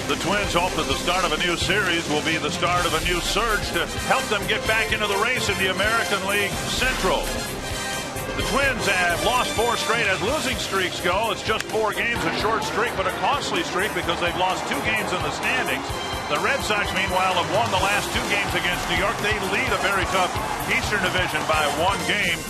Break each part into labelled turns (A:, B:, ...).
A: The Twins hope that the start of a new series will be the start of a new surge to help them get back into the race in the American League Central. The Twins have lost 4 straight. As losing streaks go, it's just 4 games, a short streak, but a costly streak because they've lost 2 games in the standings. The Red Sox, meanwhile, have won the last 2 games against New York. They lead a very tough Eastern Division by 1 game.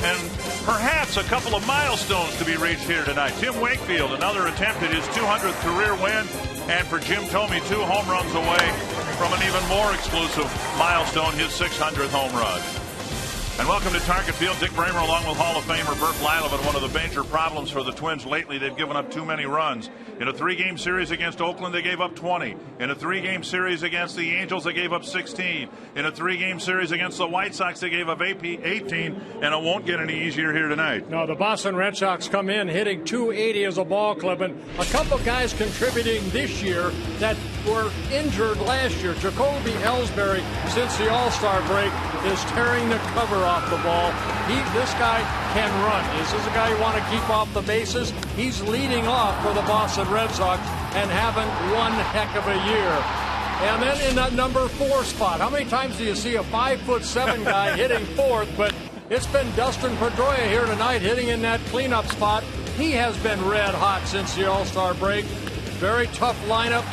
A: And perhaps a couple of milestones to be reached here tonight. Tim Wakefield, another attempt at his 200th career win. And for Jim Thome, 2 home runs away from an even more exclusive milestone, his 600th home run. And welcome to Target Field. Dick Bramer along with Hall of Famer Burt Blyleven. One of the major problems for the Twins lately, they've given up too many runs. In a 3-game series against Oakland, they gave up 20. In a 3-game series against the Angels, they gave up 16. In a 3-game series against the White Sox, they gave up 18. And it won't get any easier here tonight.
B: No, the Boston Red Sox come in hitting .280 as a ball club. And a couple guys contributing this year that were injured last year. Jacoby Ellsbury, since the All-Star break, is tearing the cover off the ball. This guy can run. This is a guy you want to keep off the bases. He's leading off for the Boston Red Sox and having one heck of a year. And then in that number 4 spot, how many times do you see a 5'7" guy hitting 4th? But it's been Dustin Pedroia here tonight hitting in that cleanup spot. He has been red hot since the All-Star break. Very tough lineup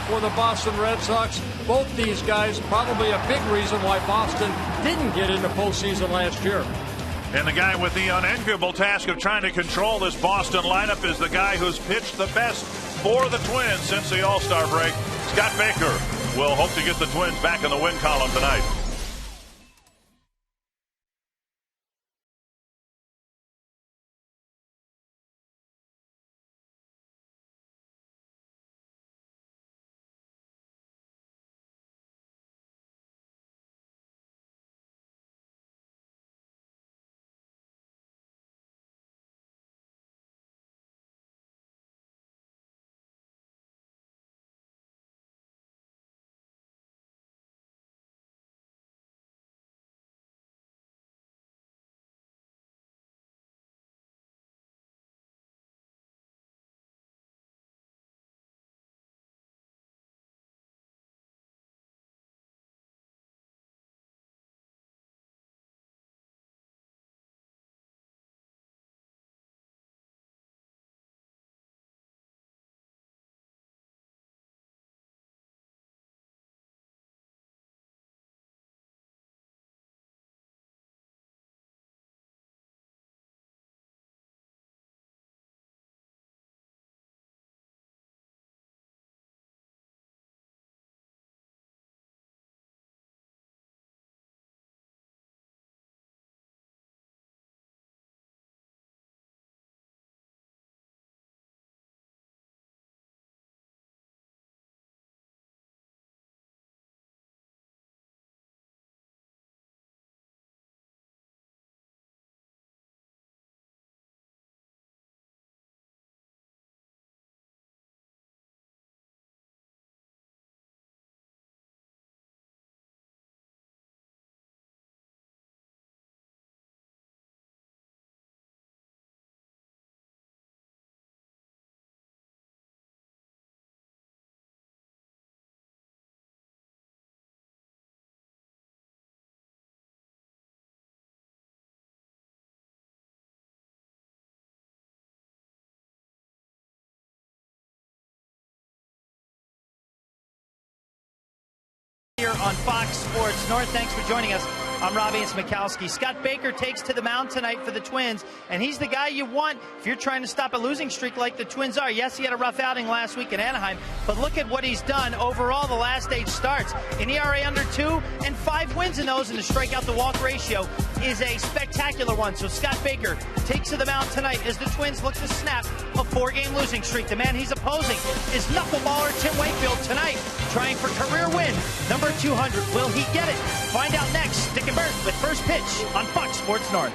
B: for the Boston Red Sox. Both these guys probably a big reason why Boston didn't get into postseason last year.
A: And the guy with the unenviable task of trying to control this Boston lineup is the guy who's pitched the best for the Twins since the All-Star break. Scott Baker will hope to get the Twins back in the win column tonight.
C: Here on Fox Sports North. Thanks for joining us. I'm Robbie Smikowski. Scott Baker takes to the mound tonight for the Twins, and he's the guy you want if you're trying to stop a losing streak like the Twins are. Yes, he had a rough outing last week in Anaheim, but look at what he's done overall the last 8 starts. An ERA under 2 and 5 wins in those, and the strikeout-to-walk ratio is a spectacular one. So Scott Baker takes to the mound tonight as the Twins look to snap a 4-game losing streak. The man he's opposing is knuckleballer Tim Wakefield tonight, trying for career win number 200. Will he get it? Find out next. Dick and Bert with First Pitch on Fox Sports North.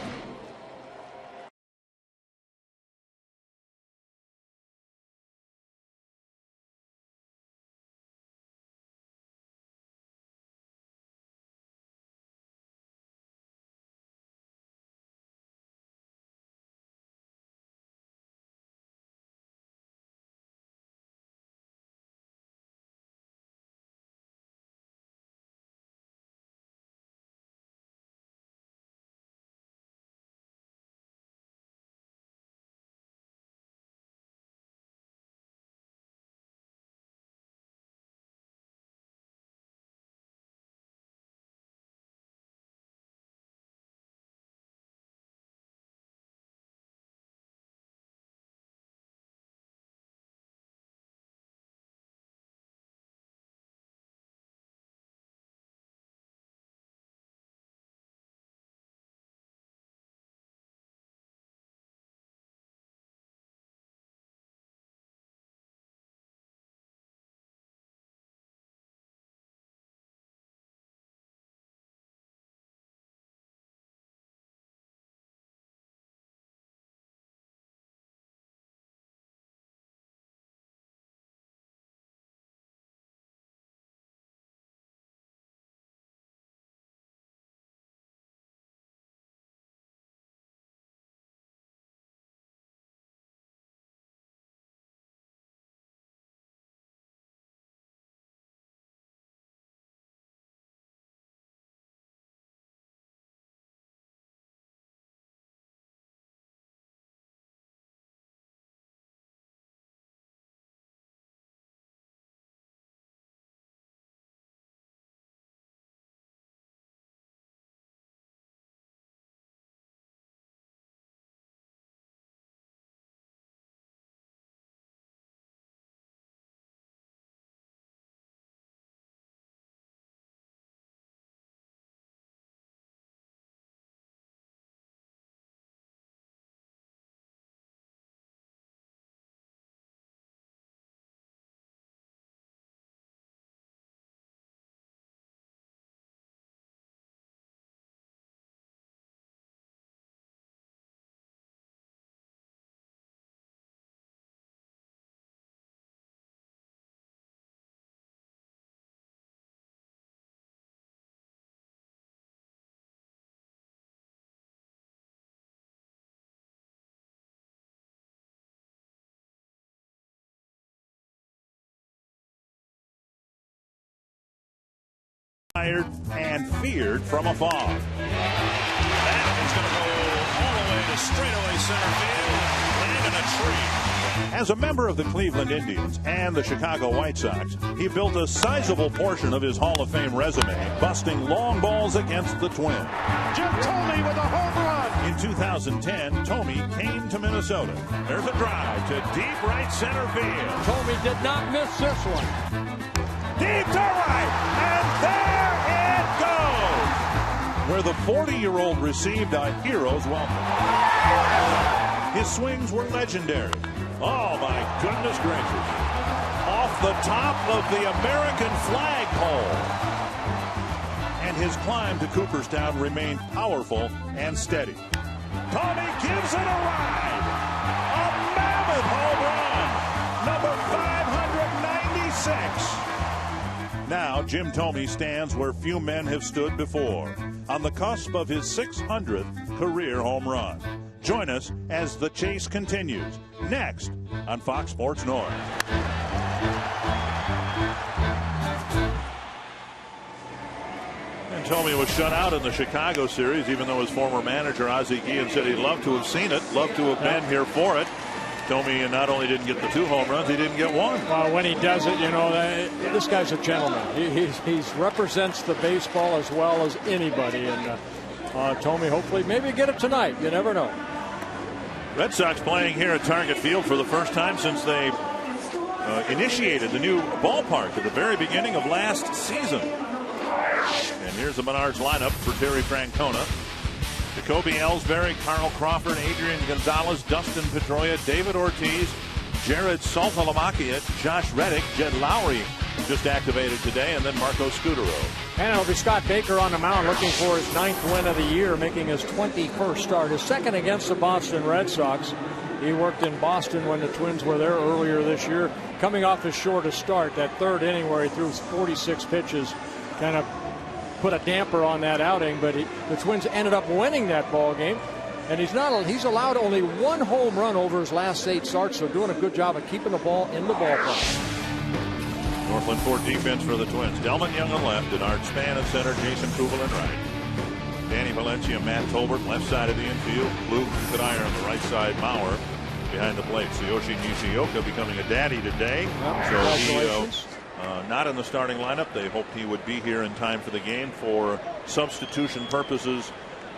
A: admired and feared from afar.
D: That is going to go all the way to straightaway center field, land in a tree.
A: As a member of the Cleveland Indians and the Chicago White Sox, he built a sizable portion of his Hall of Fame resume, busting long balls against the Twins.
E: Jim Thome with a home run.
A: In 2010, Thome came to Minnesota. There's a drive to deep right center field.
B: Thome did not miss this one.
A: Deep to right, and there it goes! Where the 40-year-old received a hero's welcome. His swings were legendary. Oh, my goodness gracious. Off the top of the American flagpole. And his climb to Cooperstown remained powerful and steady. Thome gives it a ride. A mammoth home run. Number 596. Now, Jim Thome stands where few men have stood before, on the cusp of his 600th career home run. Join us as the chase continues, next on Fox Sports North. And Thome was shut out in the Chicago series, even though his former manager, Ozzie Guillen, said he'd love to have seen it, love to have been here for it. Thome not only didn't get the 2 home runs, he didn't get 1.
B: Well, when he does it, you know, this guy's a gentleman. He represents the baseball as well as anybody. And Thome, hopefully, maybe get it tonight. You never know.
A: Red Sox playing here at Target Field for the first time since they initiated the new ballpark at the very beginning of last season. And here's the Menards lineup for Terry Francona. Jacoby Ellsbury, Carl Crawford, Adrian Gonzalez, Dustin Pedroia, David Ortiz, Jared Saltalamacchia, Josh Reddick, Jed Lowry just activated today, and then Marco Scutaro.
B: And it'll be Scott Baker on the mound looking for his 9th win of the year, making his 21st start, his second against the Boston Red Sox. He worked in Boston when the Twins were there earlier this year. Coming off his shortest start, that 3rd inning where he threw 46 pitches, kind of put a damper on that outing, but the Twins ended up winning that ball game. And he's allowed only 1 home run over his last 8 starts, so doing a good job of keeping the ball in the ballpark.
A: Northland Ford defense for the Twins. Delman Young on left, and Art Span at center, Jason Kubel in right. Danny Valencia, Matt Tolbert, left side of the infield. Luke Kadire on the right side, Mauer behind the plate. Tsuyoshi Nishioka becoming a daddy today. So he not in the starting lineup. They hoped he would be here in time for the game for substitution purposes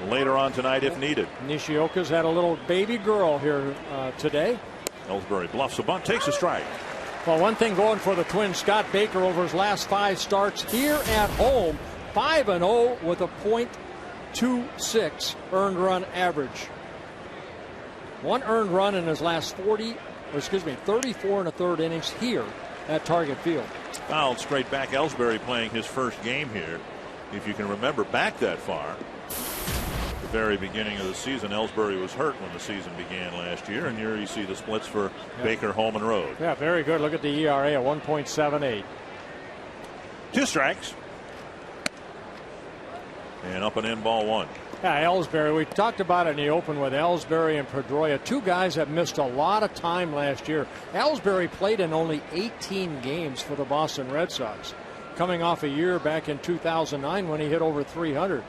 A: later on tonight if needed.
B: Nishioka's had a little baby girl here today.
A: Ellsbury bluffs a bunt, takes a strike.
B: Well, one thing going for the Twins, Scott Baker over his last 5 starts here at home, 5-0 with a .26 earned run average. 1 earned run in his last 34 1/3 innings here at Target Field.
A: Fouled straight back. Ellsbury playing his first game here. If you can remember back that far, the very beginning of the season, Ellsbury was hurt when the season began last year, and here you see the splits for Baker, home and road.
B: Yeah, very good. Look at the ERA at 1.78.
A: 2 strikes. And up and in, ball 1.
B: Yeah, Ellsbury, we talked about it in the open with Ellsbury and Pedroia, 2 guys that missed a lot of time last year. Ellsbury played in only 18 games for the Boston Red Sox, coming off a year back in 2009 when he hit over 300.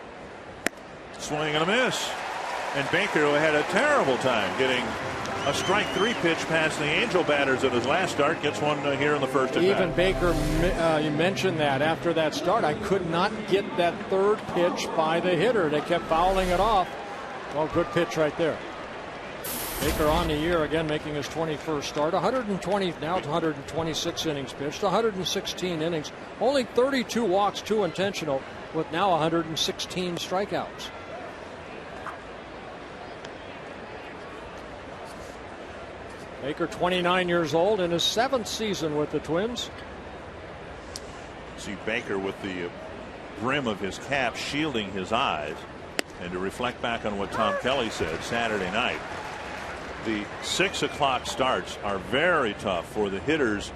A: Swing and a miss. And Baker, who had a terrible time getting a strike 3 pitch past the Angel batters at his last start, gets one here in the first at bat.
B: Even Baker, you mentioned that after that start, I could not get that 3rd pitch by the hitter. They kept fouling it off. Well, good pitch right there. Baker on the year again, making his 21st start. 126 innings pitched, 116 innings, only 32 walks, 2 intentional, with now 116 strikeouts. Baker, 29 years old, in his 7th season with the Twins.
A: See Baker with the brim of his cap shielding his eyes. And to reflect back on what Tom Kelly said Saturday night, the 6 o'clock starts are very tough for the hitters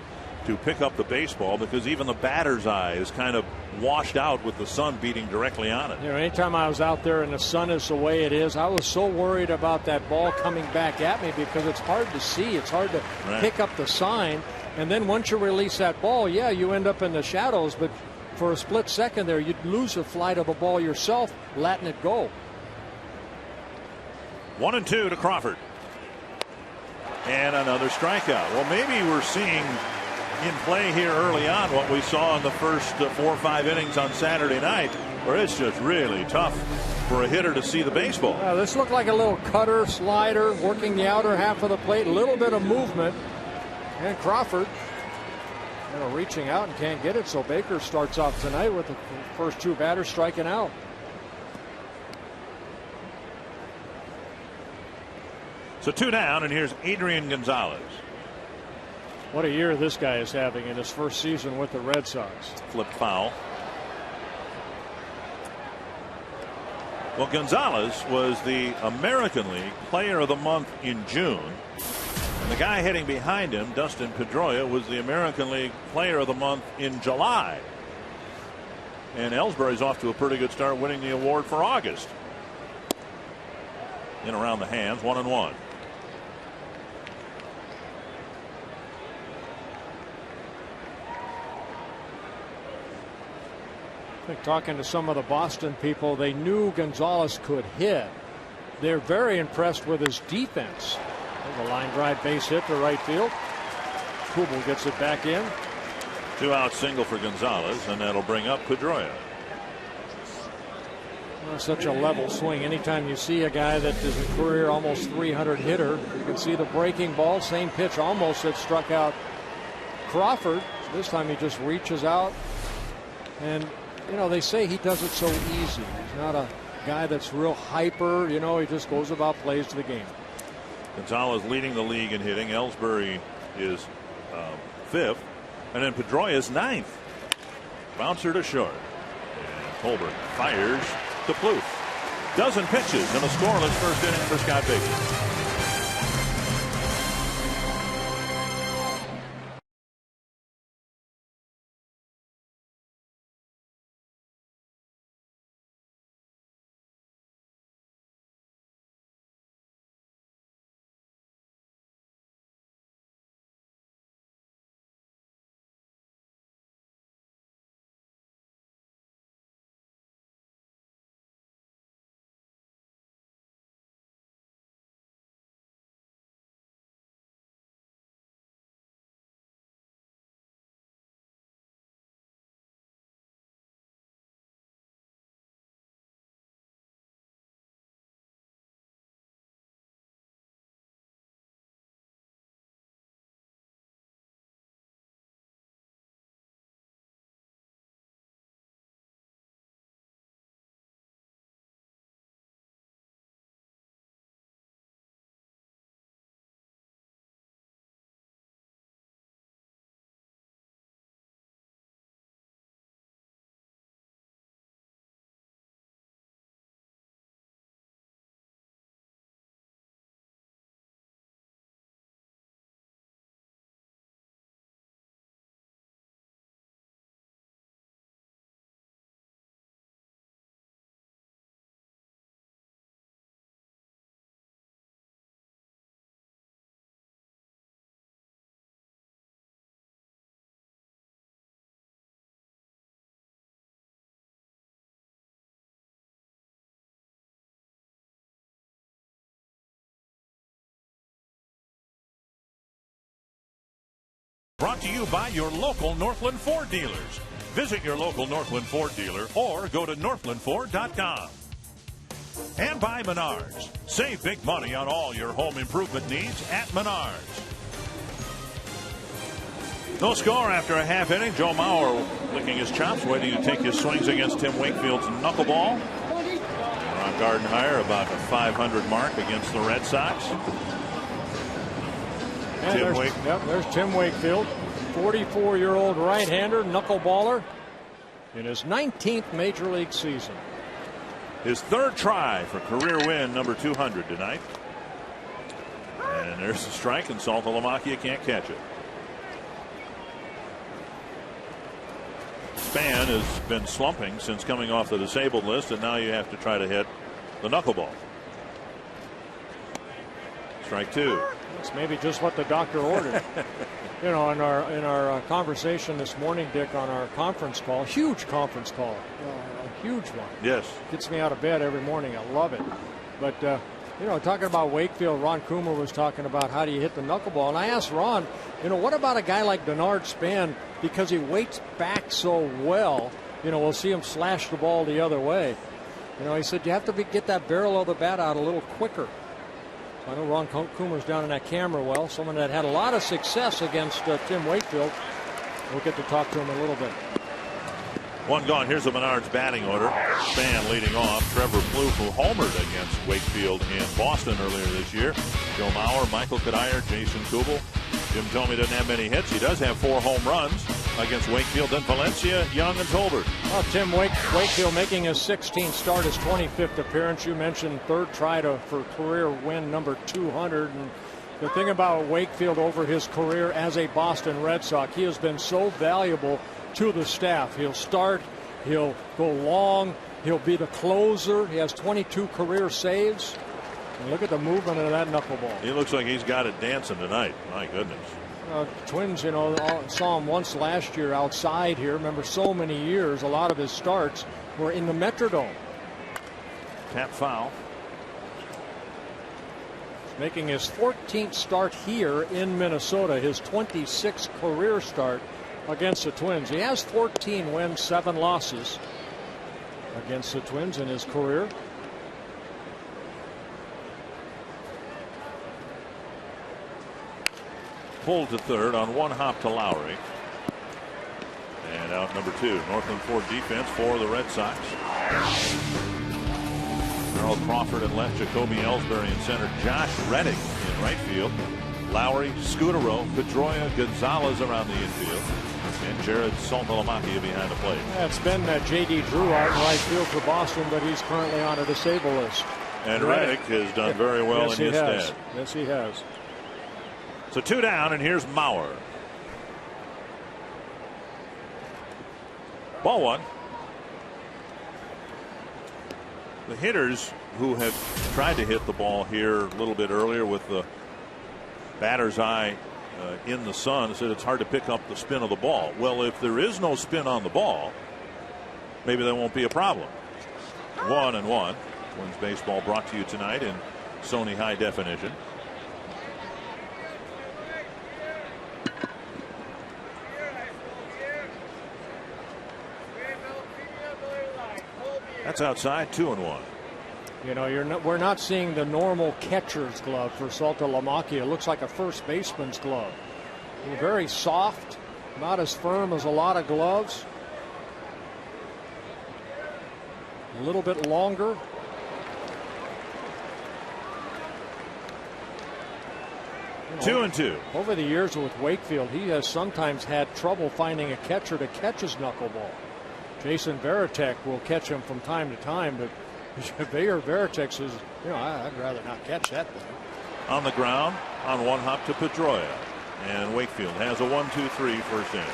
A: to pick up the baseball, because even the batter's eye is kind of washed out with the sun beating directly on it.
B: You know, anytime I was out there and the sun is the way it is, I was so worried about that ball coming back at me, because it's hard to see. It's hard to pick up the sign. And then once you release that ball, yeah, you end up in the shadows, but for a split second there, you'd lose a flight of the ball yourself, letting it go.
A: 1-2 to Crawford. And another strikeout. Well, maybe we're seeing in play here early on what we saw in the first 4 or 5 innings on Saturday night, where it's just really tough for a hitter to see the baseball.
B: This looked like a little cutter, slider, working the outer half of the plate, a little bit of movement. And Crawford, reaching out and can't get it, so Baker starts off tonight with the first 2 batters striking out.
A: So 2 down, and here's Adrian Gonzalez.
B: What a year this guy is having in his first season with the Red Sox.
A: Flipped foul. Well, Gonzalez was the American League Player of the Month in June. And the guy hitting behind him, Dustin Pedroia, was the American League Player of the Month in July. And Ellsbury's off to a pretty good start, winning the award for August. In around the hands, 1-1.
B: I think talking to some of the Boston people, they knew Gonzalez could hit. They're very impressed with his defense. There's a line drive base hit to right field. Kubel gets it back in.
A: 2-out single for Gonzalez, and that'll bring up Pedroia.
B: Such a level swing. Anytime you see a guy that is a career almost 300 hitter, you can see the breaking ball, same pitch almost that struck out Crawford. This time he just reaches out, and they say he does it so easy. He's not a guy that's real hyper. He just goes about plays to the game.
A: Gonzalez leading the league in hitting. Ellsbury is 5th, and then Pedroia is 9th. Bouncer to short, and Tolbert fires to Plouffe. Dozen pitches in a scoreless first inning for Scott Baker. Brought to you by your local Northland Ford dealers. Visit your local Northland Ford dealer or go to northlandford.com. And by Menards. Save big money on all your home improvement needs at Menards. No score after a half inning. Joe Mauer licking his chops, waiting to take his swings against Tim Wakefield's knuckleball. Ron Gardenhire about the 500 mark against the Red Sox.
B: There's Tim Wakefield, 44-year-old right-hander, knuckleballer, in his 19th major league season.
A: His 3rd try for career win number 200 tonight. And there's a strike, and Saltalamacchia can't catch it. Span has been slumping since coming off the disabled list, and now you have to try to hit the knuckleball. Strike 2.
B: It's maybe just what the doctor ordered. You know, in our conversation this morning, Dick, on our conference call, huge conference call, a huge one.
A: Yes.
B: Gets me out of bed every morning. I love it. But, you know, talking about Wakefield, Ron Coomer was talking about how do you hit the knuckleball. And I asked Ron, you know, what about a guy like Denard Span? Because he weights back so well, you know, we'll see him slash the ball the other way. You know, he said you have to get that barrel of the bat out a little quicker. I know Ron Coomer's down in that camera well, someone that had a lot of success against Tim Wakefield. We'll get to talk to him a little bit.
A: One gone. Here's the Menards batting order. Span leading off. Trevor Plouffe, who homered against Wakefield in Boston earlier this year. Joe Mauer, Michael Kadire, Jason Kubel. Jim Thome doesn't have many hits. He does have 4 home runs against Wakefield. Then Valencia, Young, and Tolbert.
B: Well, Tim Wakefield making his 16th start, his 25th appearance. You mentioned third try for career win number 200. And the thing about Wakefield over his career as a Boston Red Sox, he has been so valuable to the staff. He'll start, he'll go long, he'll be the closer. He has 22 career saves. And look at the movement of that knuckleball.
A: He looks like he's got it dancing tonight. My goodness.
B: Twins, you know, saw him once last year outside here. Remember, so many years, a lot of his starts were in the Metrodome.
A: Tap foul.
B: Making his 14th start here in Minnesota, his 26th career start against the Twins. He has 14 wins, 7 losses against the Twins in his career.
A: Pulled to third on 1 hop to Lowry. And out number 2. Northland Ford defense for the Red Sox. Harold Crawford in left, Jacoby Ellsbury in center, Josh Reddick in right field, Lowry, Scutaro, Pedroia, Gonzalez around the infield, and Jared Saltalamacchia behind the plate.
B: Yeah, it's been J.D. Drew out in right field for Boston, but he's currently on a disabled list.
A: And Reddick has done very well
B: yes,
A: in his stead.
B: Yes, he has.
A: So 2 down, and here's Mauer. Ball 1. The hitters who have tried to hit the ball here a little bit earlier with the batter's eye in the sun said it's hard to pick up the spin of the ball. Well, if there is no spin on the ball, maybe that won't be a problem. 1-1. Twins baseball brought to you tonight in Sony High Definition. That's outside. 2-1.
B: You know, we're not seeing the normal catcher's glove for Saltalamacchia. It looks like a first baseman's glove. Very soft, not as firm as a lot of gloves. A little bit longer. You know,
A: 2-2.
B: Over the years with Wakefield, he has sometimes had trouble finding a catcher to catch his knuckleball. Jason Varitek will catch him from time to time, but Bayer Varitek says, you know, I'd rather not catch that thing.
A: On the ground on 1 hop to Pedroia, and Wakefield has a 1-2-3 first inning.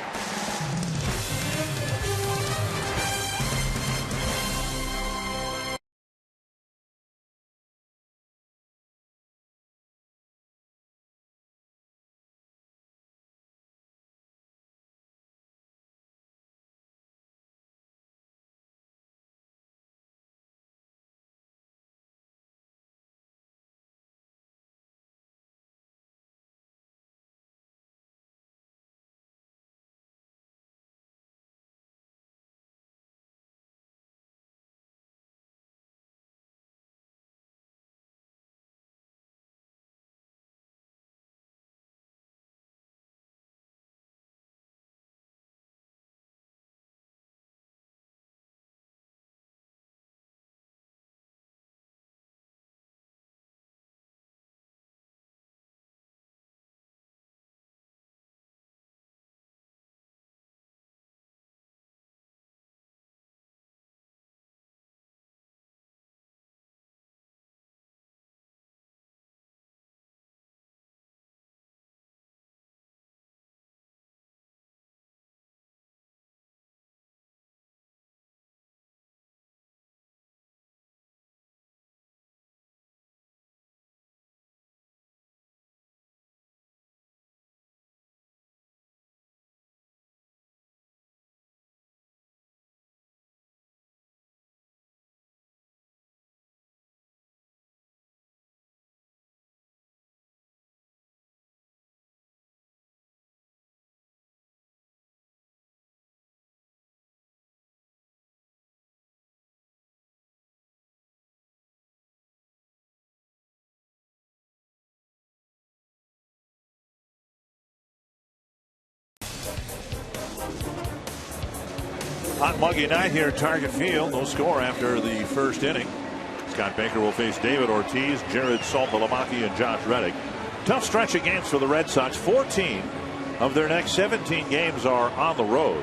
A: Hot muggy night here at Target Field. No score after the first inning. Scott Baker will face David Ortiz, Jared Saltalamacchia, and Josh Reddick. Tough stretch of games for the Red Sox. 14 of their next 17 games are on the road.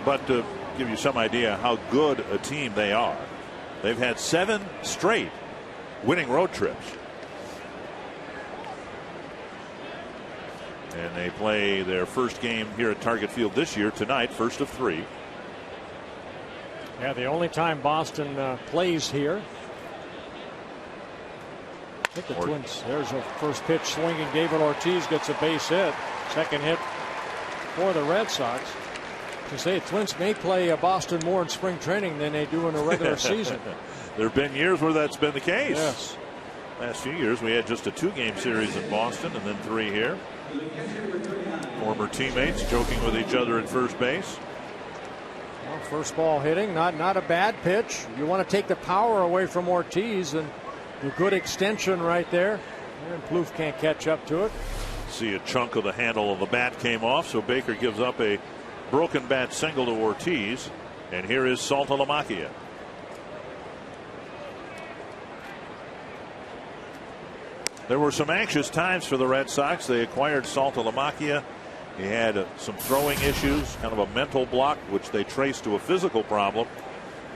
A: But to give you some idea how good a team they are, they've had 7 straight winning road trips. And they play their first game here at Target Field this year tonight, first of 3.
B: Yeah, the only time Boston plays here. I think the Twins. There's a first pitch swinging. David Ortiz gets a base hit. Second hit for the Red Sox. To say the Twins may play Boston more in spring training than they do in a regular season.
A: There have been years where that's been the case.
B: Yes.
A: Last few years we had just a 2-game series in Boston and then 3 here. Former teammates joking with each other at first base.
B: Well, first ball hitting, not a bad pitch. You want to take the power away from Ortiz, and the good extension right there. And Plouffe can't catch up to it.
A: See, a chunk of the handle of the bat came off, so Baker gives up a broken bat single to Ortiz. And here is Saltalamacchia. There were some anxious times for the Red Sox. They acquired Saltalamacchia. He had some throwing issues, kind of a mental block, which they traced to a physical problem.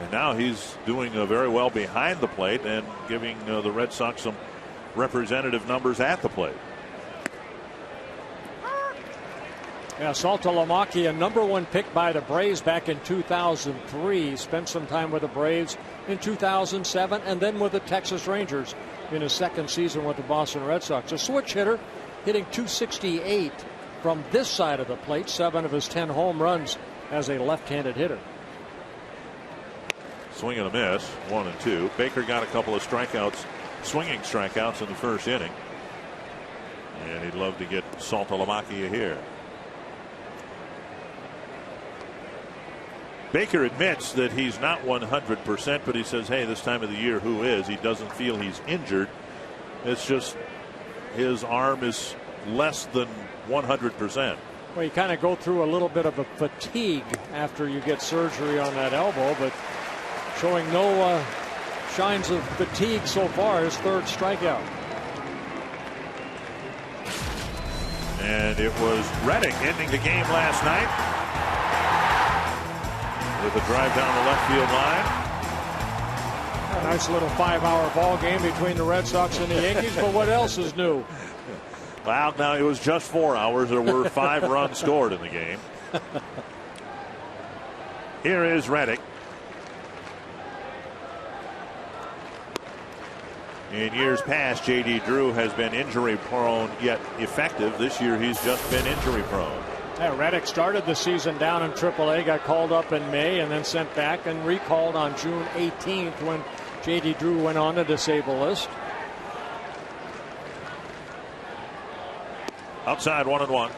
A: And now he's doing very well behind the plate and giving the Red Sox some representative numbers at the plate.
B: Yeah, Saltalamacchia, #1 pick by the Braves back in 2003. Spent some time with the Braves in 2007 and then with the Texas Rangers in his second season with the Boston Red Sox. A switch hitter, hitting .268 from this side of the plate. 7 of his 10 home runs as a left-handed hitter.
A: Swing and a miss, 1 and 2. Baker got a couple of strikeouts, swinging strikeouts in the first inning. And he'd love to get Saltalamacchia here. Baker admits that he's not 100%, but he says, hey, this time of the year, who is? He doesn't feel he's injured. It's just his arm is less than 100%.
B: Well, you kind of go through a little bit of a fatigue after you get surgery on that elbow, but showing no signs of fatigue so far. His 3rd strikeout.
A: And it was Reddick ending the game last night with a drive down the left field line.
B: A nice little 5-hour ball game between the Red Sox and the Yankees, but what else is new?
A: Well, now it was just 4 hours. There were 5 runs scored in the game. Here is Reddick. In years past, J.D. Drew has been injury prone yet effective. This year he's just been injury prone.
B: Yeah, Reddick started the season down in AAA, got called up in May and then sent back and recalled on June 18th when J.D. Drew went on the disabled list.
A: Outside, 1-1.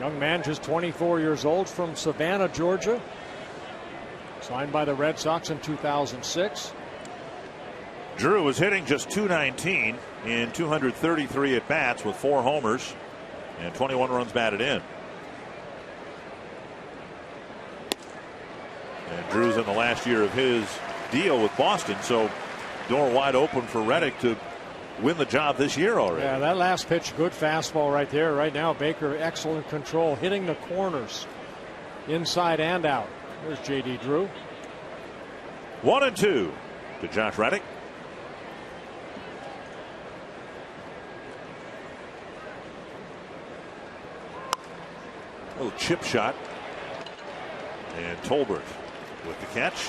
B: Young man, just 24 years old, from Savannah, Georgia. Signed by the Red Sox in 2006.
A: Drew was hitting just .219 in 233 at bats with 4 homers and 21 runs batted in. And Drew's in the last year of his deal with Boston, so door wide open for Reddick to win the job this year already.
B: Yeah, that last pitch, good fastball right there. Right now, Baker, excellent control, hitting the corners, inside and out. There's J.D. Drew.
A: 1-2 to Josh Reddick. Little chip shot. And Tolbert with the catch.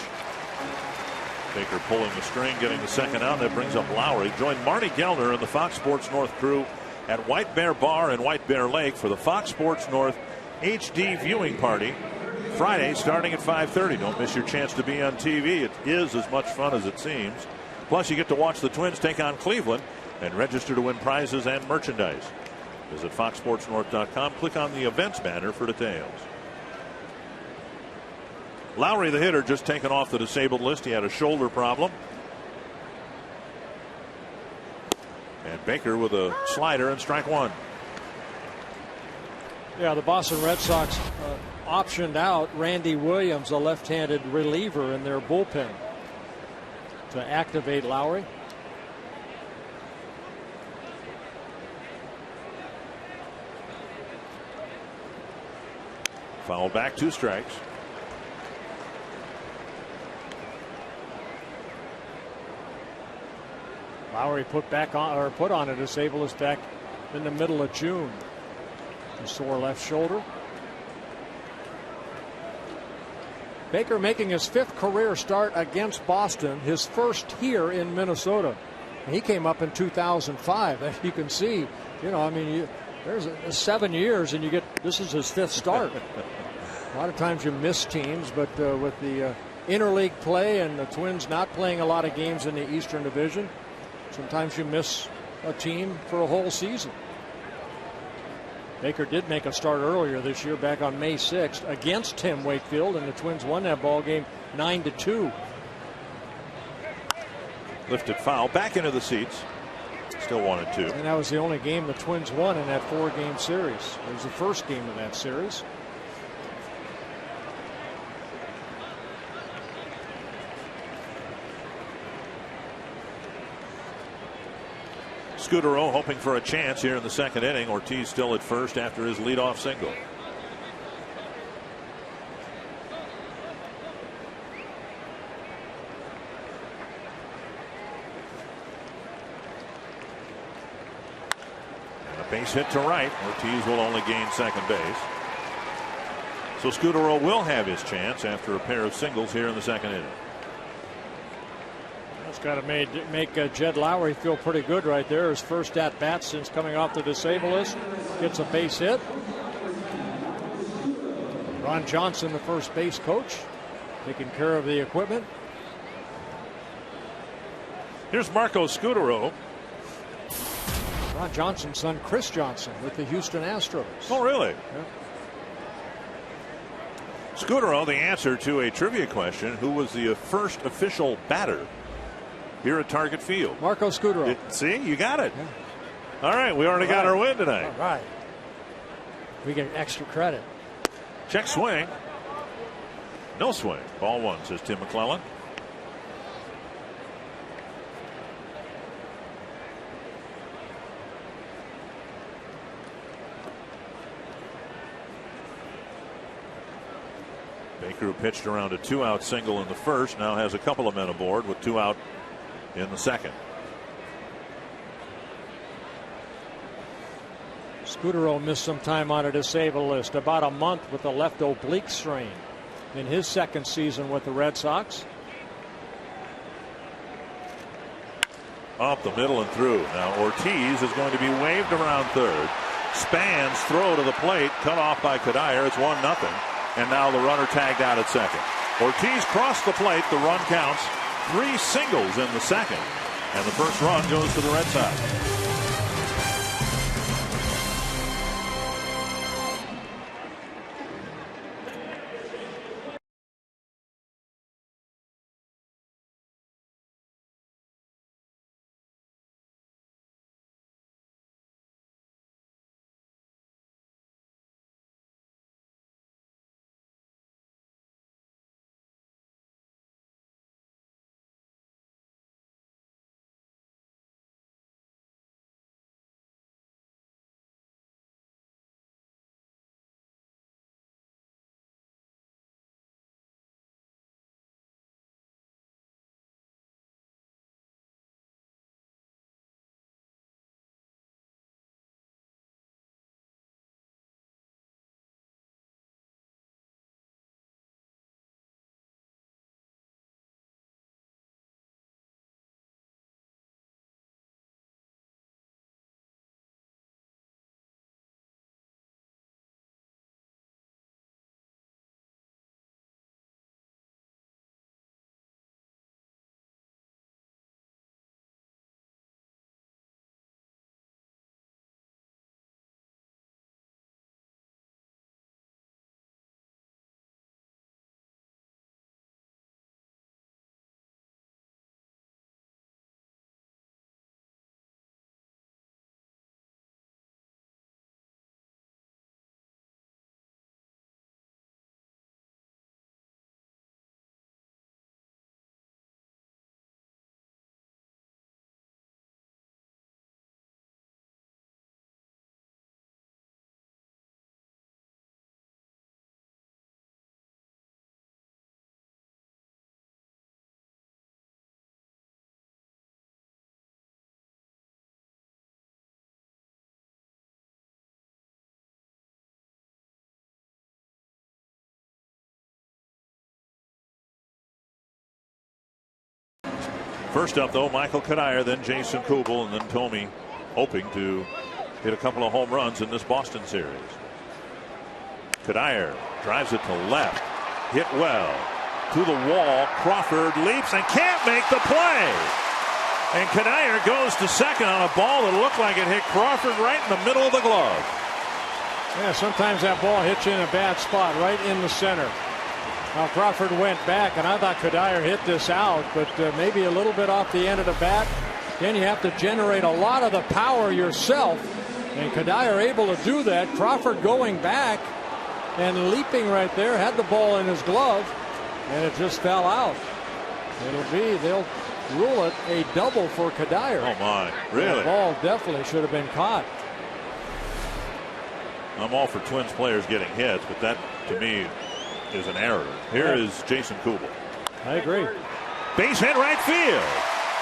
A: Baker pulling the string, getting the second out. That brings up Lowry. Joined Marty Gellner and the Fox Sports North crew at White Bear Bar in White Bear Lake for the Fox Sports North HD viewing party. Friday starting at 5:30. Don't miss your chance to be on TV. It is as much fun as it seems. Plus you get to watch the Twins take on Cleveland and register to win prizes and merchandise. Visit foxsportsnorth.com. Click on the events banner for details. Lowry, the hitter, just taken off the disabled list. He had a shoulder problem. And Baker with a slider and strike 1.
B: Yeah, the Boston Red Sox optioned out Randy Williams, a left-handed reliever, in their bullpen to activate Lowry.
A: Foul back, 2 strikes.
B: Lowry put on a disabled back in the middle of June. A sore left shoulder. Baker making his 5th career start against Boston, his first here in Minnesota. He came up in 2005. As you can see, there's 7 years and this is his 5th start. A lot of times you miss teams, but with the interleague play and the Twins not playing a lot of games in the Eastern Division, sometimes you miss a team for a whole season. Baker did make a start earlier this year, back on May 6th against Tim Wakefield, and the Twins won that ball game 9-2.
A: Lifted foul back into the seats. Still 1-2.
B: And that was the only game the Twins won in that 4-game series. It was the first game of that series.
A: Scudero hoping for a chance here in the 2nd inning. Ortiz still at first after his leadoff single. And a base hit to right. Ortiz will only gain 2nd base. So Scudero will have his chance after a pair of singles here in the 2nd inning.
B: That's got to make Jed Lowry feel pretty good right there. His first at bat since coming off the disabled list. Gets a base hit. Ron Johnson, the first base coach, taking care of the equipment.
A: Here's Marco Scudero.
B: Ron Johnson's son, Chris Johnson, with the Houston Astros.
A: Oh, really?
B: Yeah.
A: Scudero, the answer to a trivia question: who was the first official batter here at Target Field?
B: Marco Scudero.
A: See, you got it.
B: Yeah.
A: All right, we already got our win tonight.
B: All right. We get extra credit.
A: Check swing. No swing. Ball 1, says Tim McClellan. Baker, who pitched around a 2-out single in the first, now has a couple of men aboard with 2 out in the 2nd.
B: Scudero missed some time on a disabled list, about a month with a left oblique strain in his 2nd season with the Red Sox.
A: Up the middle and through. Now Ortiz is going to be waved around 3rd. Span's throw to the plate, cut off by Kadire. It's 1-0. And now the runner tagged out at 2nd. Ortiz crossed the plate. The run counts. 3 singles in the 2nd. And the first run goes to the Red Sox. First up, though, Michael Kadire, then Jason Kubel, and then Thome hoping to hit a couple of home runs in this Boston series. Kadire drives it to left. Hit well. To the wall. Crawford leaps and can't make the play. And Kadire goes to second on a ball that looked like it hit Crawford right in the middle of the glove.
B: Yeah, sometimes that ball hits you in a bad spot, right in the center. Now Crawford went back, and I thought Kadire hit this out, but maybe a little bit off the end of the bat. Then you have to generate a lot of the power yourself, and Kadire able to do that. Crawford going back and leaping right there, had the ball in his glove, and it just fell out. They'll rule it a double for Kadire.
A: Oh my, really?
B: The ball definitely should have been caught.
A: I'm all for Twins players getting hits, but that to me is an error. Here is Jason Kubel.
B: I agree.
A: Base hit right field.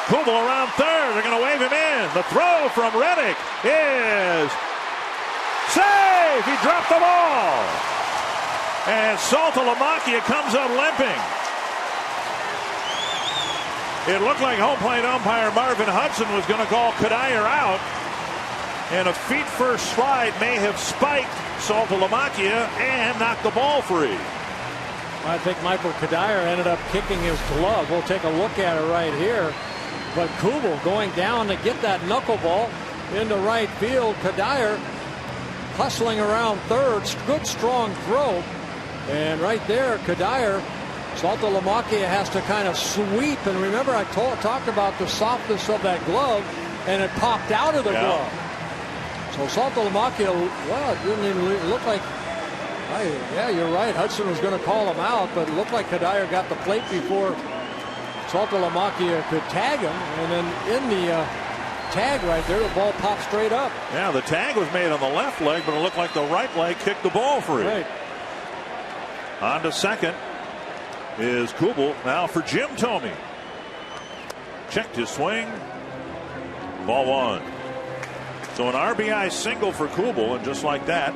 A: Kubel around third. They're going to wave him in. The throw from Reddick is safe. He dropped the ball. And Saltalamacchia comes up limping. It looked like home plate umpire Marvin Hudson was going to call Kadire out. And a feet first slide may have spiked Saltalamacchia and knocked the ball free.
B: I think Michael Kadire ended up kicking his glove. We'll take a look at it right here. But Kubel going down to get that knuckleball into right field. Kadire hustling around third. Good strong throw. And right there, Kadire, Saltalamacchia has to kind of sweep. And remember, I talked about the softness of that glove, and it popped out of the glove. So Saltalamacchia, well, it didn't even look like. Yeah, you're right. Hudson was going to call him out, but it looked like Kadire got the plate before Saltalamacchia could tag him. And then in the tag right there, the ball popped straight up.
A: Yeah, the tag was made on the left leg, but it looked like the right leg kicked the ball free.
B: Right.
A: On to second is Kubel. Now for Jim Thome. Checked his swing. Ball one. So an RBI single for Kubel, and just like that,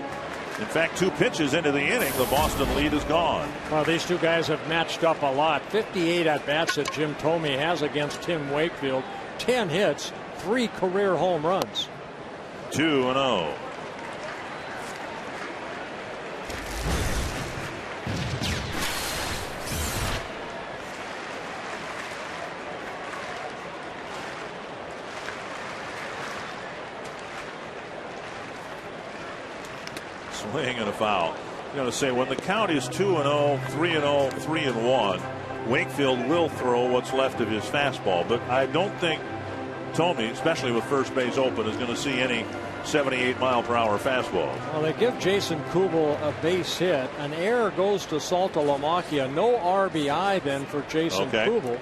A: in fact, 2 pitches into the inning, the Boston lead is gone.
B: Well, these two guys have matched up a lot. 58 at-bats that Jim Thome has against Tim Wakefield. 10 hits, 3 career home runs.
A: 2-0. Swing and a foul. I'm going to say when the count is 2-0, 3-0, 3-1, Wakefield will throw what's left of his fastball. But I don't think Thome, especially with first base open, is going to see any 78-mile-per-hour fastball.
B: Well, they give Jason Kubel a base hit. An error goes to Saltalamacchia. No RBI then for Jason Kubel.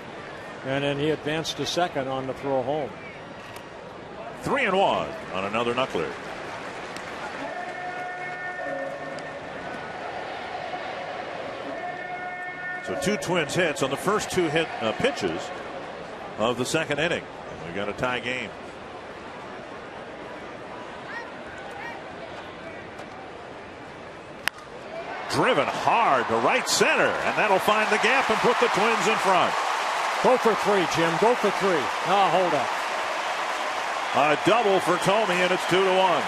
B: And then he advanced to second on the throw home.
A: 3-1 on another knuckler. So 2 Twins hits on the first 2 pitches of the second inning. And we got a tie game. Driven hard to right center, and that'll find the gap and put the Twins in front.
B: Go for 3, Jim. Go for 3. No, hold up.
A: A double for Thome, and it's 2-1.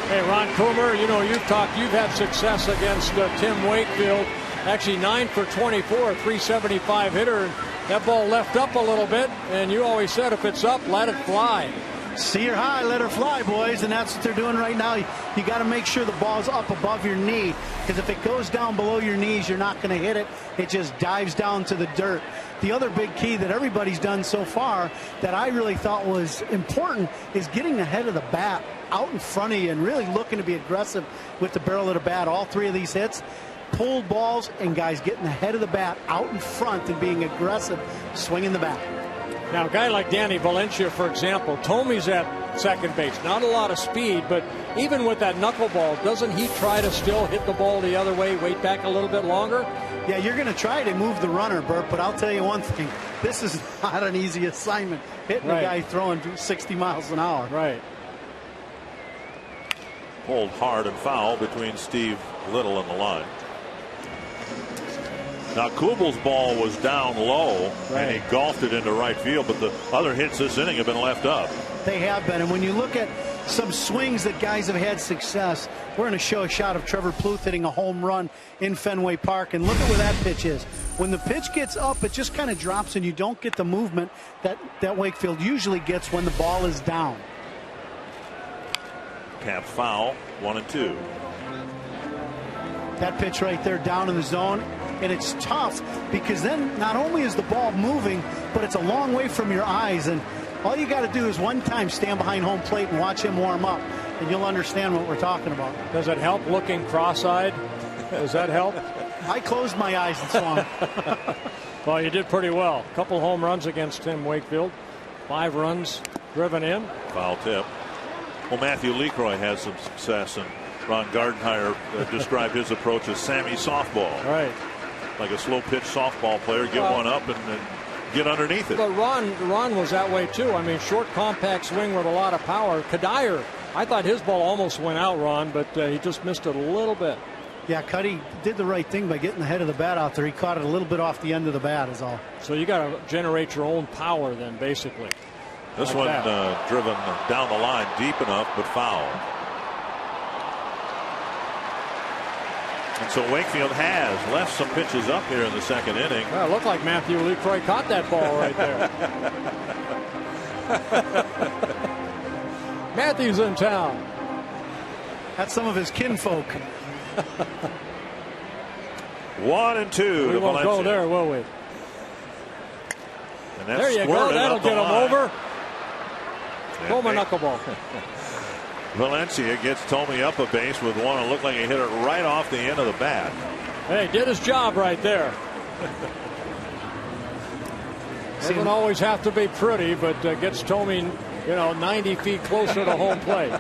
B: Hey, Ron Coomer, you know, you've had success against Tim Wakefield. Actually 9 for 24, 375 hitter. That ball left up a little bit, and you always said if it's up, let it fly.
F: See her high, let her fly, boys, and that's what they're doing right now. You got to make sure the ball's up above your knee, because if it goes down below your knees, you're not going to hit it. It just dives down to the dirt. The other big key that everybody's done so far that I really thought was important is getting ahead of the bat, out in front of you, and really looking to be aggressive with the barrel of the bat. All 3 of these hits, pulled balls, and guys getting ahead of the bat, out in front, and being aggressive, swinging the bat.
B: Now, a guy like Danny Valencia, for example, Thome's at second base. Not a lot of speed, but even with that knuckleball, doesn't he try to still hit the ball the other way, wait back a little bit longer?
F: Yeah, you're going to try to move the runner, Bert, but I'll tell you one thing. This is not an easy assignment, hitting a guy throwing 60 miles an hour.
B: Right.
A: pulled hard and foul between Steve Little and the line. Now Kubal's ball was down low, and he golfed it into right field, but the other hits this inning have been left up.
F: They have been, and when you look at some swings that guys have had success, we're going to show a shot of Trevor Plouffe hitting a home run in Fenway Park, and look at where that pitch is. When the pitch gets up, it just kind of drops, and you don't get the movement that Wakefield usually gets when the ball is down.
A: Tapped foul, 1-2.
F: That pitch right there down in the zone, and it's tough because then not only is the ball moving, but it's a long way from your eyes, and all you got to do is one time stand behind home plate and watch him warm up, and you'll understand what we're talking about.
B: Does it help looking cross-eyed? Does that help?
F: I closed my eyes and saw him.
B: Well, you did pretty well. A couple home runs against Tim Wakefield. 5 runs driven in.
A: Foul tip. Well, Matthew LeCroy has some success, and Ron Gardenhire described his approach as Sammy softball.
B: Right.
A: Like a slow pitch softball player, get one up and get underneath it.
B: But Ron was that way too. I mean, short, compact swing with a lot of power. Kadire, I thought his ball almost went out, Ron, but he just missed it a little bit.
F: Yeah, Cuddy did the right thing by getting the head of the bat out there. He caught it a little bit off the end of the bat is all.
B: So you got to generate your own power then, basically.
A: This
B: like
A: one driven down the line deep enough, but foul. And so Wakefield has left some pitches up here in the second inning.
B: Well, it looked like Matthew LeCroy caught that ball right there. Matthew's in town.
F: That's some of his kinfolk.
A: 1-2.
B: We won't go there, will we?
A: And that's
B: there you go. That'll get him over. Home knuckleball.
A: Valencia gets Tomey up a base with one. It looked like he hit it right off the end of the bat.
B: Hey, did his job right there. Doesn't always have to be pretty, but gets Tomey, 90 feet closer to home plate.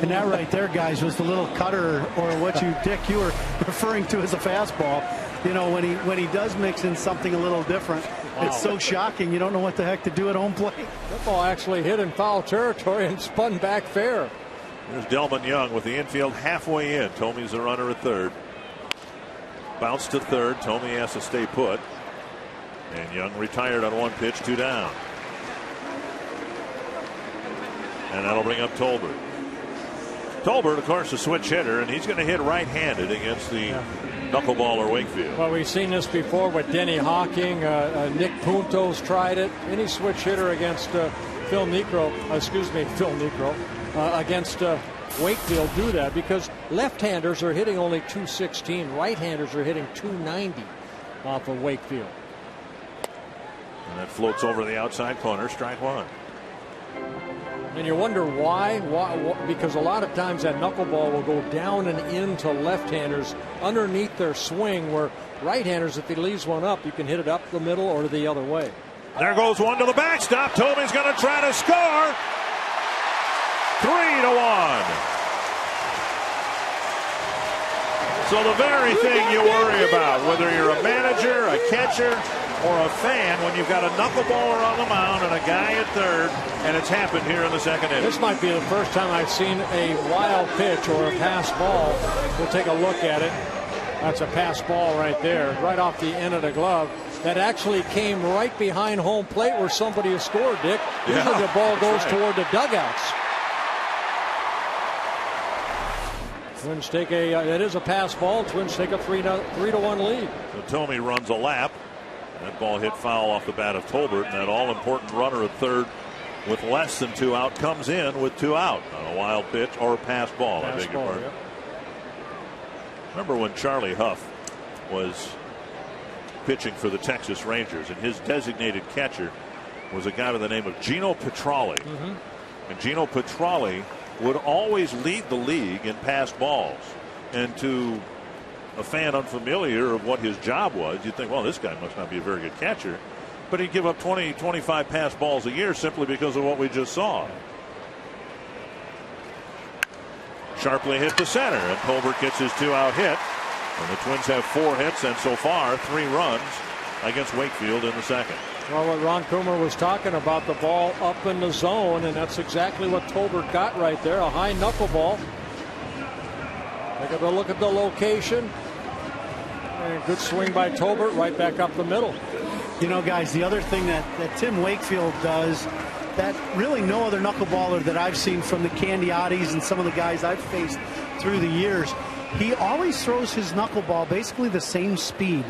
F: And that right there, guys, was the little cutter, or what Dick, you were referring to as a fastball. When he does mix in something a little different, wow. It's so shocking. You don't know what the heck to do at home plate.
B: That ball actually hit in foul territory and spun back fair.
A: There's Delman Young with the infield halfway in. Tomey's the runner at third. Bounce to third. Tomey has to stay put. And Young retired on one pitch, 2 down. And that'll bring up Tolbert. Tolbert, of course, a switch hitter, and he's going to hit right-handed against the knuckleballer Wakefield.
B: Well, we've seen this before with Denny Hawking. Nick Punto's tried it. Any switch hitter against Phil Niekro against Wakefield do that because left-handers are hitting only 216. Right-handers are hitting 290 off of Wakefield.
A: And that floats over the outside corner, strike one.
B: And you wonder why? Because a lot of times that knuckleball will go down and into left-handers underneath their swing, where right-handers, if he leaves one up, you can hit it up the middle or the other way.
A: There goes one to the backstop. Tomey's going to try to score. 3-1. So the very thing you worry about, whether you're a manager, a catcher, or a fan, when you've got a knuckleballer on the mound and a guy at third, and it's happened here in the second inning.
B: This might be the first time I've seen a wild pitch or a pass ball. We'll take a look at it. That's a pass ball right there, right off the end of the glove. That actually came right behind home plate where somebody has scored, Dick. Usually the ball goes toward the dugouts. Twins take it is a pass ball. Twins take a 3-1 lead.
A: So Tomey runs a lap. That ball hit foul off the bat of Tolbert, and that all-important runner at third with less than 2 out comes in with 2 out on a wild pitch or a pass ball. I beg your pardon. Yep. Remember when Charlie Huff was pitching for the Texas Rangers, and his designated catcher was a guy by the name of Gino Petralli. And Gino Petralli would always lead the league in pass balls. And to a fan unfamiliar of what his job was, you'd think, well, this guy must not be a very good catcher. But he'd give up 20, 25 pass balls a year simply because of what we just saw. Sharply hit to center, and Tolbert gets his 2-out hit. And the Twins have 4 hits and so far 3 runs against Wakefield in the second.
B: Well, what Ron Coomer was talking about, the ball up in the zone, and that's exactly what Tolbert got right there, a high knuckleball. Take a look at the location. And good swing by Tolbert right back up the middle.
F: You know, guys, the other thing that Tim Wakefield does that really no other knuckleballer that I've seen from the Candiottis and some of the guys I've faced through the years, he always throws his knuckleball basically the same speed.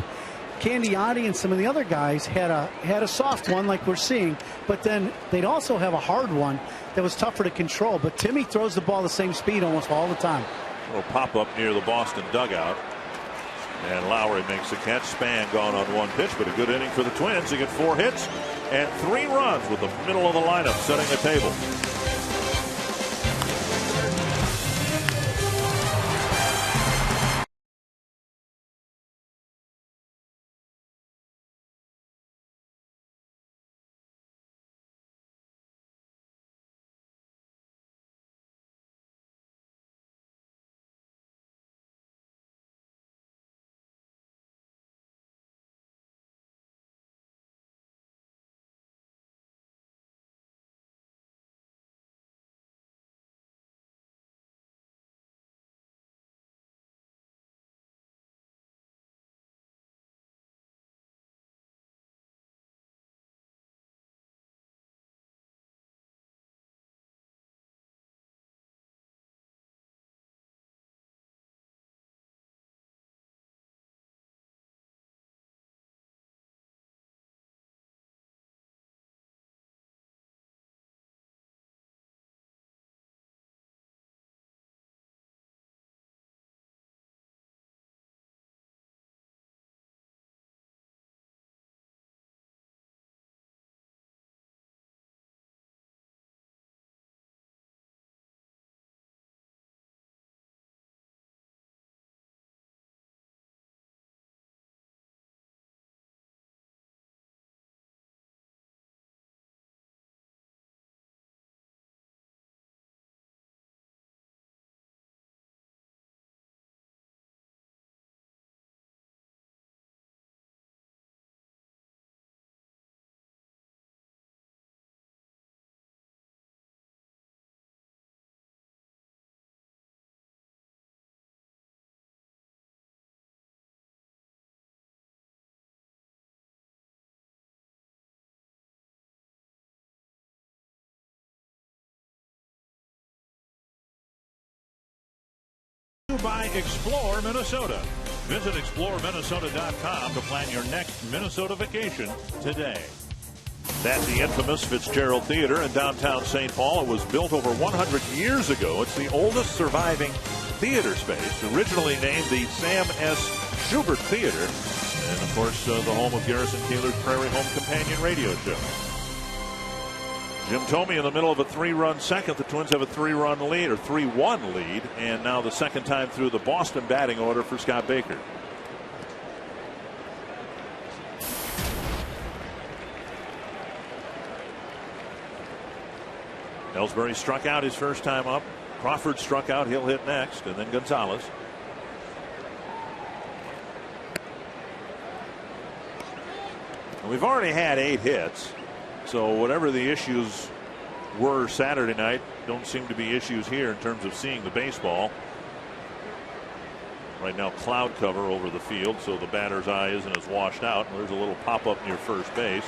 F: Candiotti and some of the other guys had a soft one like we're seeing, but then they'd also have a hard one that was tougher to control. But Timmy throws the ball the same speed almost all the time.
A: A little pop up near the Boston dugout. And Lowry makes the catch. Span gone on one pitch, but a good inning for the Twins. They get 4 hits and 3 runs with the middle of the lineup setting the table. By Explore Minnesota. Visit exploreminnesota.com to plan your next Minnesota vacation today. That's the infamous Fitzgerald Theater in downtown St. Paul. It was built over 100 years ago. It's the oldest surviving theater space, originally named the Sam S. Schubert Theater, and of course the home of Garrison Keillor's Prairie Home Companion radio show. Jim Thome in the middle of a 3-run second. The Twins have a 3-run lead, or 3-1 lead, and now the second time through the Boston batting order for Scott Baker. Ellsbury struck out his first time up. Crawford struck out. He'll hit next, and then Gonzalez. And we've already had 8 hits. So whatever the issues were Saturday night, don't seem to be issues here in terms of seeing the baseball. Right now cloud cover over the field, so the batter's eye isn't as washed out. There's a little pop-up near first base.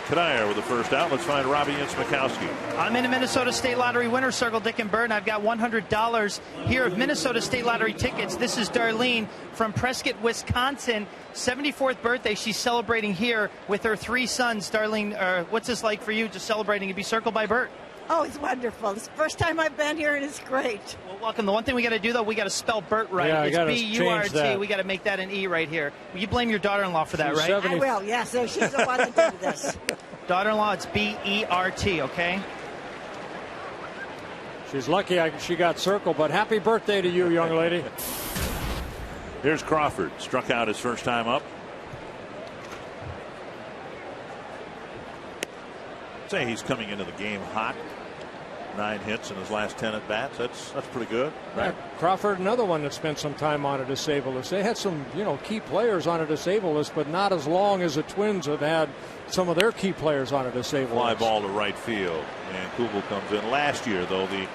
A: Kadair with the first out. Let's find Robbie Ince-Mikowski.
C: I'm in a Minnesota State Lottery winner's circle, Dick and Bird, and I've got $100 here of Minnesota State Lottery tickets. This is Darlene from Prescott, Wisconsin. 74th birthday she's celebrating here with her 3 sons. Darlene, what's this like for you, just celebrating to be circled by Bert?
G: Oh, it's wonderful. It's the first time I've been here, and it's great.
C: Well, welcome. The one thing we got to do, though, we got to spell Bert right.
B: Yeah,
C: it's B-U-R-T. We got to make that an E right here. Well, you blame your daughter-in-law for that,
B: She's
C: right?
B: 70.
G: I will, yes. So she's the one that did this.
C: Daughter-in-law, it's B-E-R-T, okay?
B: She's lucky she got circled, but happy birthday to you, young lady.
A: Here's Crawford. Struck out his first time up. Say he's coming into the game hot. 9 hits in his last 10 at bats. That's pretty good, right?
B: Yeah, Crawford, another one that spent some time on a disabled list. They had some, key players on a disabled list, but not as long as the Twins have had some of their key players on a disabled
A: Fly
B: list.
A: ball to right field, and Kugel comes in. Last year, though, the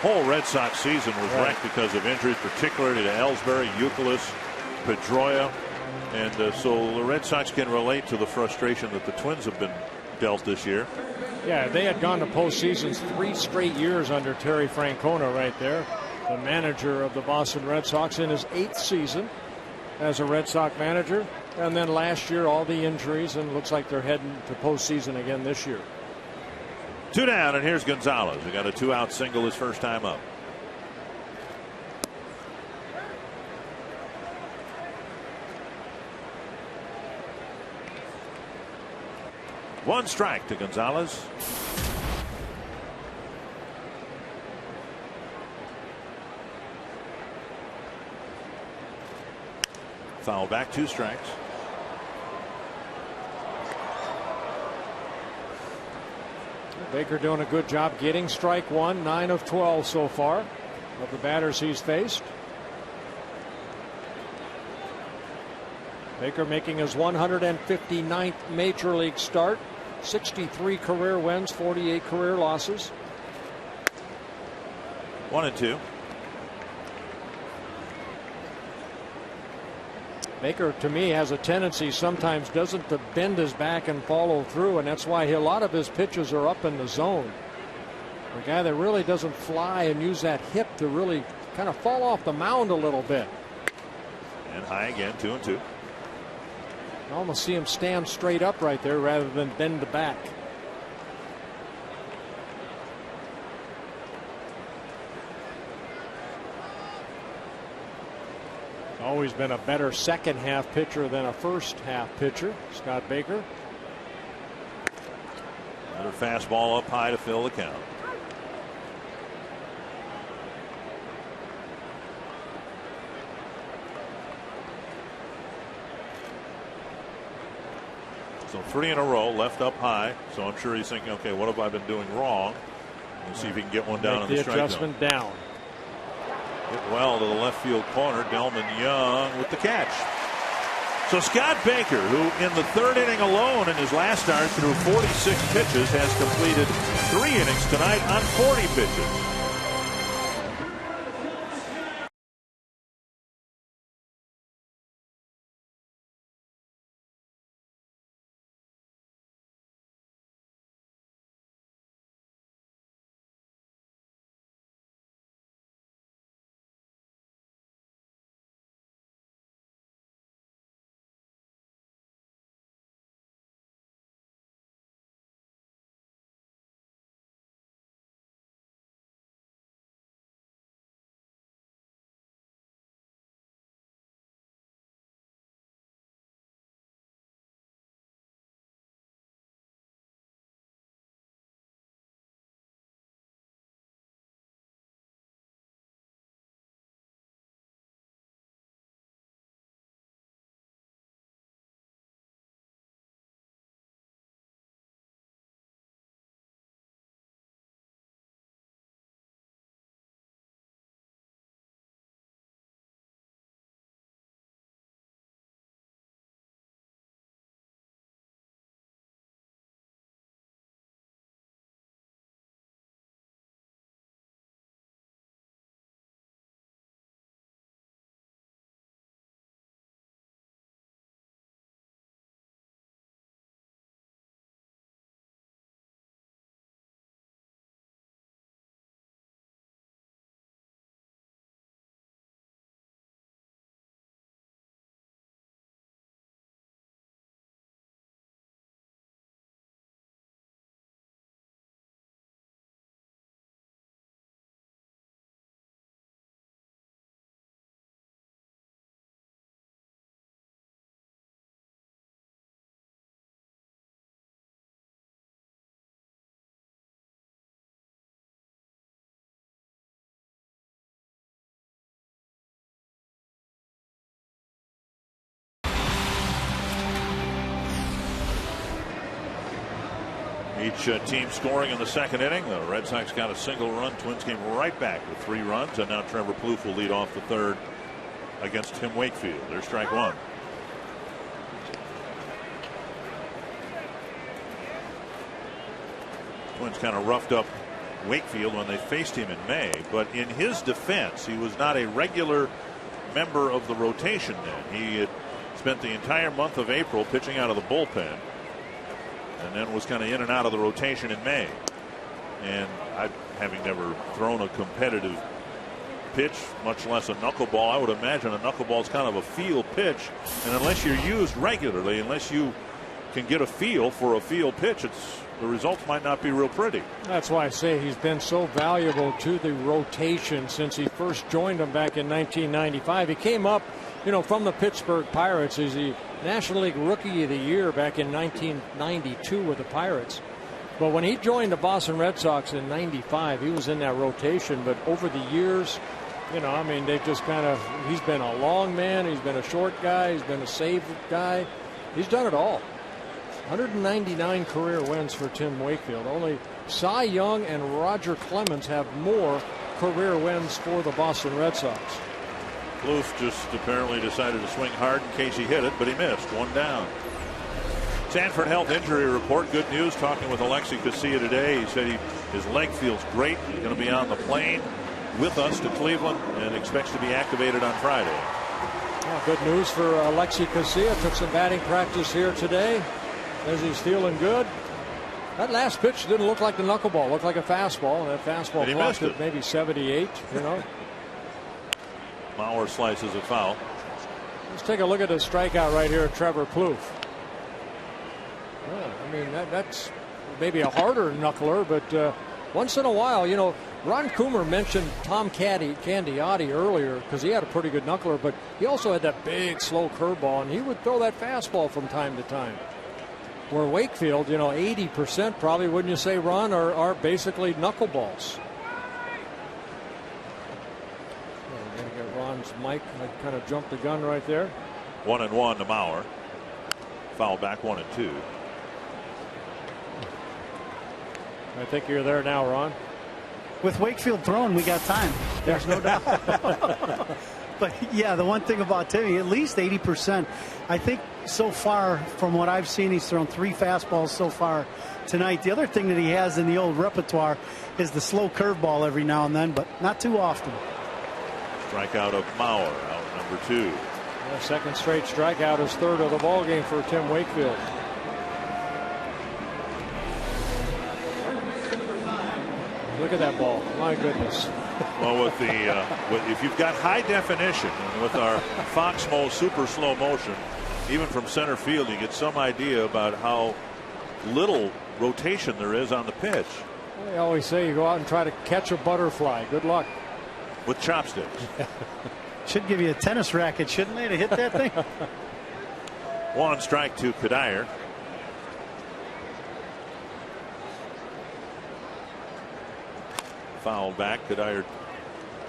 A: whole Red Sox season was wrecked because of injuries, particularly to Ellsbury, Youkilis, Pedroia, and so the Red Sox can relate to the frustration that the Twins have been dealt this year.
B: Yeah, they had gone to postseasons 3 straight years under Terry Francona right there, the manager of the Boston Red Sox in his 8th season as a Red Sox manager. And then last year, all the injuries, and looks like they're heading to postseason again this year.
A: 2 down, and here's Gonzalez. He got a 2-out single his first time up. One strike to Gonzalez. Foul back, 2 strikes.
B: Baker doing a good job getting strike 1, 9 of 12 so far of the batters he's faced. Baker making his 159th major league start. 63 career wins, 48 career losses.
A: 1-2.
B: Baker, to me, has a tendency sometimes doesn't to bend his back and follow through, and that's why a lot of his pitches are up in the zone. A guy that really doesn't fly and use that hip to really kind of fall off the mound a little bit.
A: And high again, 2-2.
B: I almost see him stand straight up right there rather than bend the back. Always been a better second half pitcher than a first half pitcher, Scott Baker.
A: Another fastball up high to fill the count. So 3 in a row, left up high. So I'm sure he's thinking, okay, what have I been doing wrong? We'll see if he can get one down in the strike zone.
B: Adjustment down.
A: Hit well to the left field corner. Delman Young with the catch. So Scott Baker, who in the 3rd inning alone in his last start threw 46 pitches, has completed 3 innings tonight on 40 pitches. Each team scoring in the second inning. The Red Sox got a single run. Twins came right back with 3 runs, and now Trevor Plouffe will lead off the third against Tim Wakefield. There's strike 1. Twins kind of roughed up Wakefield when they faced him in May, but in his defense, he was not a regular member of the rotation then. He had spent the entire month of April pitching out of the bullpen, and then was kind of in and out of the rotation in May. And I, having never thrown a competitive pitch, much less a knuckleball, I would imagine a knuckleball is kind of a field pitch, and unless you're used regularly, unless you can get a feel for a field pitch, the results might not be real pretty.
B: That's why I say he's been so valuable to the rotation since he first joined them back in 1995. He came up, from the Pittsburgh Pirates. He's the National League Rookie of the Year back in 1992 with the Pirates. But when he joined the Boston Red Sox in '95, he was in that rotation. But over the years, they've just he's been a long man. He's been a short guy. He's been a save guy. He's done it all. 199 career wins for Tim Wakefield. Only Cy Young and Roger Clemens have more career wins for the Boston Red Sox.
A: Plouffe just apparently decided to swing hard in case he hit it, but he missed. 1 down. Sanford Health injury report. Good news. Talking with Alexi Casilla today. He said his leg feels great. He's going to be on the plane with us to Cleveland and expects to be activated on Friday.
B: Well, good news for Alexi Casilla. Took some batting practice here today. As he's feeling good. That last pitch didn't look like the knuckleball. It looked like a fastball, and that fastball clocked at maybe 78.
A: Mauer slices it foul.
B: Let's take a look at the strikeout right here, Trevor Plouffe. Yeah, that's maybe a harder knuckler, but once in a while, Ron Coomer mentioned Tom Candiotti earlier because he had a pretty good knuckler, but he also had that big, slow curveball, and he would throw that fastball from time to time. Where Wakefield, 80% probably, wouldn't you say, Ron, are basically knuckleballs. We're going to get Ron's mic. I kind of jumped the gun right there.
A: 1-1 to Mauer. Foul back 1-2.
B: I think you're there now, Ron.
F: With Wakefield throwing, we got time. There's no doubt. But yeah, the one thing about Timmy, at least 80%. I think so far, from what I've seen, he's thrown 3 fastballs so far tonight. The other thing that he has in the old repertoire is the slow curveball every now and then, but not too often.
A: Strikeout of Mauer, out number 2.
B: Yeah, second straight strikeout, his third of the ball game for Tim Wakefield. Look at that ball. My goodness.
A: Well, if you've got high definition and with our Foxmo super slow motion, even from center field, you get some idea about how little rotation there is on the pitch.
B: I always say you go out and try to catch a butterfly. Good luck.
A: With chopsticks.
F: Should give you a tennis racket, shouldn't they, to hit that thing?
A: 1 strike to Kadire. Foul back. Kadire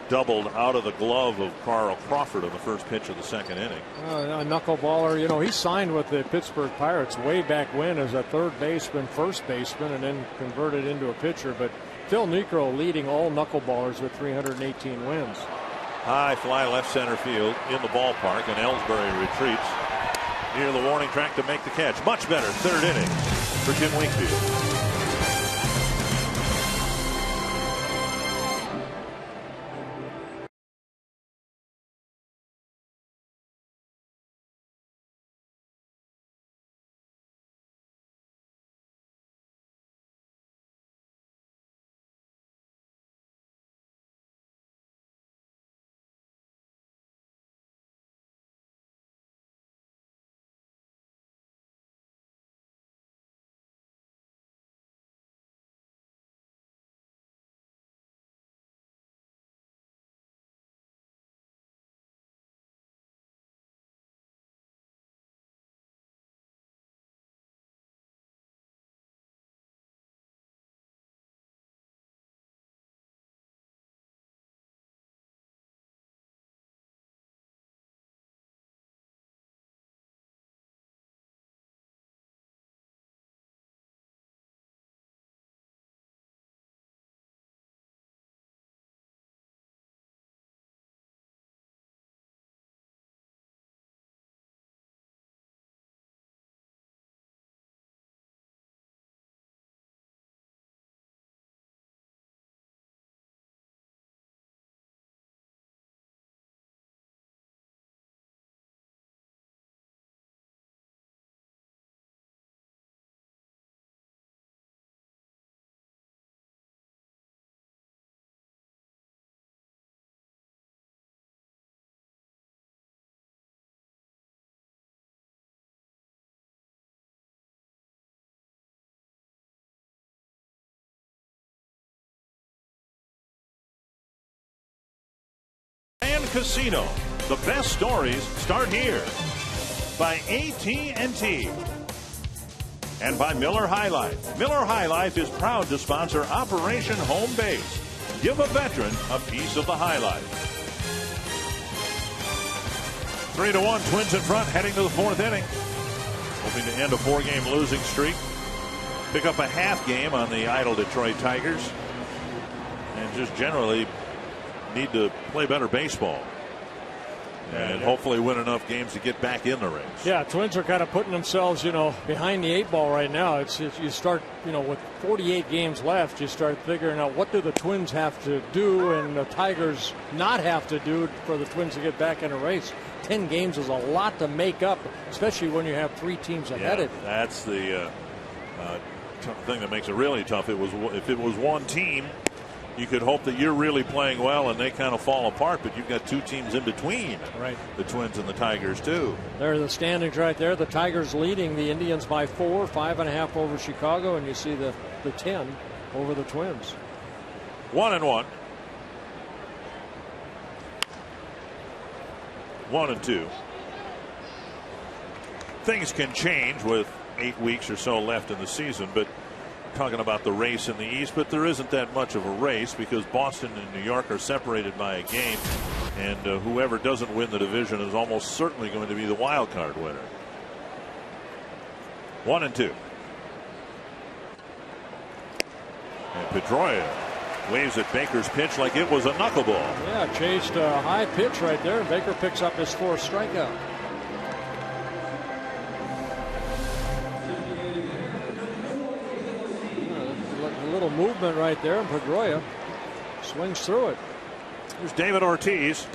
A: doubled out of the glove of Carl Crawford on the first pitch of the second inning.
B: A knuckleballer. He signed with the Pittsburgh Pirates way back when as a third baseman, first baseman, and then converted into a pitcher. But Phil Niekro leading all knuckleballers with 318 wins.
A: High fly left center field in the ballpark, and Ellsbury retreats near the warning track to make the catch. Much better third inning for Tim Wakefield. Casino. The best stories start here. By AT&T. And by Miller High Life. Miller High Life is proud to sponsor Operation Home Base. Give a veteran a piece of the High Life. 3-1, Twins in front, heading to the fourth inning. Hoping to end a 4-game losing streak. Pick up a half game on the idle Detroit Tigers. And just generally need to play better baseball. And hopefully win enough games to get back in the race.
B: Yeah, Twins are kind of putting themselves, behind the 8 ball right now. It's you start, with 48 games left, you start figuring out what do the Twins have to do and the Tigers not have to do for the Twins to get back in a race. 10 games is a lot to make up, especially when you have 3 teams ahead of you.
A: That's the thing that makes it really tough. If it was one team, you could hope that you're really playing well and they kind of fall apart, but you've got 2 teams in between.
B: Right.
A: The Twins and the Tigers too.
B: There are the standings right there. The Tigers leading the Indians by 4, 5.5 over Chicago, and you see the 10 over the Twins.
A: 1-1. 1-2. Things can change with 8 weeks or so left in the season, but talking about the race in the East, but there isn't that much of a race because Boston and New York are separated by a game, and whoever doesn't win the division is almost certainly going to be the wild card winner. 1-2. And Pedroia waves at Baker's pitch like it was a knuckleball.
B: Yeah, chased a high pitch right there, and Baker picks up his 4th strikeout. Little movement right there, and Pedroia swings through it.
A: Here's David Ortiz.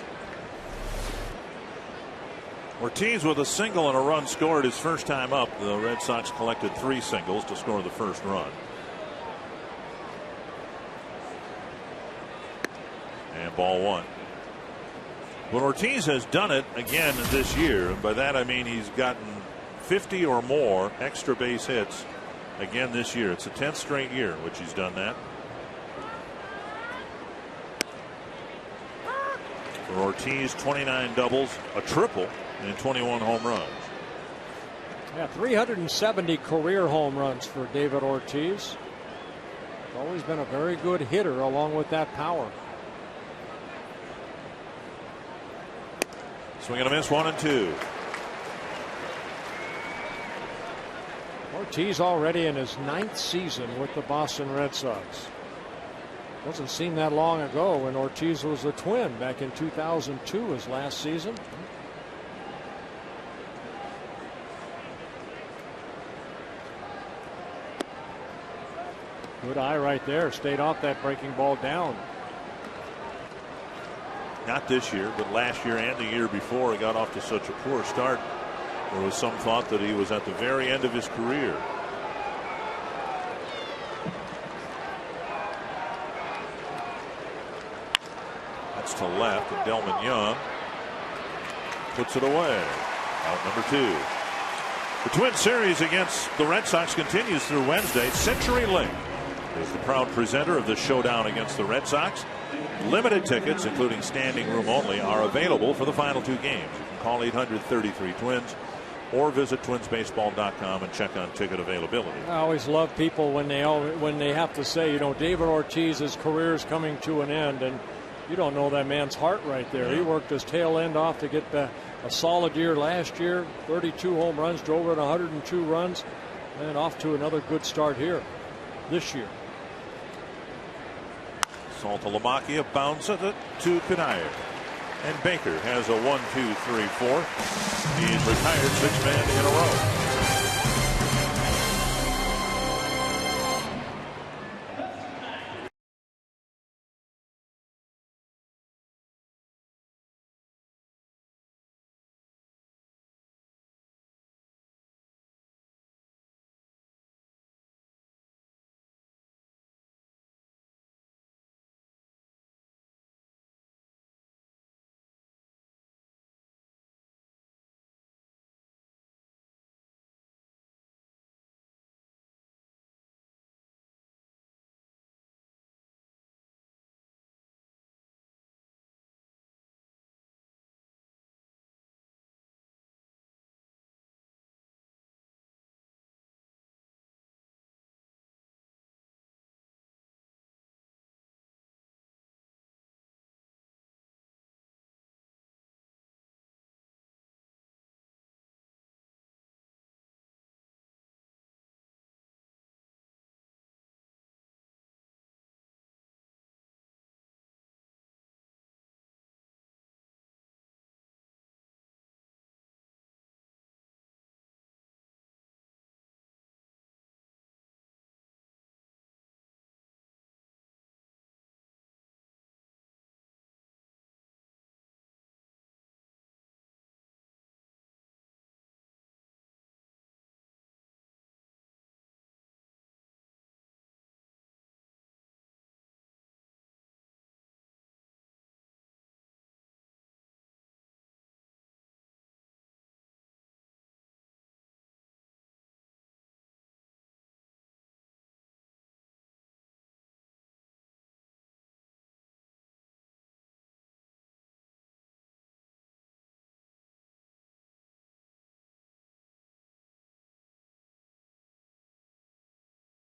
A: Ortiz with a single and a run scored his first time up. The Red Sox collected 3 singles to score the first run. And ball 1. But Ortiz has done it again this year, and by that I mean he's gotten 50 or more extra base hits again this year. It's the 10th straight year in which he's done that. For Ortiz, 29 doubles, a triple, and 21 home runs.
B: Yeah, 370 career home runs for David Ortiz. Always been a very good hitter along with that power.
A: Swing and a miss, 1-2.
B: Ortiz already in his 9th season with the Boston Red Sox. Doesn't seem that long ago when Ortiz was a Twin back in 2002, his last season. Good eye right there. Stayed off that breaking ball down.
A: Not this year, but last year and the year before, he got off to such a poor start. There was some thought that he was at the very end of his career. That's to left, and Delman Young puts it away. Out number 2. The Twin Series against the Red Sox continues through Wednesday. CenturyLink is the proud presenter of the showdown against the Red Sox. Limited tickets, including standing room only, are available for the final 2 games. You can call 800-33-TWINS or visit twinsbaseball.com and check on ticket availability.
B: I always love people when they have to say, David Ortiz's career is coming to an end, and you don't know that man's heart right there. Yeah. He worked his tail end off to get a solid year last year. 32 home runs, drove in 102 runs, and off to another good start here this year.
A: Saltalamacchia bounces it to Kanaya. And Baker has a 1-2-3-4. He's retired 6 men in a row.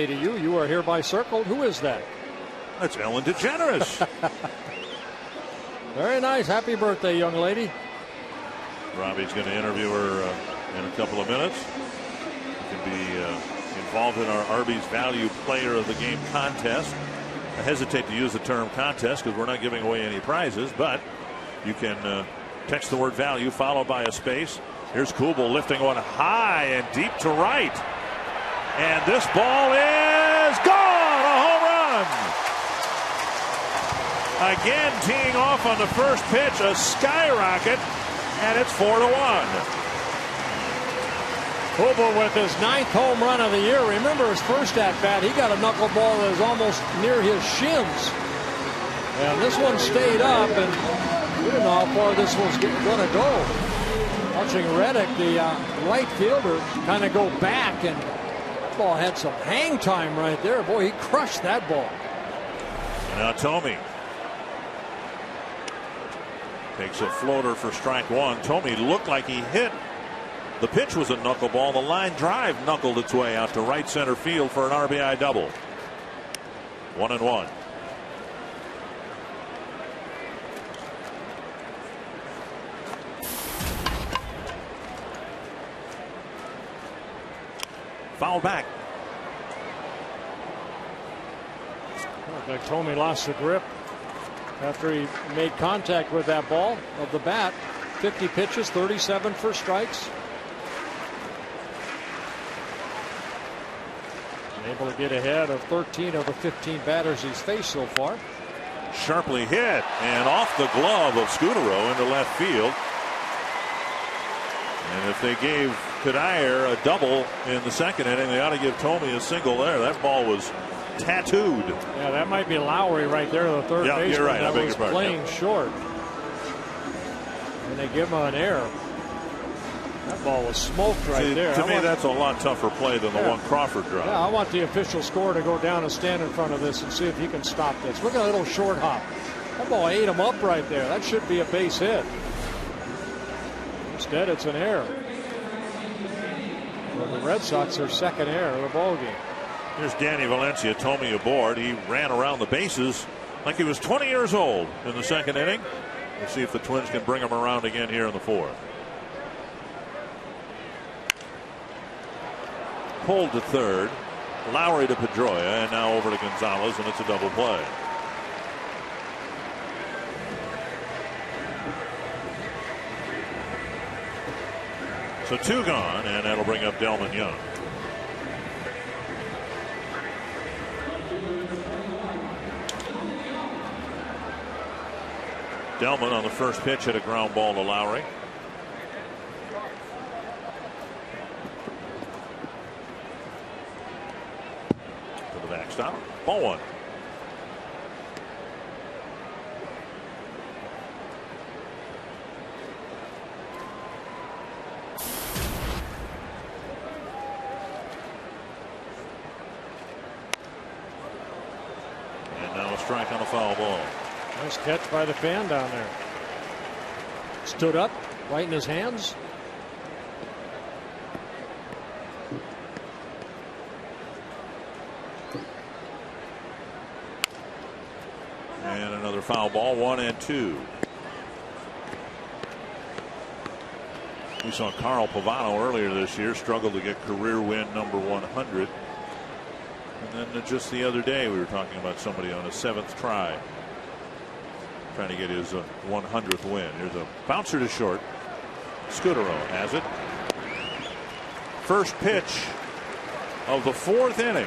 B: To you, you are hereby circled. Who is that?
A: That's Ellen DeGeneres.
B: Very nice. Happy birthday, young lady.
A: Robbie's going to interview her in a couple of minutes. You can be involved in our Arby's Value Player of the Game contest. I hesitate to use the term contest because we're not giving away any prizes, but you can text the word value followed by a space. Here's Kubel lifting one high and deep to right. And this ball is gone. A home run. Again, teeing off on the first pitch, a skyrocket, and it's 4-1.
B: Kubel with his 9th home run of the year. Remember his first at bat, he got a knuckleball that was almost near his shins. And this one stayed up, and we didn't know how far this was going to go. Watching Reddick, the right fielder, kind of go back, and that ball had some hang time right there. Boy, he crushed that ball.
A: And now Tomey takes a floater for strike one. Tomey looked like he hit. The pitch was a knuckleball. The line drive knuckled its way out to right center field for an RBI double. 1-1. Foul back.
B: Looked like Tomey lost the grip after he made contact with that ball of the bat. 50 pitches, 37 for strikes. And able to get ahead of 13 of the 15 batters he's faced so far.
A: Sharply hit and off the glove of Scudero into left field. And if they gave Cuddyer a double in the second inning, they ought to give Tomey a single there. That ball was tattooed.
B: Yeah, that might be Lowry right there, the third baseman.
A: You're right.
B: That was playing short. And they give him an error. That ball was smoked right there.
A: To me, that's a lot tougher play than the one Crawford dropped.
B: Yeah, I want the official score to go down and stand in front of this and see if he can stop this. Look at a little short hop. That ball ate him up right there. That should be a base hit. Instead, it's an error. Well, the Red Sox, their second error of the ball game.
A: Here's Danny Valencia. Tomey aboard. He ran around the bases like he was 20 years old in the second inning. We'll see if the Twins can bring him around again here in the fourth. Pulled to third. Lowry to Pedroia, and now over to Gonzalez, and it's a double play. So 2 gone, and that'll bring up Delman Young. Delman on the first pitch hit a ground ball to Lowry. To the backstop. Ball 1. And now a strike on the foul ball.
B: Nice catch by the fan down there. Stood up, right in his hands.
A: And another foul ball, 1-2. We saw Carl Pavano earlier this year struggle to get career win number 100. And then just the other day we were talking about somebody on a 7th try trying to get his 100th win. Here's a bouncer to short. Scudero has it. First pitch of the 4th inning.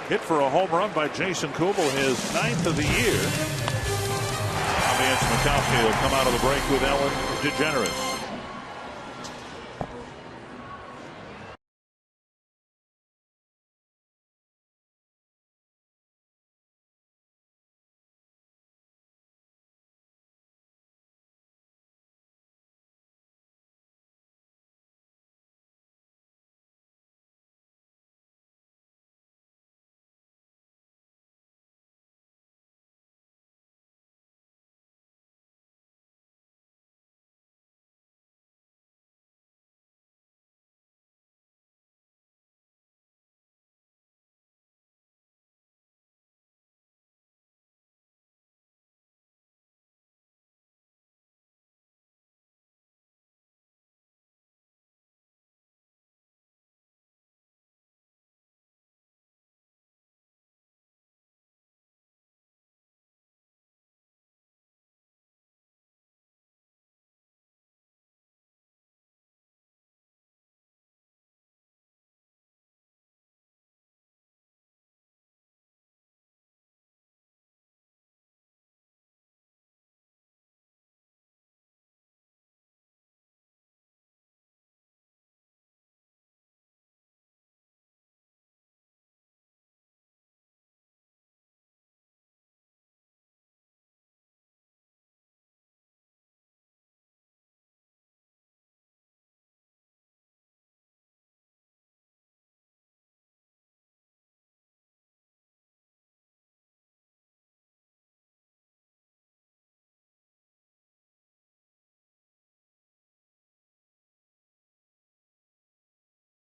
A: Hit for a home run by Jason Kubel, his 9th of the year. Bobby Smikowski will come out of the break with Ellen DeGeneres.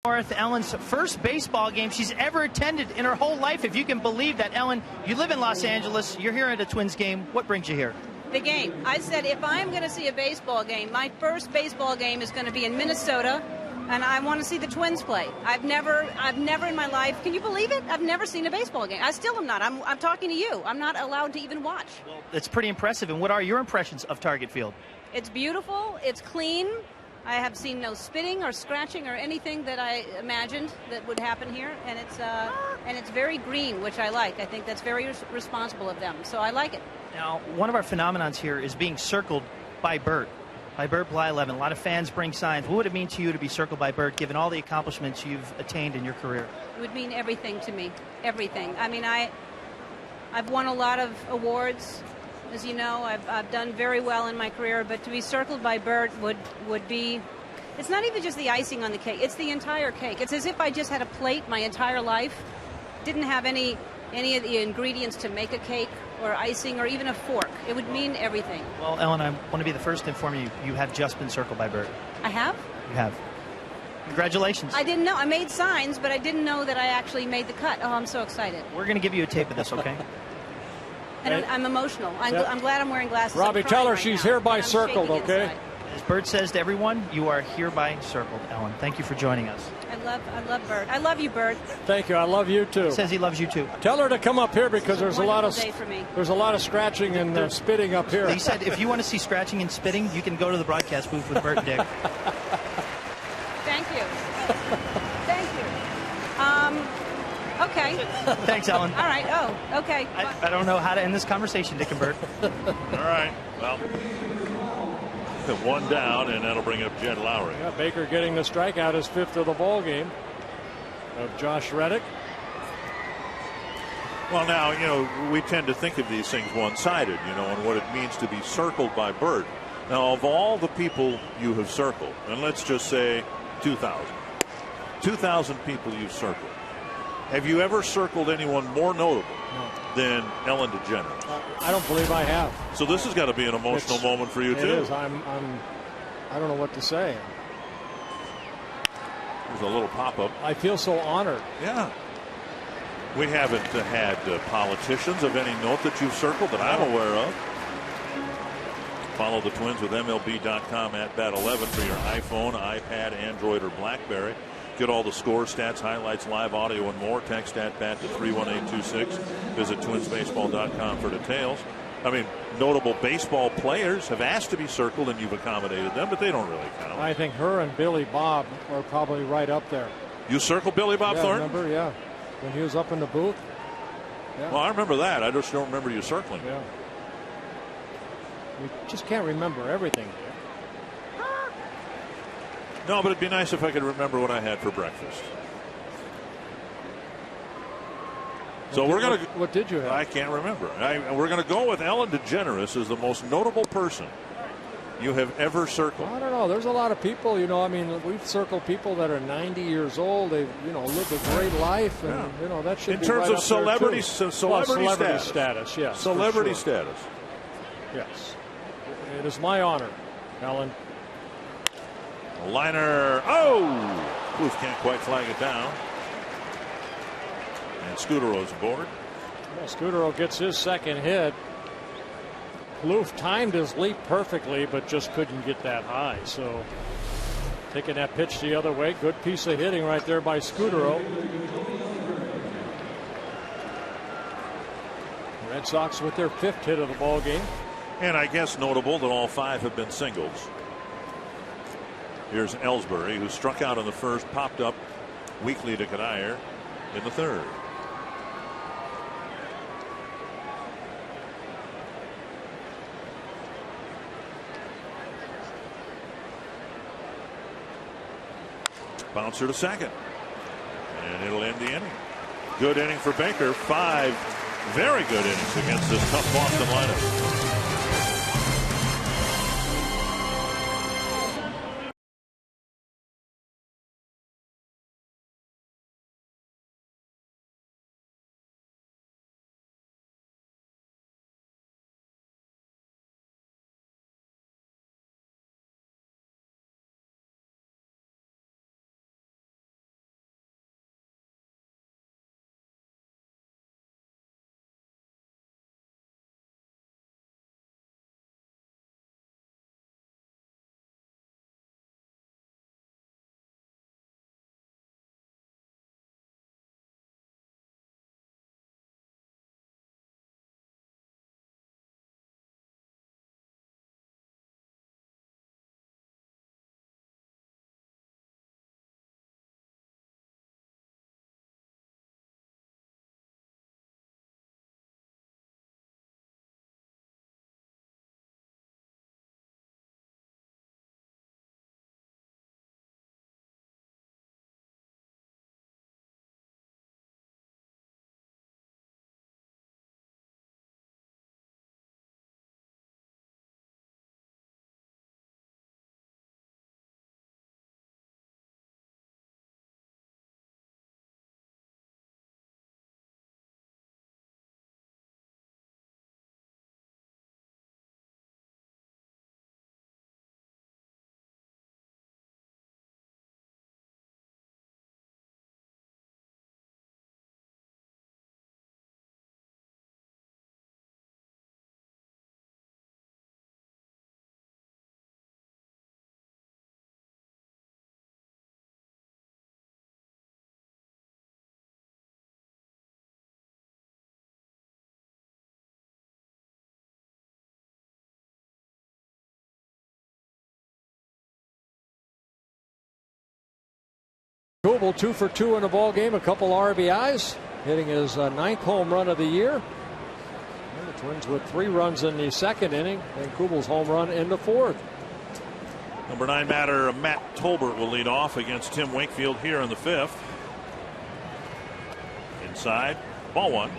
C: North, Ellen's first baseball game she's ever attended in her whole life, if you can believe that. Ellen, you live in Los Angeles. You're here at a Twins game. What brings you here?
H: The game. I said if I'm going to see a baseball game, my first baseball game is going to be in Minnesota, and I want to see the Twins play. I've never in my life, can you believe it? I've never seen a baseball game. I still am not. I'm talking to you. I'm not allowed to even watch.
C: Well, it's pretty impressive. And what are your impressions of Target Field?
H: It's beautiful. It's clean. I have seen no spitting or scratching or anything that I imagined that would happen here, and it's very green, which I like. I think that's very responsible of them, so I like it.
C: Now, one of our phenomenons here is being circled by Bert Blyleven. A lot of fans bring signs. What would it mean to you to be circled by Bert, given all the accomplishments you've attained in your career?
H: It would mean everything to me, everything. I mean, I've won a lot of awards. As you know, I've done very well in my career, but to be circled by Bert would be, it's not even just the icing on the cake, it's the entire cake. It's as if I just had a plate my entire life, didn't have any of the ingredients to make a cake or icing or even a fork. It would mean everything.
C: Well, Ellen, I want to be the first to inform you, you have just been circled by Bert.
H: I have?
C: You have. Congratulations.
H: I didn't know. I made signs, but I didn't know that I actually made the cut. Oh, I'm so excited.
C: We're going to give you a tape of this, okay?
H: And I'm emotional. I'm glad I'm wearing glasses.
B: Robbie, tell her she's hereby circled, okay?
C: As Bert says to everyone, you are hereby circled, Ellen. Thank you for joining us.
H: I love Bert. I love you, Bert.
B: Thank you. I love you too.
C: He says he loves you too.
B: Tell her to come up here because there's a lot of scratching and spitting up here.
C: He said if you want to see scratching and spitting, you can go to the broadcast booth with Bert and Dick.
H: Thank you. Thank you. Okay.
C: Thanks, Ellen.
H: All right. Oh, okay.
C: I don't know how to end this conversation, Dick and Bert.
A: All right. Well, one down, and that'll bring up Jed Lowry.
B: Yeah, Baker getting the strikeout, his fifth of the ball game of Josh Reddick.
A: Well, now, you know, we tend to think of these things one-sided, you know, and what it means to be circled by Bert. Now, of all the people you have circled, and let's just say 2,000 people you've circled, have you ever circled anyone more notable than Ellen DeGeneres?
B: I don't believe I have.
A: So this has got to be an emotional moment for you, too.
B: It is. I don't know what to say.
A: There's a little pop-up.
B: I feel so honored.
A: Yeah. We haven't had politicians of any note that you've circled that I'm aware of. Follow the Twins with MLB.com at Bat11 for your iPhone, iPad, Android, or BlackBerry. Get all the score, stats, highlights, live audio, and more. Text at BAT to 31826. Visit twinsbaseball.com for details. I mean, notable baseball players have asked to be circled, and you've accommodated them, but they don't really count.
B: I think her and Billy Bob are probably right up there.
A: You circled Billy Bob Thornton?
B: Remember, yeah. When he was up in the booth. Yeah.
A: Well, I remember that. I just don't remember you circling.
B: Yeah. You just can't remember everything.
A: No, but it'd be nice if I could remember what I had for breakfast. So we're going to.
B: What did you have?
A: I can't remember. We're going to go with Ellen DeGeneres as the most notable person you have ever circled.
B: I don't know. There's a lot of people, you know. I mean, we've circled people that are 90 years old. They've, you know, lived a great life, and you know that should
A: in
B: be
A: terms
B: right
A: of
B: up
A: celebrity,
B: there too.
A: celebrity
B: status. Yes.
A: Celebrity
B: sure.
A: status.
B: Yes. It is my honor, Ellen.
A: Liner. Oh! Booth can't quite flag it down. And Scudero's aboard.
B: Well, Scudero gets his second hit. Plouffe timed his leap perfectly, but just couldn't get that high. So taking that pitch the other way. Good piece of hitting right there by Scudero. Red Sox with their fifth hit of the ball game.
A: And I guess notable that all five have been singles. Here's Ellsbury, who struck out in the first, popped up weakly to Kanayer in the third. Bouncer to second. And it'll end the inning. Good inning for Baker. 5 very good innings against this tough Boston lineup.
B: Kubel 2 for 2 in the ball game, a couple RBIs, hitting his 9th home run of the year. And the Twins with 3 runs in the second inning, and Kubel's home run in the 4th.
A: Number 9 batter Matt Tolbert will lead off against Tim Wakefield here in the 5th. Inside, ball 1.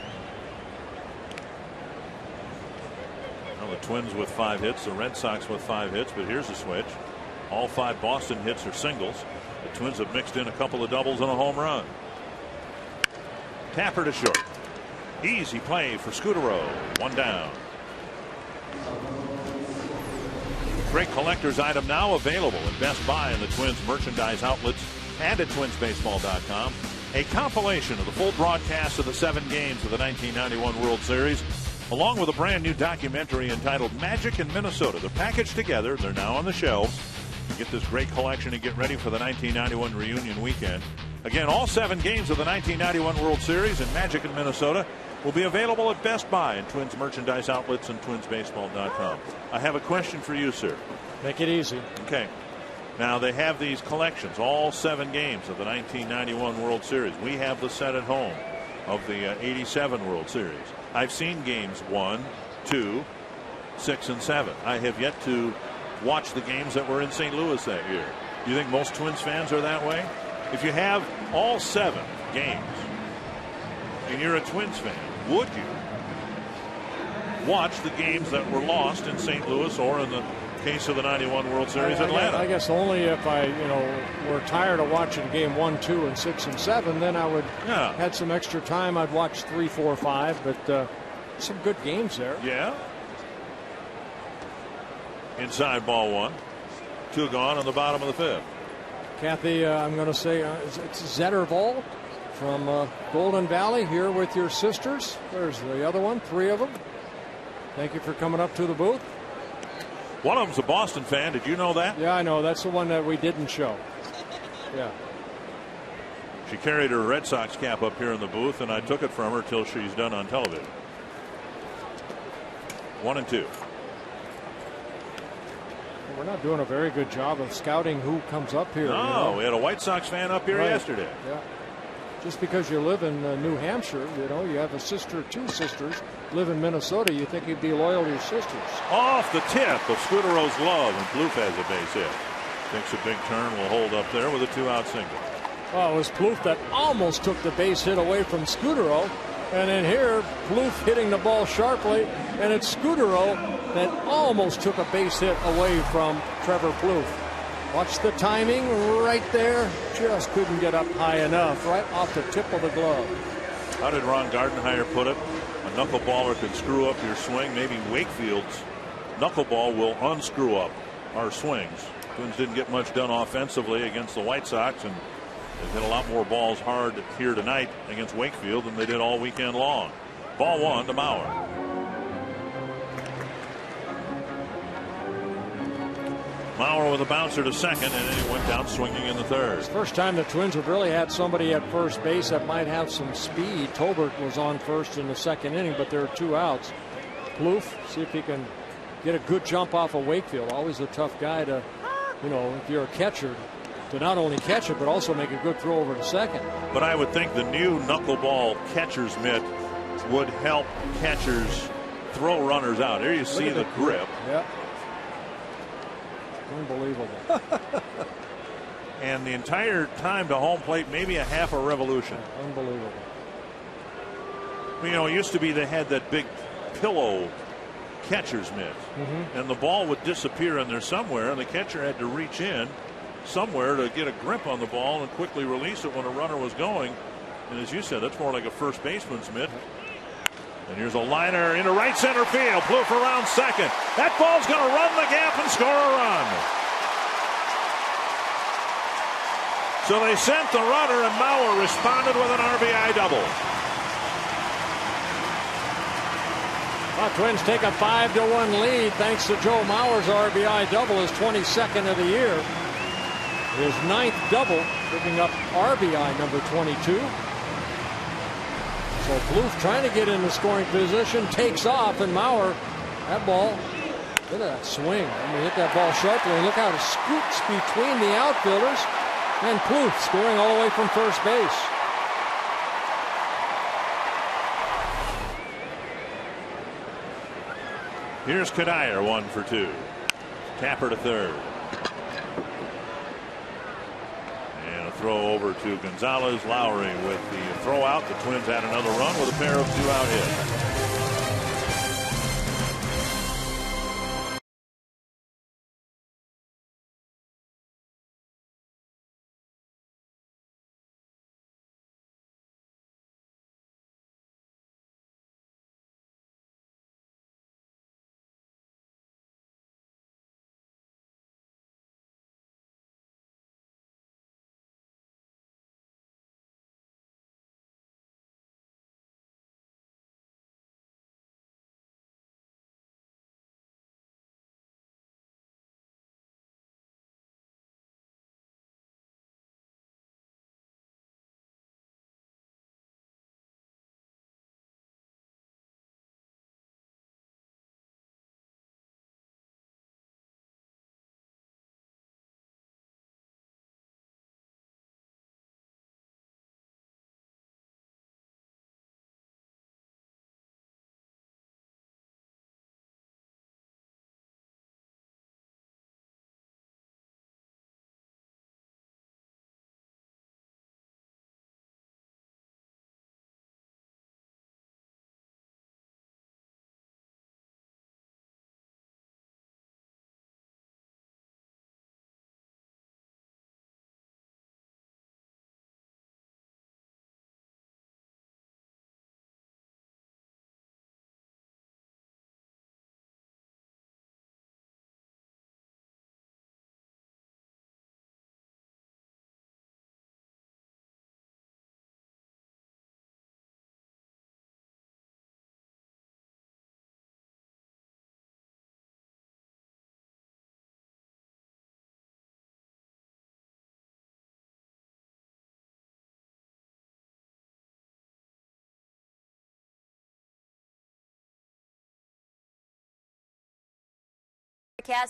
A: Well, the Twins with 5 hits, the Red Sox with 5 hits, but here's a switch. All 5 Boston hits are singles. The Twins have mixed in a couple of doubles and a home run. Tapper to short. Easy play for Scudero. 1 down. Great collector's item now available at Best Buy and the Twins merchandise outlets and at twinsbaseball.com. A compilation of the full broadcast of the 7 games of the 1991 World Series, along with a brand new documentary entitled Magic in Minnesota. They're packaged together. They're now on the shelves. Get this great collection and get ready for the 1991 reunion weekend. Again, all 7 games of the 1991 World Series and Magic in Minnesota will be available at Best Buy and Twins merchandise outlets and twinsbaseball.com. I have a question for you, sir.
B: Make it easy.
A: Okay. Now, they have these collections, all 7 games of the 1991 World Series. We have the set at home of the 87 World Series. I've seen games 1, 2, 6, and 7. I have yet to watch the games that were in St. Louis that year. Do you think most Twins fans are that way? If you have all 7 games and you're a Twins fan, would you watch the games that were lost in St. Louis or in the case of the 91 World Series Atlanta?
B: I guess only if I, were tired of watching game 1, 2, and 6 and 7, then I would had some extra time. I'd watch 3, 4, 5, but some good games there.
A: Yeah. Inside ball 1. 2 gone on the bottom of the 5th.
B: Kathy, I'm going to say it's Zettervall from Golden Valley here with your sisters. There's the other one, 3 of them. Thank you for coming up to the booth.
A: One of them's a Boston fan. Did you know that?
B: Yeah, I know. That's the one that we didn't show. Yeah.
A: She carried her Red Sox cap up here in the booth, and I took it from her till she's done on television. 1 and 2.
B: We're not doing a very good job of scouting who comes up here.
A: No, we had a White Sox fan up here yesterday.
B: Yeah. Just because you live in New Hampshire, you have a sister, 2 sisters, live in Minnesota, you think you'd be loyal to your sisters.
A: Off the tip of Scudero's glove, and Plouffe has a base hit. Takes a big turn, will hold up there with a 2-out single.
B: Well, it was Plouffe that almost took the base hit away from Scudero. And then here, Plouffe hitting the ball sharply, and it's Scudero that almost took a base hit away from Trevor Plouffe. Watch the timing right there. Just couldn't get up high enough, right off the tip of the glove.
A: How did Ron Gardenhire put it? A knuckleballer can screw up your swing. Maybe Wakefield's knuckleball will unscrew up our swings. Twins didn't get much done offensively against the White Sox, and they've hit a lot more balls hard here tonight against Wakefield than they did all weekend long. Ball 1 to Mauer. Mauer with a bouncer to second, and then he went down swinging in the 3rd.
B: It's the first time the Twins have really had somebody at first base that might have some speed. Tolbert was on first in the 2nd inning, but there are 2 outs. Plouffe, see if he can get a good jump off of Wakefield. Always a tough guy to, if you're a catcher, to not only catch it, but also make a good throw over to second.
A: But I would think the new knuckleball catcher's mitt would help catchers throw runners out. There you see the grip.
B: Yeah. Unbelievable.
A: And the entire time to home plate, maybe a half a revolution.
B: Unbelievable.
A: It used to be they had that big pillow catcher's mitt, and the ball would disappear in there somewhere, and the catcher had to reach in somewhere to get a grip on the ball and quickly release it when a runner was going. And as you said, that's more like a first baseman's mitt. And here's a liner into right center field. Plouffe around second. That ball's going to run the gap and score a run. So they sent the runner, and Mauer responded with an RBI double.
B: Well, Twins take a 5-1 lead thanks to Joe Mauer's RBI double, his 22nd of the year. His 9th double, picking up RBI number 22. So Plouffe trying to get in the scoring position, takes off, and Mauer, that ball, look at that swing. Hit that ball sharply, and look how it scoots between the outfielders. And Plouffe scoring all the way from first base.
A: Here's Kadair, 1 for 2. Tapper to third. And a throw over to Gonzalez. Lowry with the throw out. The Twins add another run with a pair of 2-out hits.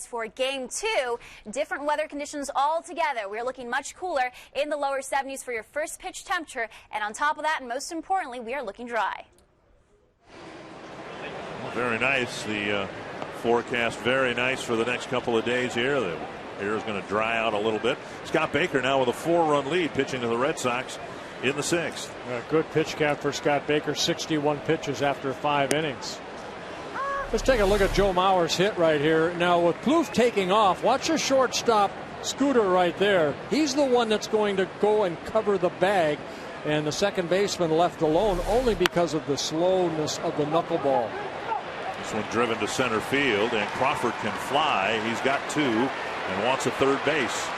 I: For Game 2, different weather conditions altogether. We're looking much cooler in the lower 70s for your first pitch temperature, and on top of that, and most importantly, we are looking dry.
A: Very nice. The forecast very nice for the next couple of days here. The air is going to dry out a little bit. Scott Baker now with a 4-run lead pitching to the Red Sox in the 6th.
B: A good pitch count for Scott Baker, 61 pitches after 5 innings. Let's take a look at Joe Mauer's hit right here. Now with Plouffe taking off, watch your shortstop Scooter right there. He's the one that's going to go and cover the bag, and the second baseman left alone only because of the slowness of the knuckleball.
A: This one driven to center field, and Crawford can fly. He's got 2 and wants a third base.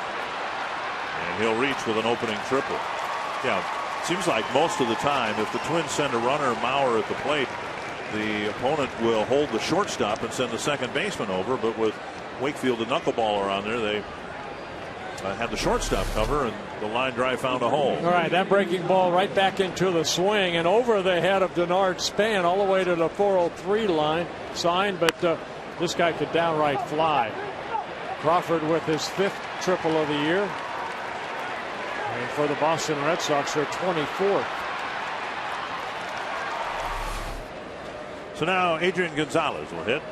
A: And he'll reach with an opening triple. Yeah, seems like most of the time if the Twins send a runner, Mauer at the plate, the opponent will hold the shortstop and send the second baseman over. But with Wakefield the knuckleballer on there, they had the shortstop cover, and the line drive found a hole.
B: All right, that breaking ball right back into the swing and over the head of Denard Span all the way to the 403 line sign, but this guy could downright fly. Crawford with his 5th triple of the year, and for the Boston Red Sox, their 24th.
A: So now Adrian Gonzalez will hit.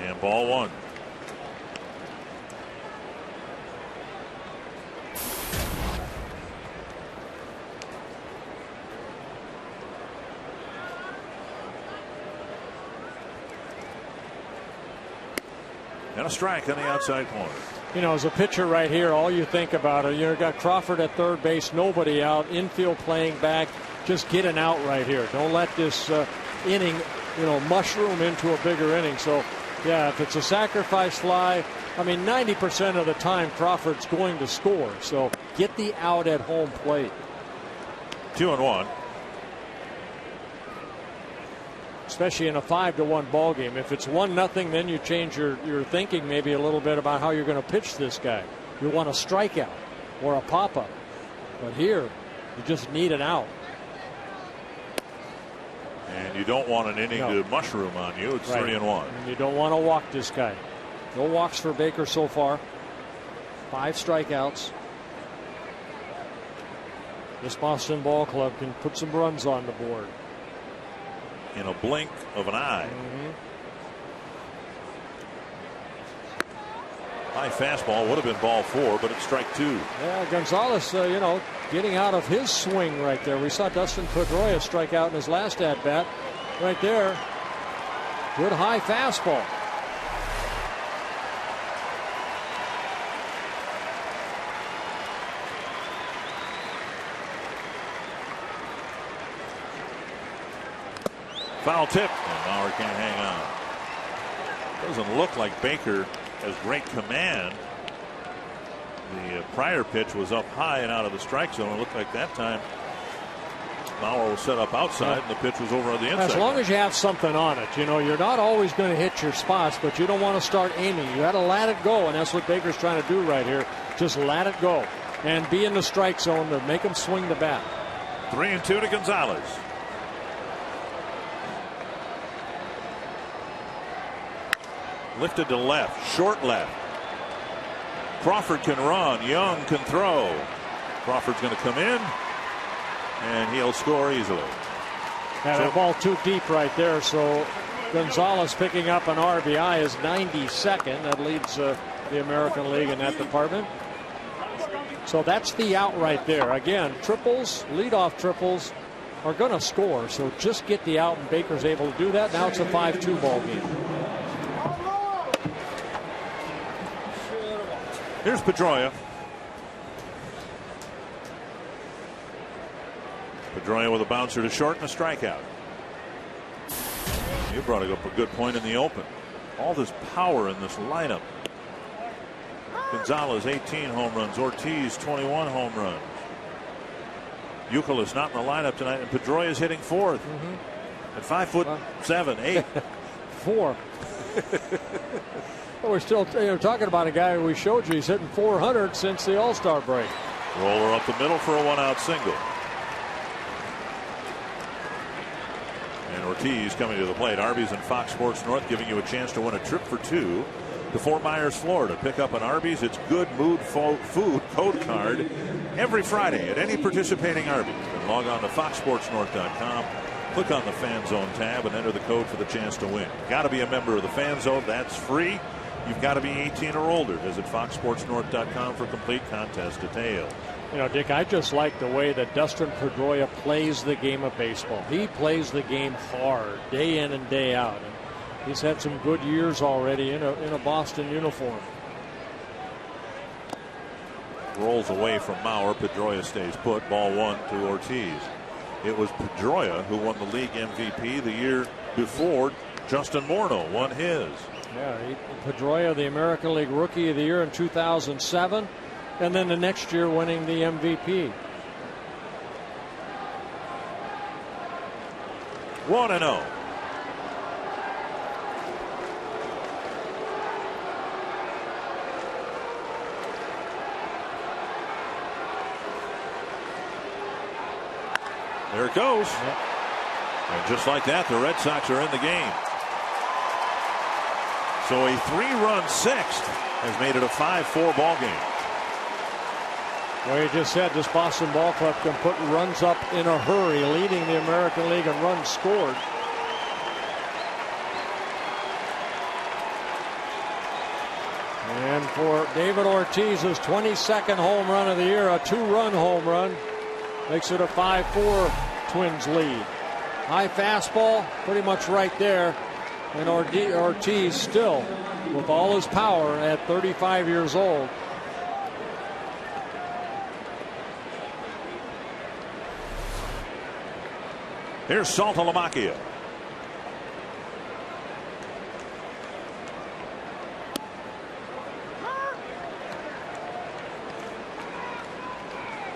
A: And ball 1. And a strike on the outside corner.
B: You know, as a pitcher right here, all you think about it, you got Crawford at third base, nobody out, infield playing back, just get an out right here. Don't let this inning, mushroom into a bigger inning. So, yeah, if it's a sacrifice fly, I mean, 90% of the time Crawford's going to score. So get the out at home plate.
A: 2-1.
B: Especially in a 5-1 ball game. If it's 1-0, then you change your thinking maybe a little bit about how you're going to pitch this guy. You want a strikeout or a pop-up. But here, you just need an out.
A: And you don't want an inning to mushroom on you. It's 3-1.
B: And you don't want to walk this guy. No walks for Baker so far. 5 strikeouts. This Boston ball club can put some runs on the board
A: in a blink of an eye. High fastball would have been ball 4, but it's strike 2.
B: Yeah, Gonzalez, you know, getting out of his swing right there. We saw Dustin Pedroia strike out in his last at bat. Right there. Good high fastball.
A: Foul tip, and Bauer can't hang on. Doesn't look like Baker has great command. The prior pitch was up high and out of the strike zone. It looked like that time Bauer was set up outside and the pitch was over on the inside.
B: As long as you have something on it, you know, you're not always going to hit your spots, but you don't want to start aiming. You got to let it go, and that's what Baker's trying to do right here. Just let it go and be in the strike zone to make him swing the bat.
A: 3-2 to Gonzalez. Lifted to left, short left. Crawford can run, Young can throw. Crawford's going to come in, and he'll score easily.
B: Yeah, that ball too deep right there, so Gonzalez picking up an RBI is 92nd. That leads the American League in that department. So that's the out right there. Again, triples, leadoff triples are going to score, so just get the out, and Baker's able to do that. Now it's a 5-2 ball game.
A: Here's Pedroia. Pedroia with a bouncer to short and a strikeout. You brought up a good point in the open. All this power in this lineup. Gonzalez 18 home runs. Ortiz 21 home runs. Youkilis not in the lineup tonight, and Pedroia is hitting 4th at 5'7", 8.
B: 4. Well, we're still talking about a guy we showed you. He's hitting 400 since the All-Star break.
A: Roller up the middle for a 1-out single. And Ortiz coming to the plate. Arby's and Fox Sports North giving you a chance to win a trip for 2 to Fort Myers, Florida. Pick up an Arby's. It's Good Mood Food code card every Friday at any participating Arby's. And log on to foxsportsnorth.com. Click on the Fan Zone tab and enter the code for the chance to win. Got to be a member of the Fan Zone. That's free. You've got to be 18 or older. Visit foxsportsnorth.com for complete contest details.
B: You know, Dick, I just like the way that Dustin Pedroia plays the game of baseball. He plays the game hard, day in and day out. And he's had some good years already in a Boston uniform.
A: Rolls away from Mauer. Pedroia stays put. Ball 1 to Ortiz. It was Pedroia who won the league MVP the year before Justin Morneau won his.
B: Yeah, Pedroia, the American League Rookie of the Year in 2007, and then the next year winning the MVP.
A: 1-0. There it goes.
B: Yep.
A: And just like that, the Red Sox are in the game. So a 3-run 6th has made it a 5-4 ball game.
B: Well, you just said this Boston ball club can put runs up in a hurry, leading the American League in runs scored. And for David Ortiz, his 22nd home run of the year, a 2-run home run, makes it a 5-4 Twins lead. High fastball, pretty much right there. And Ortiz still, with all his power at 35 years old.
A: Here's Saltalamacchia.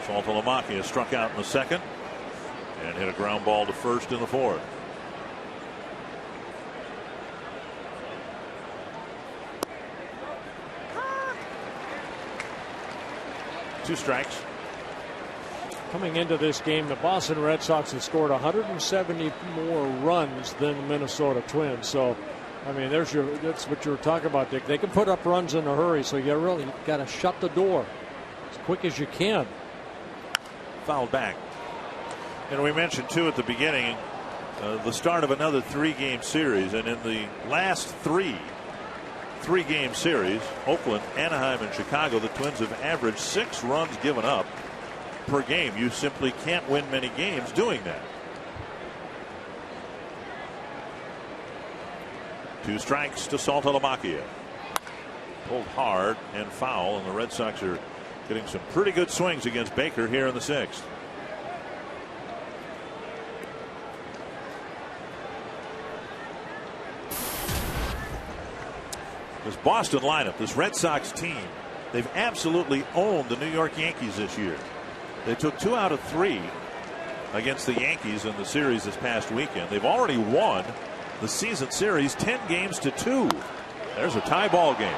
A: Saltalamacchia struck out in the 2nd and hit a ground ball to first in the 4th. Two strikes.
B: Coming into this game, the Boston Red Sox have scored 170 more runs than the Minnesota Twins. So, I mean, that's what you were talking about, Dick. They can put up runs in a hurry, so you really got to shut the door as quick as you can.
A: Fouled back. And we mentioned, too, at the beginning, the start of another 3-game series. And in the last three-game series, Oakland, Anaheim, and Chicago, the Twins have averaged 6 runs given up per game. You simply can't win many games doing that. 2 strikes to Saltalamacchia. Pulled hard and foul, and the Red Sox are getting some pretty good swings against Baker here in the 6th. This Boston lineup, this Red Sox team, they've absolutely owned the New York Yankees this year. They took 2 out of 3 against the Yankees in the series this past weekend. They've already won the season series 10 games to 2. There's a tie ball game.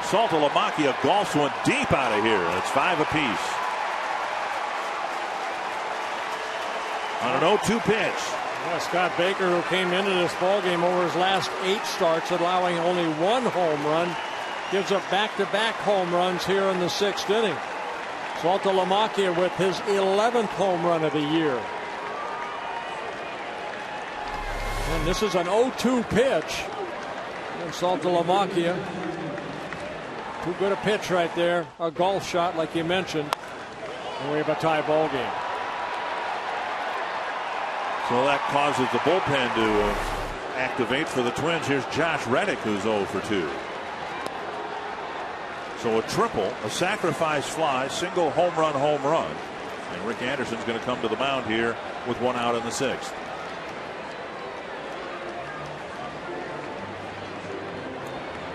A: Saltalamacchia golfs one deep out of here. It's 5 apiece. On an 0-2 pitch.
B: Yeah, Scott Baker, who came into this ballgame over his last 8 starts, allowing only 1 home run, gives up back-to-back home runs here in the 6th inning. Saltalamacchia with his 11th home run of the year. And this is an 0-2 pitch. And Saltalamacchia, too good a pitch right there. A golf shot, like you mentioned. And we have a tie ball game.
A: So that causes the bullpen to activate for the Twins. Here's Josh Reddick, who's 0 for 2. So a triple, a sacrifice fly, single home run. And Rick Anderson's going to come to the mound here with 1 out in the 6th.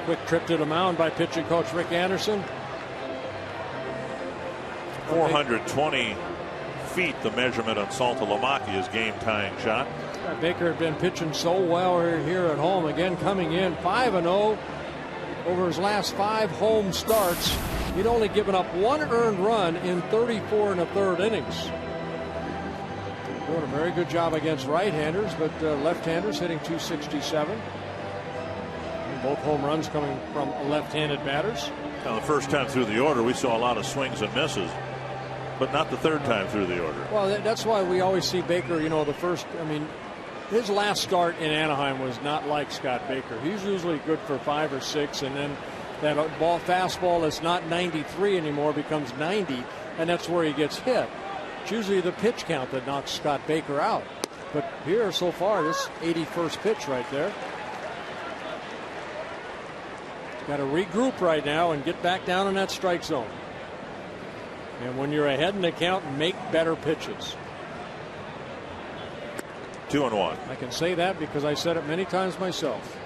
B: Quick trip to the mound by pitching coach Rick Anderson.
A: 420 feet, the measurement on Saltalamacchia's game-tying shot.
B: Baker had been pitching so well here at home. Again, coming in 5-0 over his last 5 home starts. He'd only given up 1 earned run in 34 1/3 innings. Doing a very good job against right-handers, but left-handers hitting .267. And both home runs coming from left-handed batters.
A: Now, the first time through the order, we saw a lot of swings and misses, but not the third time through the order.
B: Well, that's why we always see Baker, the first, his last start in Anaheim was not like Scott Baker. He's usually good for 5 or 6, and then that fastball is not 93 anymore, becomes 90, and that's where he gets hit. It's usually the pitch count that knocks Scott Baker out. But here so far, this 81st pitch right there. Got to regroup right now and get back down in that strike zone. And when you're ahead in the count, make better pitches.
A: 2-1.
B: I can say that because I said it many times myself.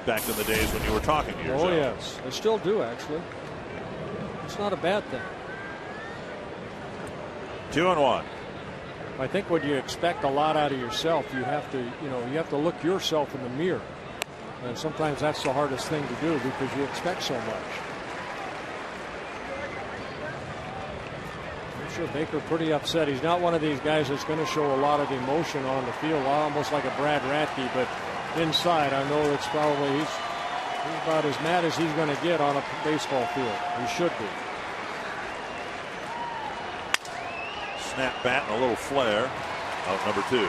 A: Back in the days when you were talking to yourself.
B: Oh, yes. I still do, actually. It's not a bad thing.
A: 2-1.
B: I think when you expect a lot out of yourself, you have to look yourself in the mirror. And sometimes that's the hardest thing to do because you expect so much. I'm sure Baker pretty upset. He's not one of these guys that's going to show a lot of emotion on the field, almost like a Brad Radke, but inside I know it's probably he's about as mad as he's going to get on a baseball field. He should be.
A: Snap bat and a little flare. Out number 2.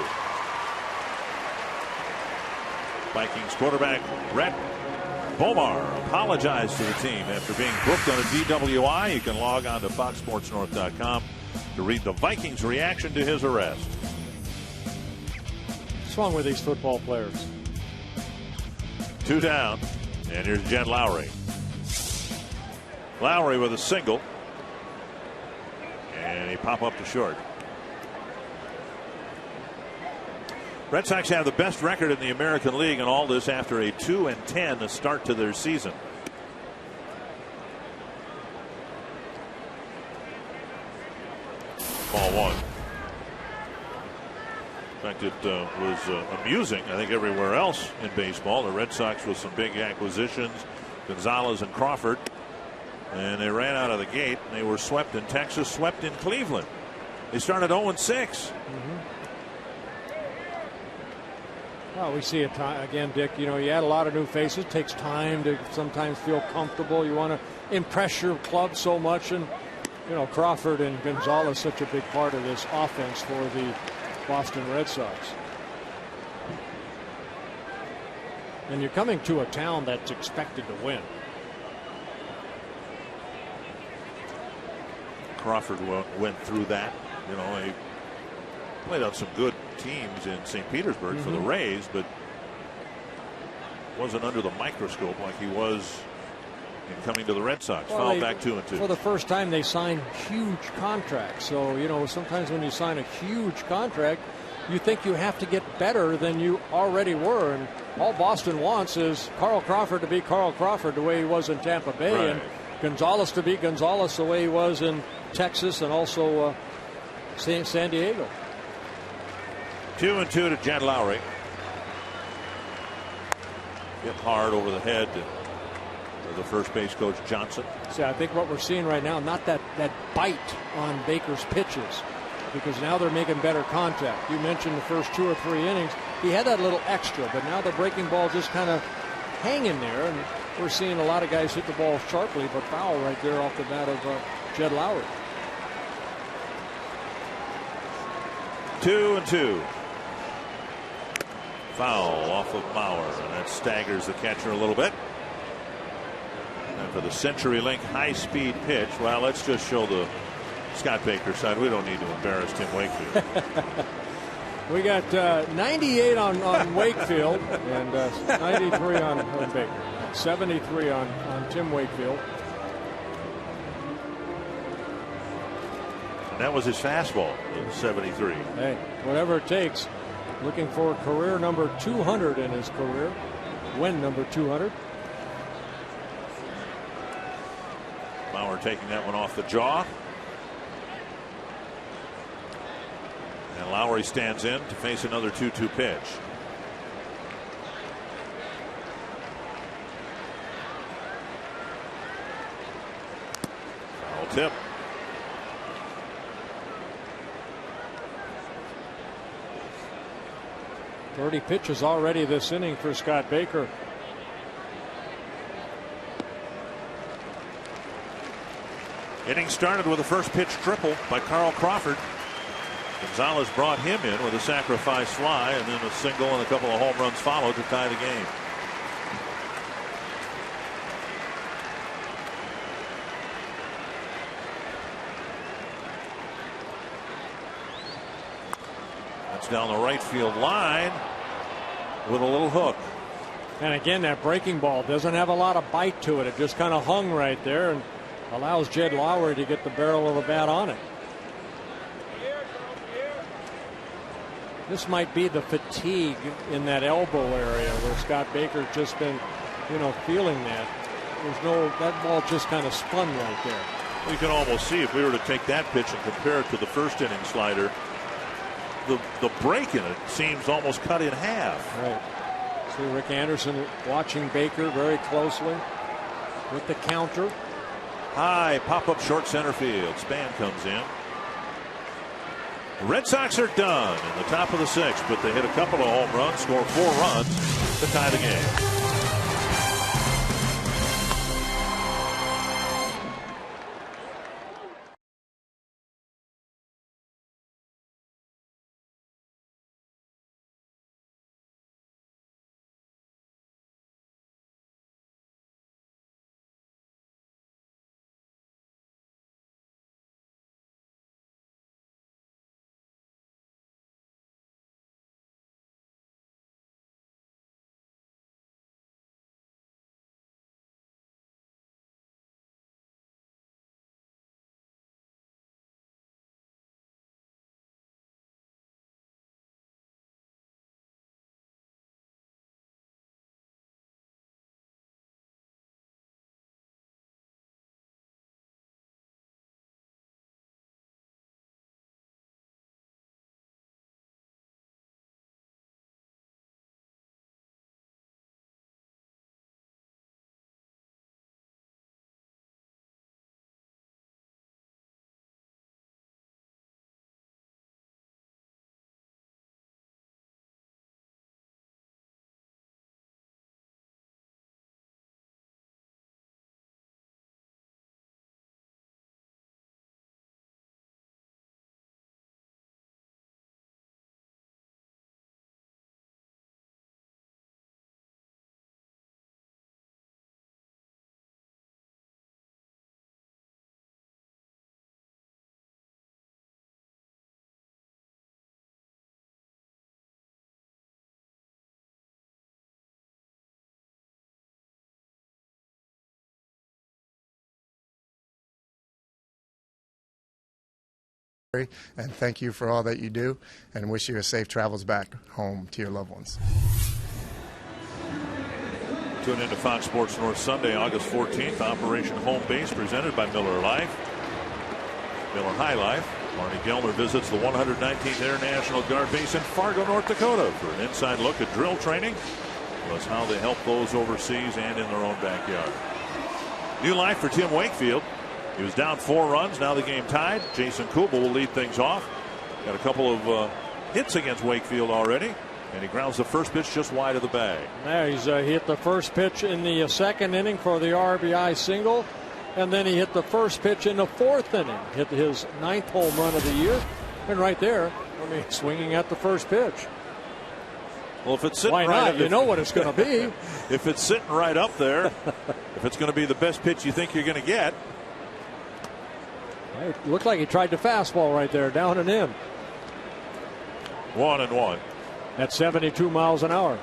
A: Vikings quarterback Brett Bomar apologized to the team after being booked on a DWI. You can log on to foxsportsnorth.com to read the Vikings' reaction to his arrest.
B: What's wrong with these football players?
A: 2 down, and here's Jen Lowry. Lowry with a single, and he pop up to short. Red Sox have the best record in the American League, and all this after a 2-10 start to their season. Ball 1. In fact, it was amusing, I think, everywhere else in baseball. The Red Sox with some big acquisitions, Gonzalez and Crawford, And they ran out of the gate, and they were swept in Texas, swept in Cleveland. They started 0-6.
B: Well, we see it again, Dick. You know, you add a lot of new faces. It takes time to sometimes feel comfortable. You want to impress your club so much. And, you know, Crawford and Gonzalez such a big part of this offense for the Boston Red Sox. And you're coming to a town that's expected to win.
A: Crawford went through that. You know, he played on some good teams in St. Petersburg for the Rays, but wasn't under the microscope like he was in coming to the Red Sox.
B: Well,
A: Fouled back 2-2.
B: For the first time, they signed huge contracts. So, you know, sometimes when you sign a huge contract, you think you have to get better than you already were. And all Boston wants is Carl Crawford to be Carl Crawford the way he was in Tampa Bay, and Gonzalez to be Gonzalez the way he was in Texas and also San Diego.
A: 2-2 to Jed Lowry. Hit hard over the head of the first base coach Johnson.
B: See, I think what we're seeing right now, not that bite on Baker's pitches, because now they're making better contact. You mentioned the first 2 or 3 innings, he had that little extra, but now the breaking ball just kind of hanging there, and we're seeing a lot of guys hit the ball sharply, but foul right there off the bat of Jed Lowry.
A: 2-2. Foul off of Mauer, and that staggers the catcher a little bit. And for the CenturyLink high-speed pitch, well, let's just show the Scott Baker side. We don't need to embarrass Tim Wakefield.
B: We got 98 on Wakefield and 93 on Baker. 73 on Tim Wakefield.
A: And that was his fastball, 73.
B: Hey, whatever it takes. Looking for career number 200 in his career. Win number 200.
A: Bauer taking that one off the jaw. And Lowry stands in to face another 2-2 pitch. Foul tip.
B: Thirty pitches already this inning for Scott Baker.
A: Inning started with a first pitch triple by Carl Crawford. Gonzalez brought him in with a sacrifice fly, and then a single and a couple of home runs followed to tie the game. That's down the right field line with a little hook.
B: And again, that breaking ball doesn't have a lot of bite to it. It just kind of hung right there and allows Jed Lowry to get the barrel of the bat on it. This might be the fatigue in that elbow area where Scott Baker's just been, you know, feeling that. That ball just kind of spun right there.
A: You can almost see if we were to take that pitch and compare it to the first inning slider, the break in it seems almost cut in half.
B: Right. See Rick Anderson watching Baker very closely with the counter.
A: High pop-up short center field. Span comes in. The Red Sox are done in the top of the 6th, but they hit a couple of home runs, score 4 runs to tie the game.
J: And thank you for all that you do, and wish you a safe travels back home to your loved ones.
A: Tune into Fox Sports North Sunday, August 14th. Operation Home Base presented by Miller High Life. Marty Gellner visits the 119th Air National Guard Base in Fargo, North Dakota for an inside look at drill training, plus how they help those overseas and in their own backyard. New life for Tim Wakefield. He was down 4 runs. Now the game tied. Jason Kubel will lead things off. Got a couple of hits against Wakefield already. And he grounds the first pitch just wide of the bag.
B: Now he's hit the first pitch in the second inning for the RBI single. And then he hit the first pitch in the 4th inning. Hit his 9th home run of the year. And right there, I mean, swinging at the first pitch.
A: Well, if it's sitting
B: why not?
A: right,
B: you know what it's going to be.
A: If it's sitting right up there, if it's going to be the best pitch you think you're going to get.
B: It looked like he tried the fastball right there, down and in.
A: 1-1.
B: At 72 miles an hour.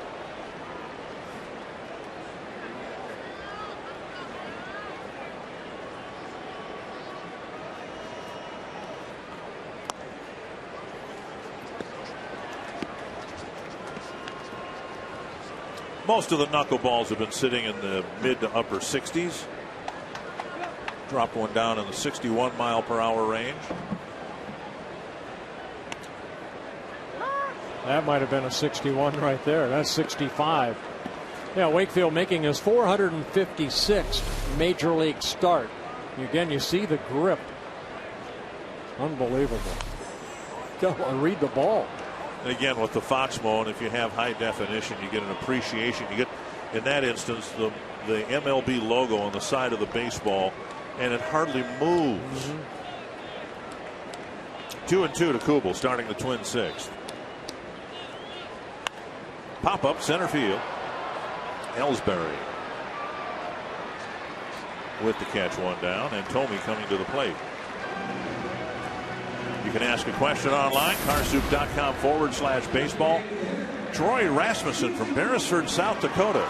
A: Most of the knuckleballs have been sitting in the mid to upper 60s. Dropped one down in the 61 mile per hour range.
B: That might have been a 61 right there. That's 65. Yeah, Wakefield making his 456th major league start. Again, you see the grip. Unbelievable. Gotta read the ball.
A: And again, with the Fox mode, if you have high definition, you get an appreciation. You get, in that instance, the MLB logo on the side of the baseball, and it hardly moves. 2-2 to Kubel, starting the Twins' 6th. Pop up center field. Ellsbury with the catch, one down, and Tomey coming to the plate. You can ask a question online, carsoup.com/baseball. Troy Rasmussen from Beresford, South Dakota.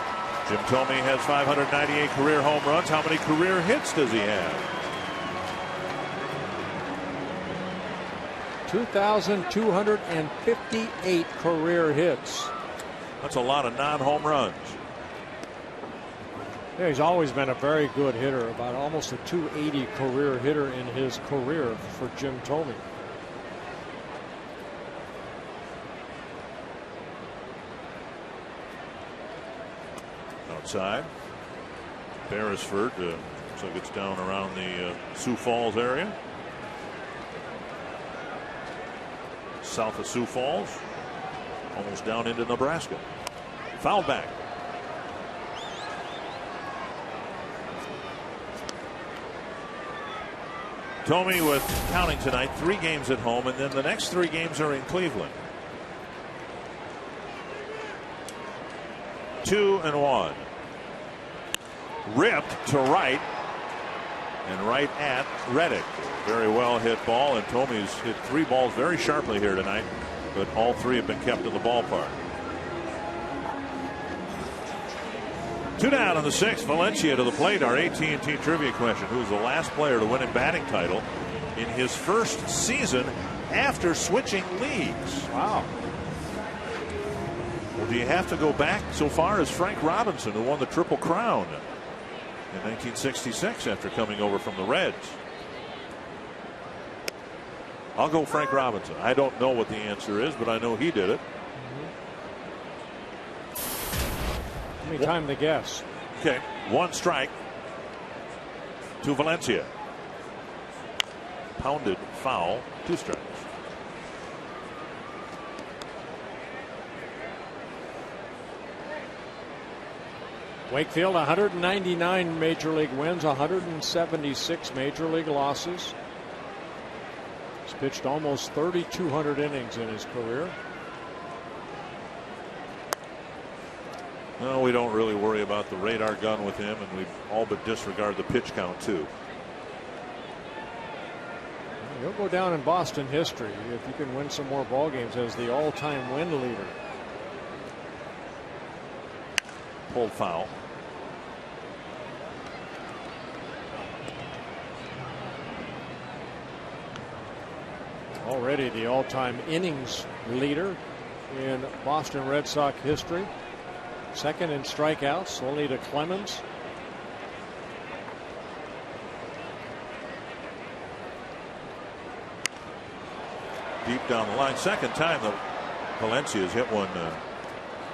A: Jim Tomey has 598 career home runs. How many career hits does he have?
B: 2,258 career hits.
A: That's a lot of non-home runs.
B: Yeah, he's always been a very good hitter, about almost a 280 career hitter in his career for Jim Tomey.
A: Outside. Beresford, looks like it's down around the Sioux Falls area. South of Sioux Falls. Almost down into Nebraska. Foul back. Tomey with counting tonight 3 games at home, and then the next 3 games are in Cleveland. 2-1. Ripped to right, and right at Reddick. Very well hit ball, and Tomey's hit 3 balls very sharply here tonight, but all 3 have been kept in the ballpark. 2 down in the 6th. Valencia to the plate. Our AT&T trivia question: who was the last player to win a batting title in his first season after switching leagues?
B: Wow.
A: Well, do you have to go back so far as Frank Robinson, who won the Triple Crown in 1966 after coming over from the Reds? I'll go Frank Robinson. I don't know what the answer is, but I know he did it.
B: Give me time to guess.
A: Okay, 1 strike to Valencia. Pounded foul, 2 strikes.
B: Wakefield, 199 major league wins, 176 major league losses. He's pitched almost 3,200 innings in his career.
A: No, we don't really worry about the radar gun with him, and we all but disregard the pitch count too.
B: He'll go down in Boston history if you can win some more ball games as the all-time win leader.
A: Pulled foul.
B: Already the all-time innings leader in Boston Red Sox history. Second in strikeouts, only to Clemens.
A: Deep down the line. Second time that Valencia's hit one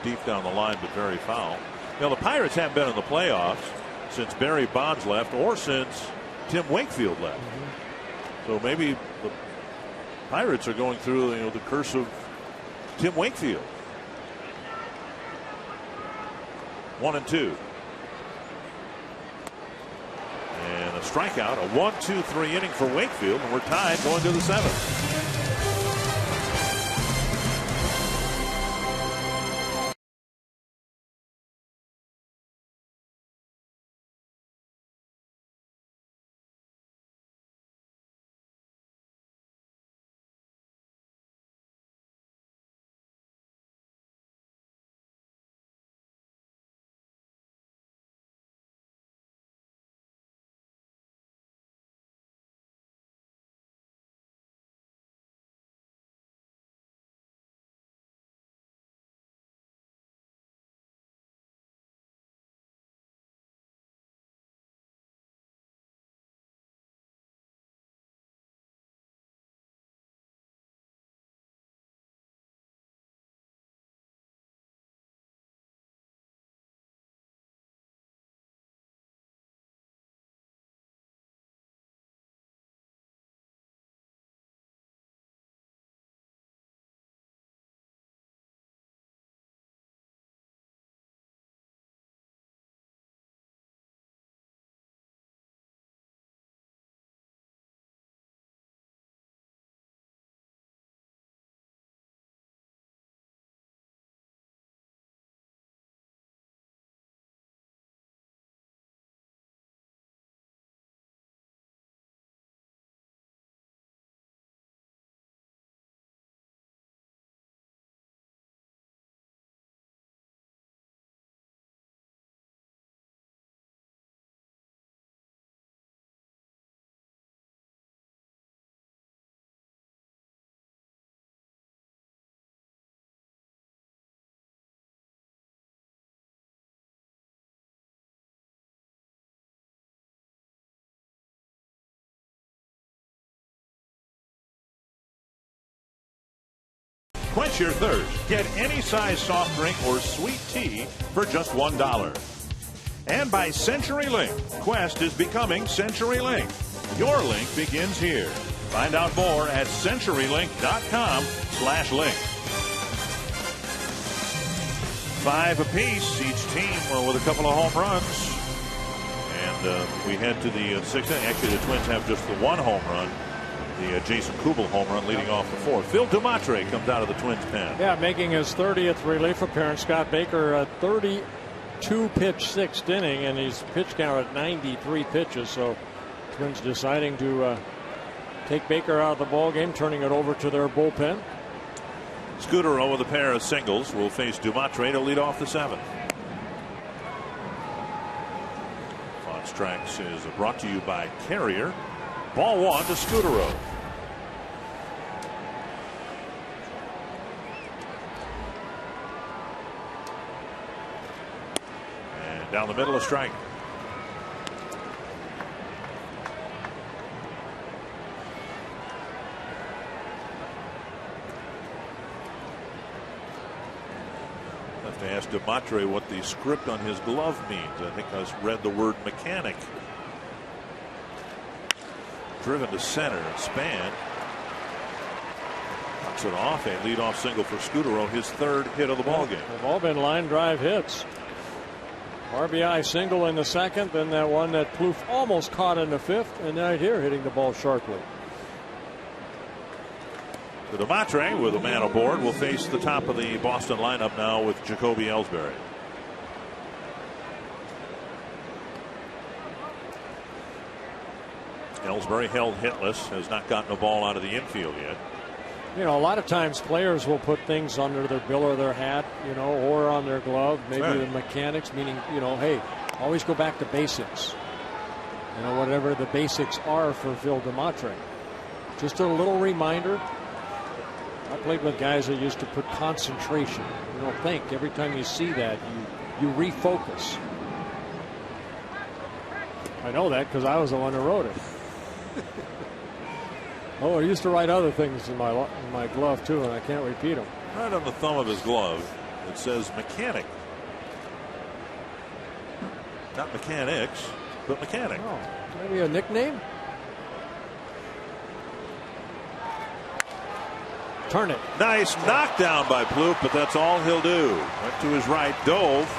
A: deep down the line, but very foul. You know, the Pirates haven't been in the playoffs since Barry Bonds left or since Tim Wakefield left. So maybe the Pirates are going through, you know, the curse of Tim Wakefield. 1-2. And a strikeout, a 1-2-3 inning for Wakefield, and we're tied going to the 7th. Quench your thirst. Get any size soft drink or sweet tea for just $1. And by CenturyLink. Quest is becoming CenturyLink. Your link begins here. Find out more at CenturyLink.com/link. 5 apiece, each team with a couple of home runs. And we head to the 6th inning. Actually, the Twins have just the 1 home run. The Jason Kubel home run leading off the 4th. Phil Dumatre comes out of the Twins pen.
B: Yeah, making his 30th relief appearance. Scott Baker, a 32-pitch 6th inning, and he's pitch count at 93 pitches. So Twins deciding to take Baker out of the ball game, turning it over to their bullpen.
A: Scudero with a pair of singles will face Dumatre to lead off the 7th. Fox Tracks is brought to you by Carrier. Ball 1 to Scudero. And down the middle, a strike. Have to ask Dumatre what the script on his glove means. I think I read the word mechanic. Driven to center, Span knocks it off. A leadoff single for Scudero, his 3rd hit of the ball game.
B: They've all been line drive hits. RBI single in the 2nd, then that one that Plouffe almost caught in the 5th, and right here hitting the ball sharply.
A: So Dumatre, with a man aboard, will face the top of the Boston lineup now with Jacoby Ellsbury. Ellsbury held hitless, has not gotten a ball out of the infield yet.
B: You know, a lot of times players will put things under their bill or their hat, you know, or on their glove, maybe
A: right.
B: The mechanics, meaning, you know, hey, always go back to basics. You know, whatever the basics are for Phil Dumatre. Just a little reminder, I played with guys that used to put concentration. You don't think. Every time you see that, you refocus. I know that because I was the one who wrote it. Oh, I used to write other things in my glove too, and I can't repeat them.
A: Right on the thumb of his glove, it says mechanic. Not mechanics, but mechanic.
B: Oh, maybe a nickname? Turn it.
A: Nice knockdown by Plouffe, but that's all he'll do. Went to his right, dove,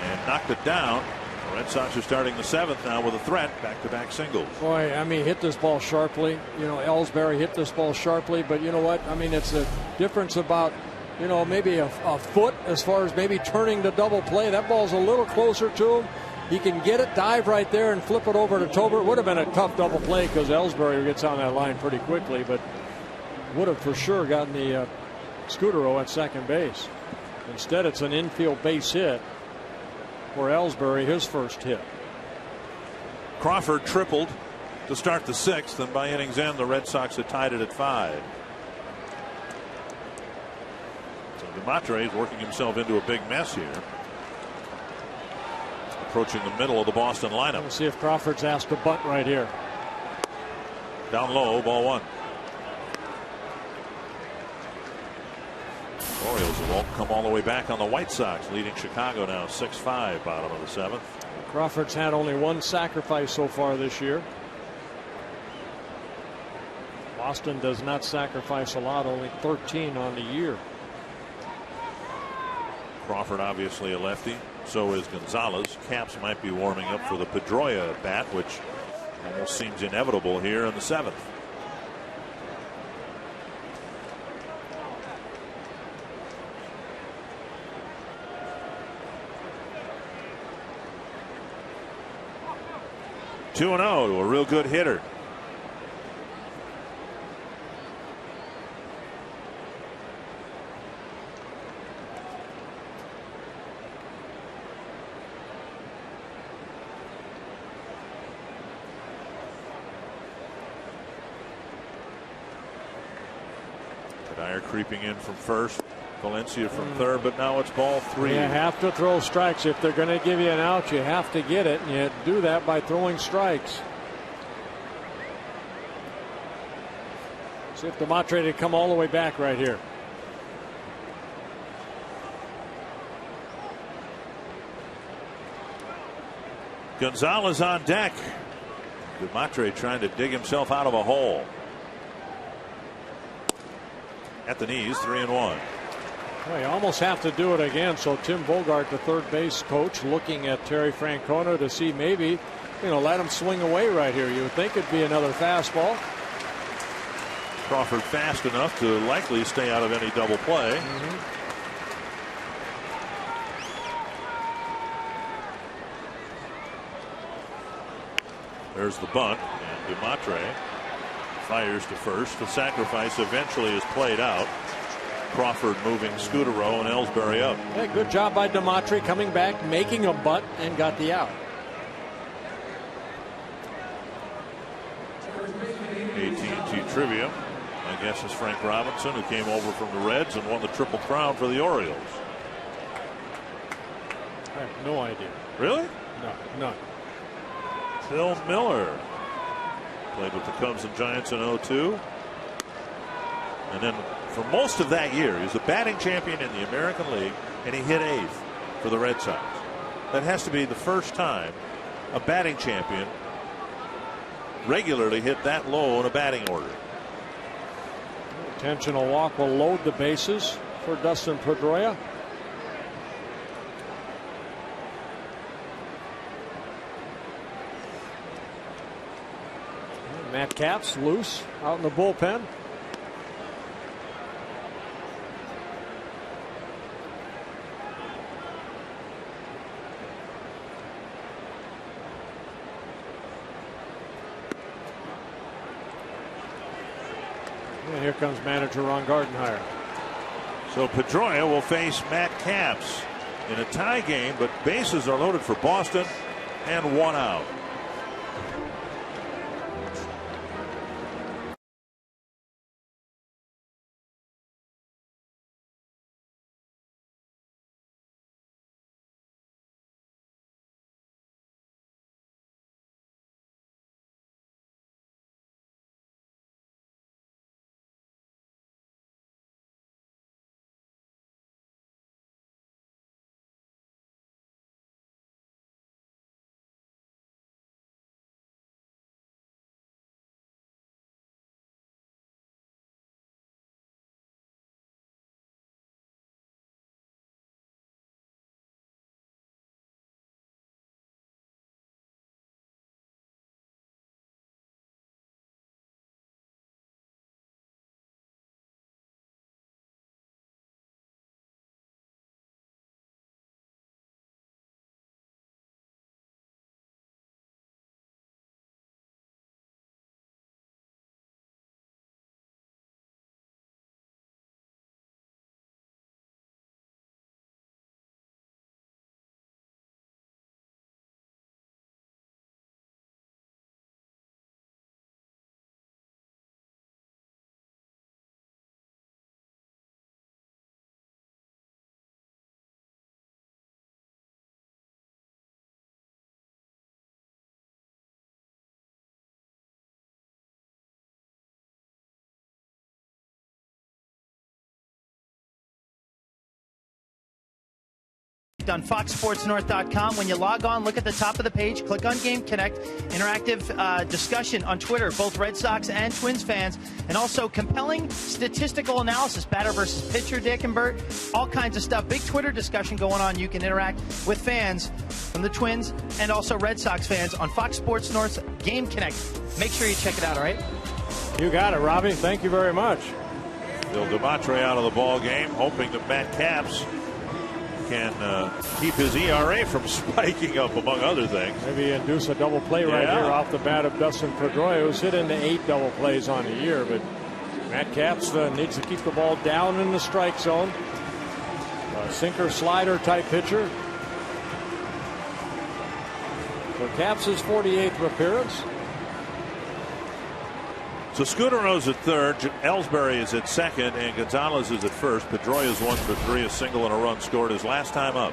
A: and knocked it down. The Red Sox are starting the 7th now with a threat, back-to-back singles.
B: Boy, I mean, hit this ball sharply. You know, Ellsbury hit this ball sharply, but you know what? I mean, it's a difference about, you know, maybe a foot as far as maybe turning the double play. That ball's a little closer to him. He can get it, dive right there, and flip it over to Tolbert. Would have been a tough double play because Ellsbury gets on that line pretty quickly, but would have for sure gotten the Scudero at second base. Instead, it's an infield base hit for Ellsbury, his first hit.
A: Crawford tripled to start the 6th, and by innings end, the Red Sox had tied it at 5. So DeMatre is working himself into a big mess here. Approaching the middle of the Boston lineup.
B: We'll see if Crawford's asked to bunt right here.
A: Down low, ball 1. Orioles won't come all the way back on the White Sox, leading Chicago now 6-5, bottom of the 7th.
B: Crawford's had only one sacrifice so far this year. Boston does not sacrifice a lot, only 13 on the year.
A: Crawford obviously a lefty, so is Gonzalez. Caps might be warming up for the Pedroia at bat, which almost seems inevitable here in the 7th. Two and 0 to a real good hitter. Dyer creeping in from first. Valencia from third, but now it's ball 3.
B: You have to throw strikes. If they're going to give you an out, you have to get it, and you do that by throwing strikes. See if DeMatre to come all the way back right here.
A: Gonzalez on deck. DeMatre trying to dig himself out of a hole. At the knees, 3-1.
B: Well, you almost have to do it again. So Tim Bogart, the third base coach, looking at Terry Francona to see maybe, you know, let him swing away right here. You would think it'd be another fastball.
A: Crawford fast enough to likely stay out of any double play. There's the bunt, and DeMatre fires to first. The sacrifice eventually is played out. Crawford moving Scudero and Ellsbury up.
B: Yeah, good job by DeMatre coming back, making a bunt, and got the out.
A: AT&T trivia. My guess is Frank Robinson, who came over from the Reds and won the Triple Crown for the Orioles.
B: I have no idea.
A: Really?
B: No, none.
A: Phil Miller played with the Cubs and Giants in 2002. And then for most of that year, he was the batting champion in the American League, and he hit 8th for the Red Sox. That has to be the first time a batting champion regularly hit that low in a batting order.
B: Intentional walk will load the bases for Dustin Pedroia. Matt Capps loose out in the bullpen. And here comes manager Ron Gardenhire.
A: So Pedroia will face Matt Capps in a tie game, but bases are loaded for Boston and 1 out.
C: on FoxSportsNorth.com. When you log on, look at the top of the page, click on Game Connect, interactive discussion on Twitter, both Red Sox and Twins fans, and also compelling statistical analysis, batter versus pitcher, Dick and Bert, all kinds of stuff. Big Twitter discussion going on. You can interact with fans from the Twins and also Red Sox fans on Fox Sports North's Game Connect. Make sure you check it out, all right?
B: You got it, Robbie. Thank you very much.
A: Bill DeMatre out of the ball game, hoping that Matt Capps can keep his ERA from spiking up, among other things.
B: Maybe induce a double play right here off the bat of Dustin Pedroia, who's hit into 8 double plays on the year. But Matt Capps needs to keep the ball down in the strike zone. A sinker slider type pitcher. So Capps' 48th appearance.
A: So Scuderi's at third, Ellsbury is at second, and Gonzalez is at first. Pedroia is 1 for 3, a single and a run scored his last time up.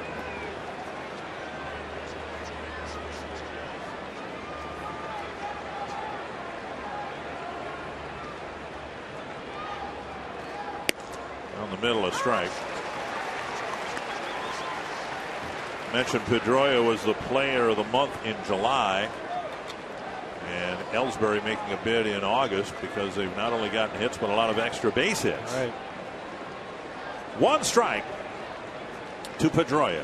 A: Down the middle, a strike. Mentioned Pedroia was the player of the month in July. And Ellsbury making a bid in August because they've not only gotten hits but a lot of extra base hits.
B: Right.
A: 1 strike to Pedroia.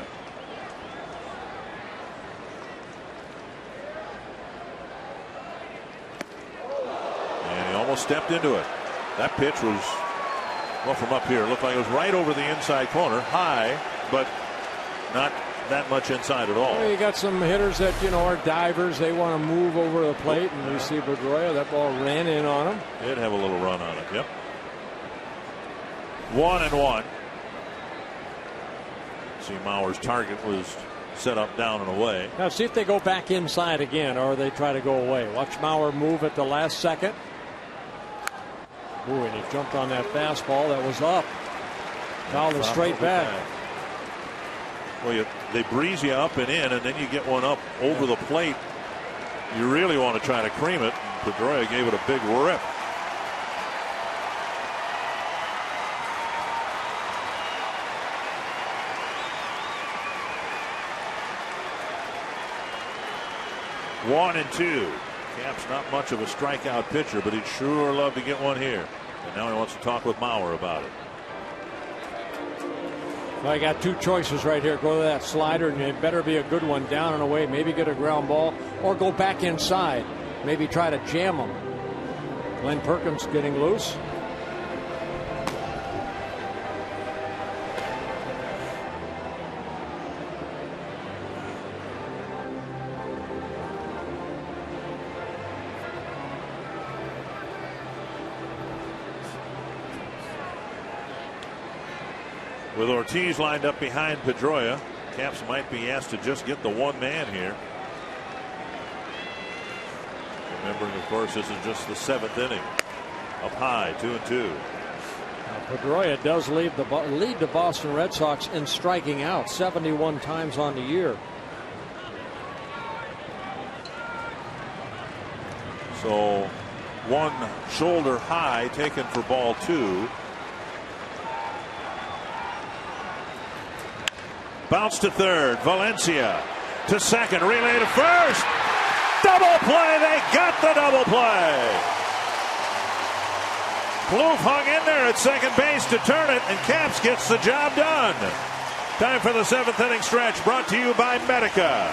A: And he almost stepped into it. That pitch was, well, from up here, it looked like it was right over the inside corner, high, but not that much inside at all.
B: Well, you got some hitters that, are divers. They want to move over the plate, and you see Pedroia, that ball ran in on him.
A: Did have a little run on it. Yep. 1-1. See, Mauer's target was set up, down, and away.
B: Now see if they go back inside again, or they try to go away. Watch Mauer move at the last second. Ooh, and he jumped on that fastball that was up. Fouled it straight back.
A: Well, they breeze you up and in, and then you get one up over the plate. You really want to try to cream it. Pedroia gave it a big rip. One and two. Cap's not much of a strikeout pitcher, but he'd sure love to get one here. And now he wants to talk with Mauer about it.
B: Well, I got 2 choices right here. Go to that slider, and it better be a good one, down and away. Maybe get a ground ball, or go back inside. Maybe try to jam him. Glenn Perkins getting loose.
A: With Ortiz lined up behind Pedroia, Capps might be asked to just get the one man here. Remembering, of course, this is just the 7th inning. Up high, 2-2.
B: Pedroia does lead the Boston Red Sox in striking out 71 times on the year.
A: So one shoulder high taken for ball 2. Bounce to third. Valencia to second. Relay to first. Double play. They got the double play. Plouffe hung in there at second base to turn it, and Capps gets the job done. Time for the 7th inning stretch, brought to you by Medica.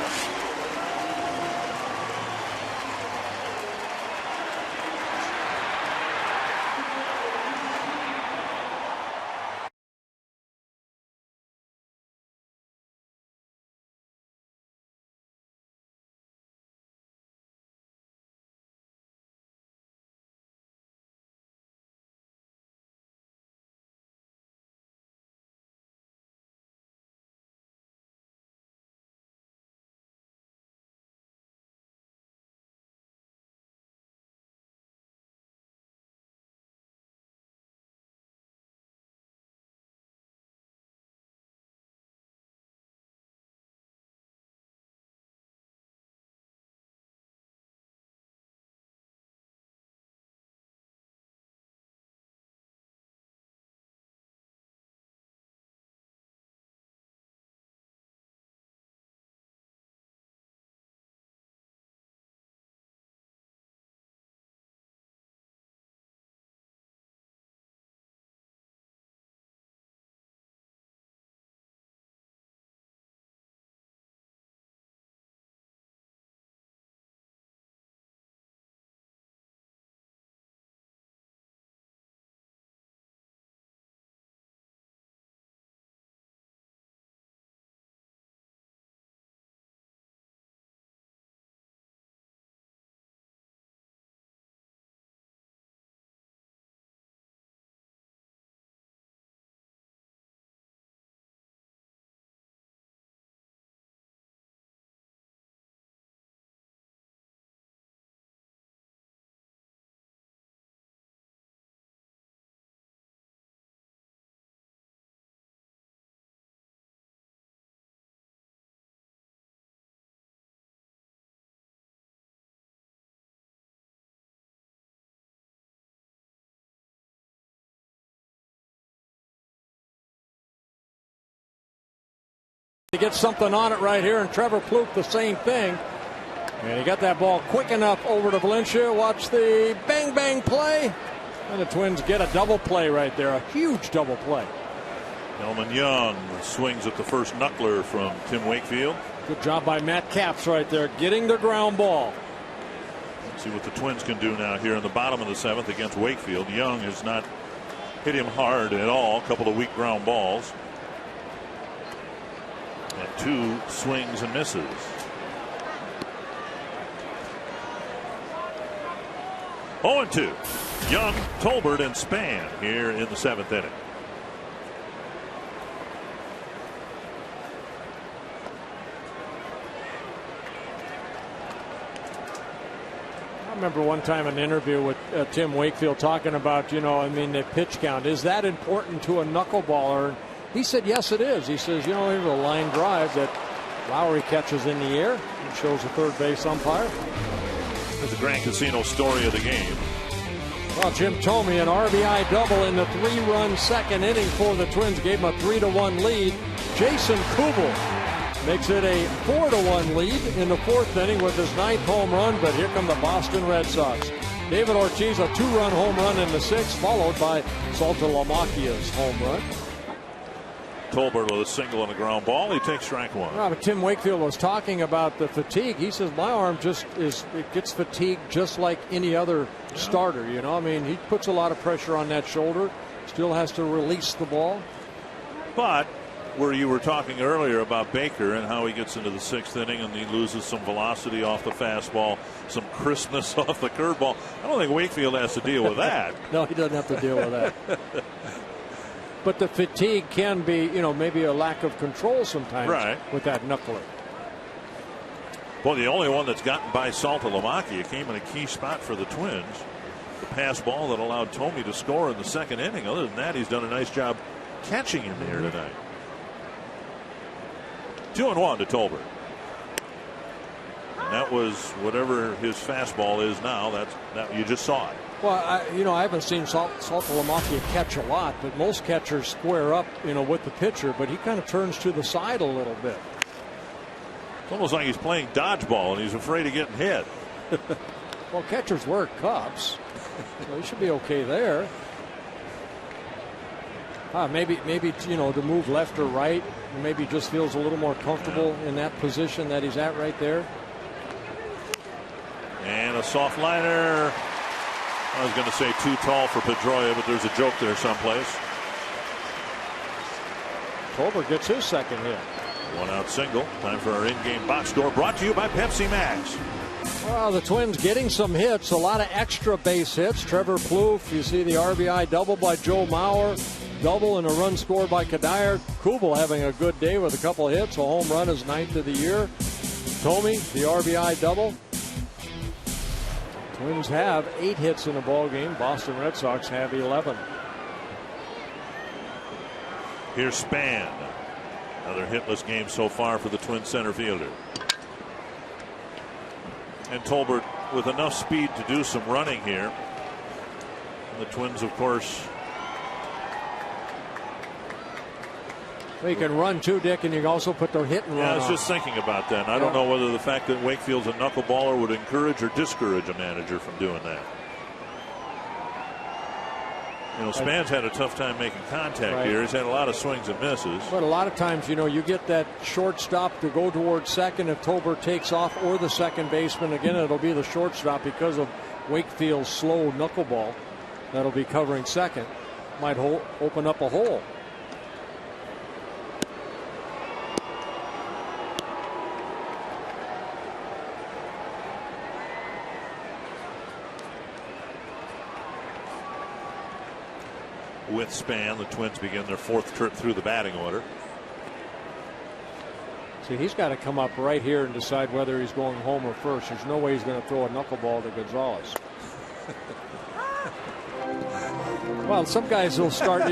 B: He gets something on it right here, and Trevor Plouffe the same thing. And he got that ball quick enough over to Valencia. Watch the bang play. And the Twins get a double play right there, a huge double play.
A: Elman Young swings at the first knuckler from Tim Wakefield.
B: Good job by Matt Capps right there, getting the ground ball.
A: Let's see what the Twins can do now here in the bottom of the 7th against Wakefield. Young has not hit him hard at all. A couple of weak ground balls. And 2 swings and misses. Oh, and 2. Young, Tolbert, and Span here in the 7th inning.
B: I remember one time an interview with Tim Wakefield talking about, the pitch count. Is that important to a knuckleballer? And he said, yes, it is. He says, here's a line drive that Lowry catches in the air and shows the third base umpire.
A: There's a Grand Casino story of the game.
B: Well, Jim Thome, an RBI double in the 3-run second inning for the Twins, gave him a 3-1 lead. Jason Kubel makes it a 4-1 lead in the 4th inning with his 9th home run, but here come the Boston Red Sox. David Ortiz, a 2-run home run in the 6th, followed by Saltalamacchia's home run.
A: Tolbert with a single and a ground ball. He takes strike 1.
B: But Tim Wakefield was talking about the fatigue. He says, my arm it gets fatigued just like any other starter. He puts a lot of pressure on that shoulder, still has to release the ball.
A: But where you were talking earlier about Baker and how he gets into the 6th inning and he loses some velocity off the fastball, some crispness off the curveball. I don't think Wakefield has to deal with that.
B: No, he doesn't have to deal with that. But the fatigue can be, maybe a lack of control sometimes with that knuckler.
A: Well, the only one that's gotten by Saltalamacchia came in a key spot for the Twins. The pass ball that allowed Thome to score in the 2nd inning. Other than that, he's done a nice job catching him here tonight. 2-1 to Tolbert. And that was whatever his fastball is now. That you just saw it.
B: Well, I haven't seen Saltalamacchia catch a lot, but most catchers square up, with the pitcher, but he kind of turns to the side a little bit.
A: It's almost like he's playing dodgeball and he's afraid of getting hit.
B: Well, catchers wear cups, so he should be okay there. Maybe to move left or right, maybe just feels a little more comfortable in that position that he's at right there.
A: And a soft liner. I was going to say too tall for Pedroia, but there's a joke there someplace.
B: Tolbert gets his 2nd hit.
A: 1-out single. Time for our in-game box score, brought to you by Pepsi Max.
B: Well, the Twins getting some hits, a lot of extra base hits. Trevor Plouffe, you see the RBI double by Joe Mauer, double and a run scored by Kadire. Kubel having a good day with a couple of hits, a home run, his 9th of the year. Thome, the RBI double. Twins have 8 hits in a ball game. Boston Red Sox have 11.
A: Here's Span. Another hitless game so far for the Twins center fielder. And Tolbert with enough speed to do some running here. And the Twins, of course.
B: Well, you can run too, Dick, and you can also put the hit and run.
A: Yeah, I was just thinking about that. And I don't know whether the fact that Wakefield's a knuckleballer would encourage or discourage a manager from doing that. Span's had a tough time making contact here. He's had a lot of swings and misses.
B: But a lot of times, you get that shortstop to go towards second if Tolbert takes off, or the second baseman. Again, it'll be the shortstop because of Wakefield's slow knuckleball that'll be covering second. Might open up a hole.
A: With Span, the Twins begin their 4th trip through the batting order.
B: See, he's got to come up right here and decide whether he's going home or first. There's no way he's going to throw a knuckleball to Gonzalez. Well, some guys will start,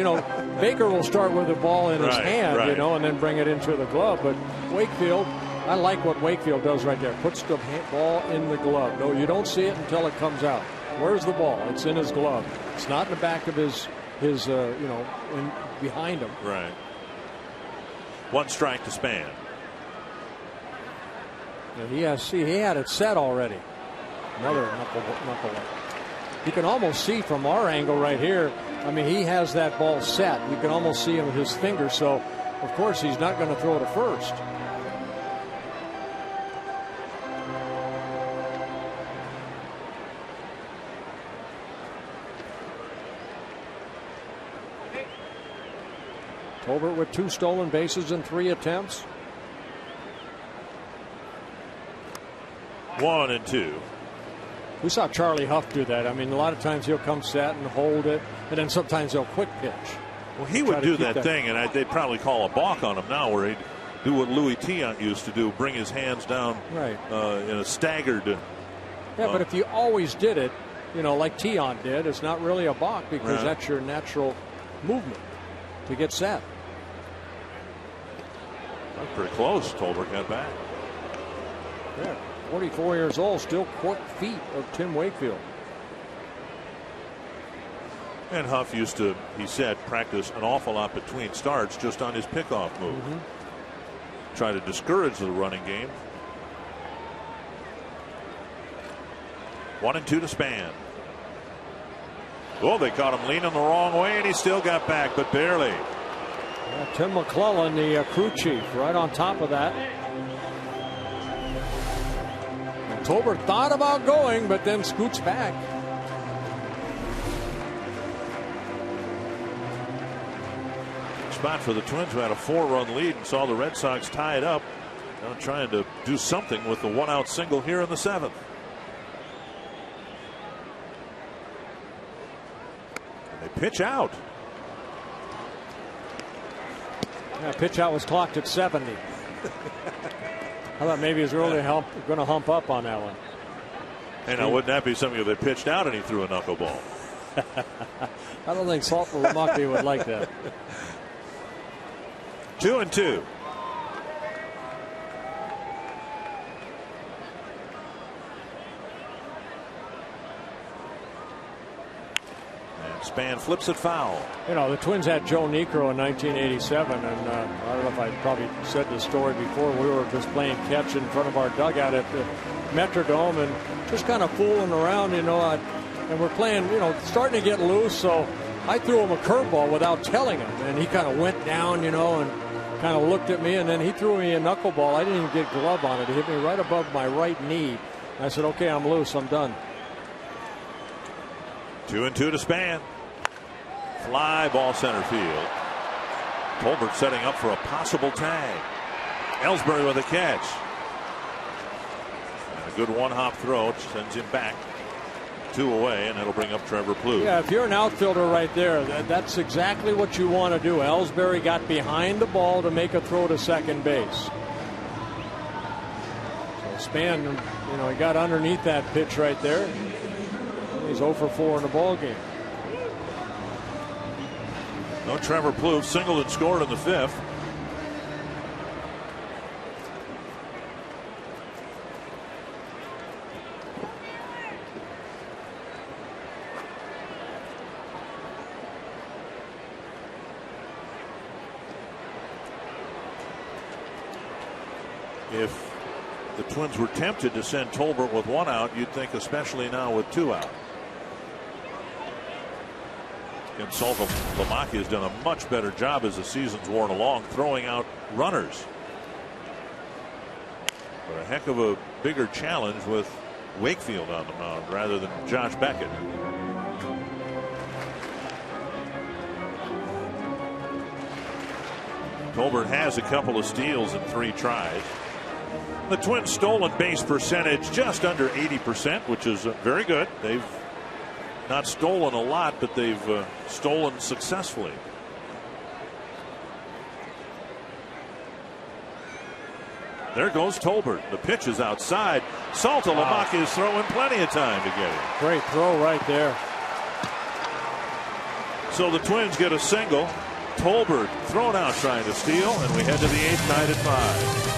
B: Baker will start with the ball in his hand, and then bring it into the glove. But Wakefield, I like what Wakefield does right there. Puts the ball in the glove. No, you don't see it until it comes out. Where's the ball? It's in his glove. It's not in the back of his behind him.
A: Right. 1 strike to Span.
B: Yeah, he had it set already. Another knuckle. You can almost see from our angle right here. I mean, he has that ball set. You can almost see him with his fingers. So, of course, he's not going to throw to first. Tolbert with 2 stolen bases in 3 attempts.
D: 1-2.
B: We saw Charlie Huff do that. I mean, a lot of times he'll come set and hold it, and then sometimes he'll quick pitch.
D: Well, he would do that thing, and they'd probably call a balk on him now, where he'd do what Louis Tiant used to do, bring his hands down
B: right
D: in a staggered.
B: Yeah, but if you always did it, like Tiant did, it's not really a balk because that's your natural movement to get set.
D: That's pretty close. Tolbert got back.
B: Yeah, 44 years old, still quick feet of Tim Wakefield.
D: And Huff used to, he said, practice an awful lot between starts just on his pickoff move. Try to discourage the running game. 1-2 to Span. Oh, they caught him leaning the wrong way, and he still got back, but barely.
B: Yeah, Tim McClellan, the crew chief, right on top of that. And Tolbert thought about going, but then scoots back.
D: Spot for the Twins, who had a 4-run lead and saw the Red Sox tie it up. Now trying to do something with the 1-out single here in the 7th. And they pitch out.
B: Yeah, pitch out was clocked at 70. I thought maybe he was really going to hump up on that one.
D: And now, wouldn't that be something if they pitched out and he threw a knuckleball?
B: I don't think Salt Lamaki would like that.
D: 2-2. And Span flips it foul.
B: The Twins had Joe Niekro in 1987, and I don't know if I probably said this story before. We were just playing catch in front of our dugout at the Metrodome and just kind of fooling around, and we're playing, starting to get loose. So I threw him a curveball without telling him, and he kind of went down, and kind of looked at me, and then he threw me a knuckleball. I didn't even get glove on it. It hit me right above my right knee. I said, okay, I'm loose. I'm done.
D: 2-2 to Span. Fly ball center field. Tolbert setting up for a possible tag. Ellsbury with a catch. And a good one-hop throw sends him back 2 away, and that'll bring up Trevor Plouffe.
B: Yeah, if you're an outfielder right there, that's exactly what you want to do. Ellsbury got behind the ball to make a throw to second base. So Span, he got underneath that pitch right there. He's 0 for 4 in the ball game.
D: No Trevor Plouffe, singled and scored in the 5th. If the Twins were tempted to send Tolbert with 1 out, you'd think especially now with 2 out. And Salva Lamaki has done a much better job as the season's worn along, throwing out runners. But a heck of a bigger challenge with Wakefield on the mound rather than Josh Beckett. Tolbert has a couple of steals in 3 tries. The Twins' stolen base percentage just under 80%, which is very good. They've not stolen a lot, but they've stolen successfully. There goes Tolbert. The pitch is outside. Salta Lamaki is throwing plenty of time to get it.
B: Great throw right there.
D: So the Twins get a single. Tolbert thrown out trying to steal, and we head to the 8th, tied at 5.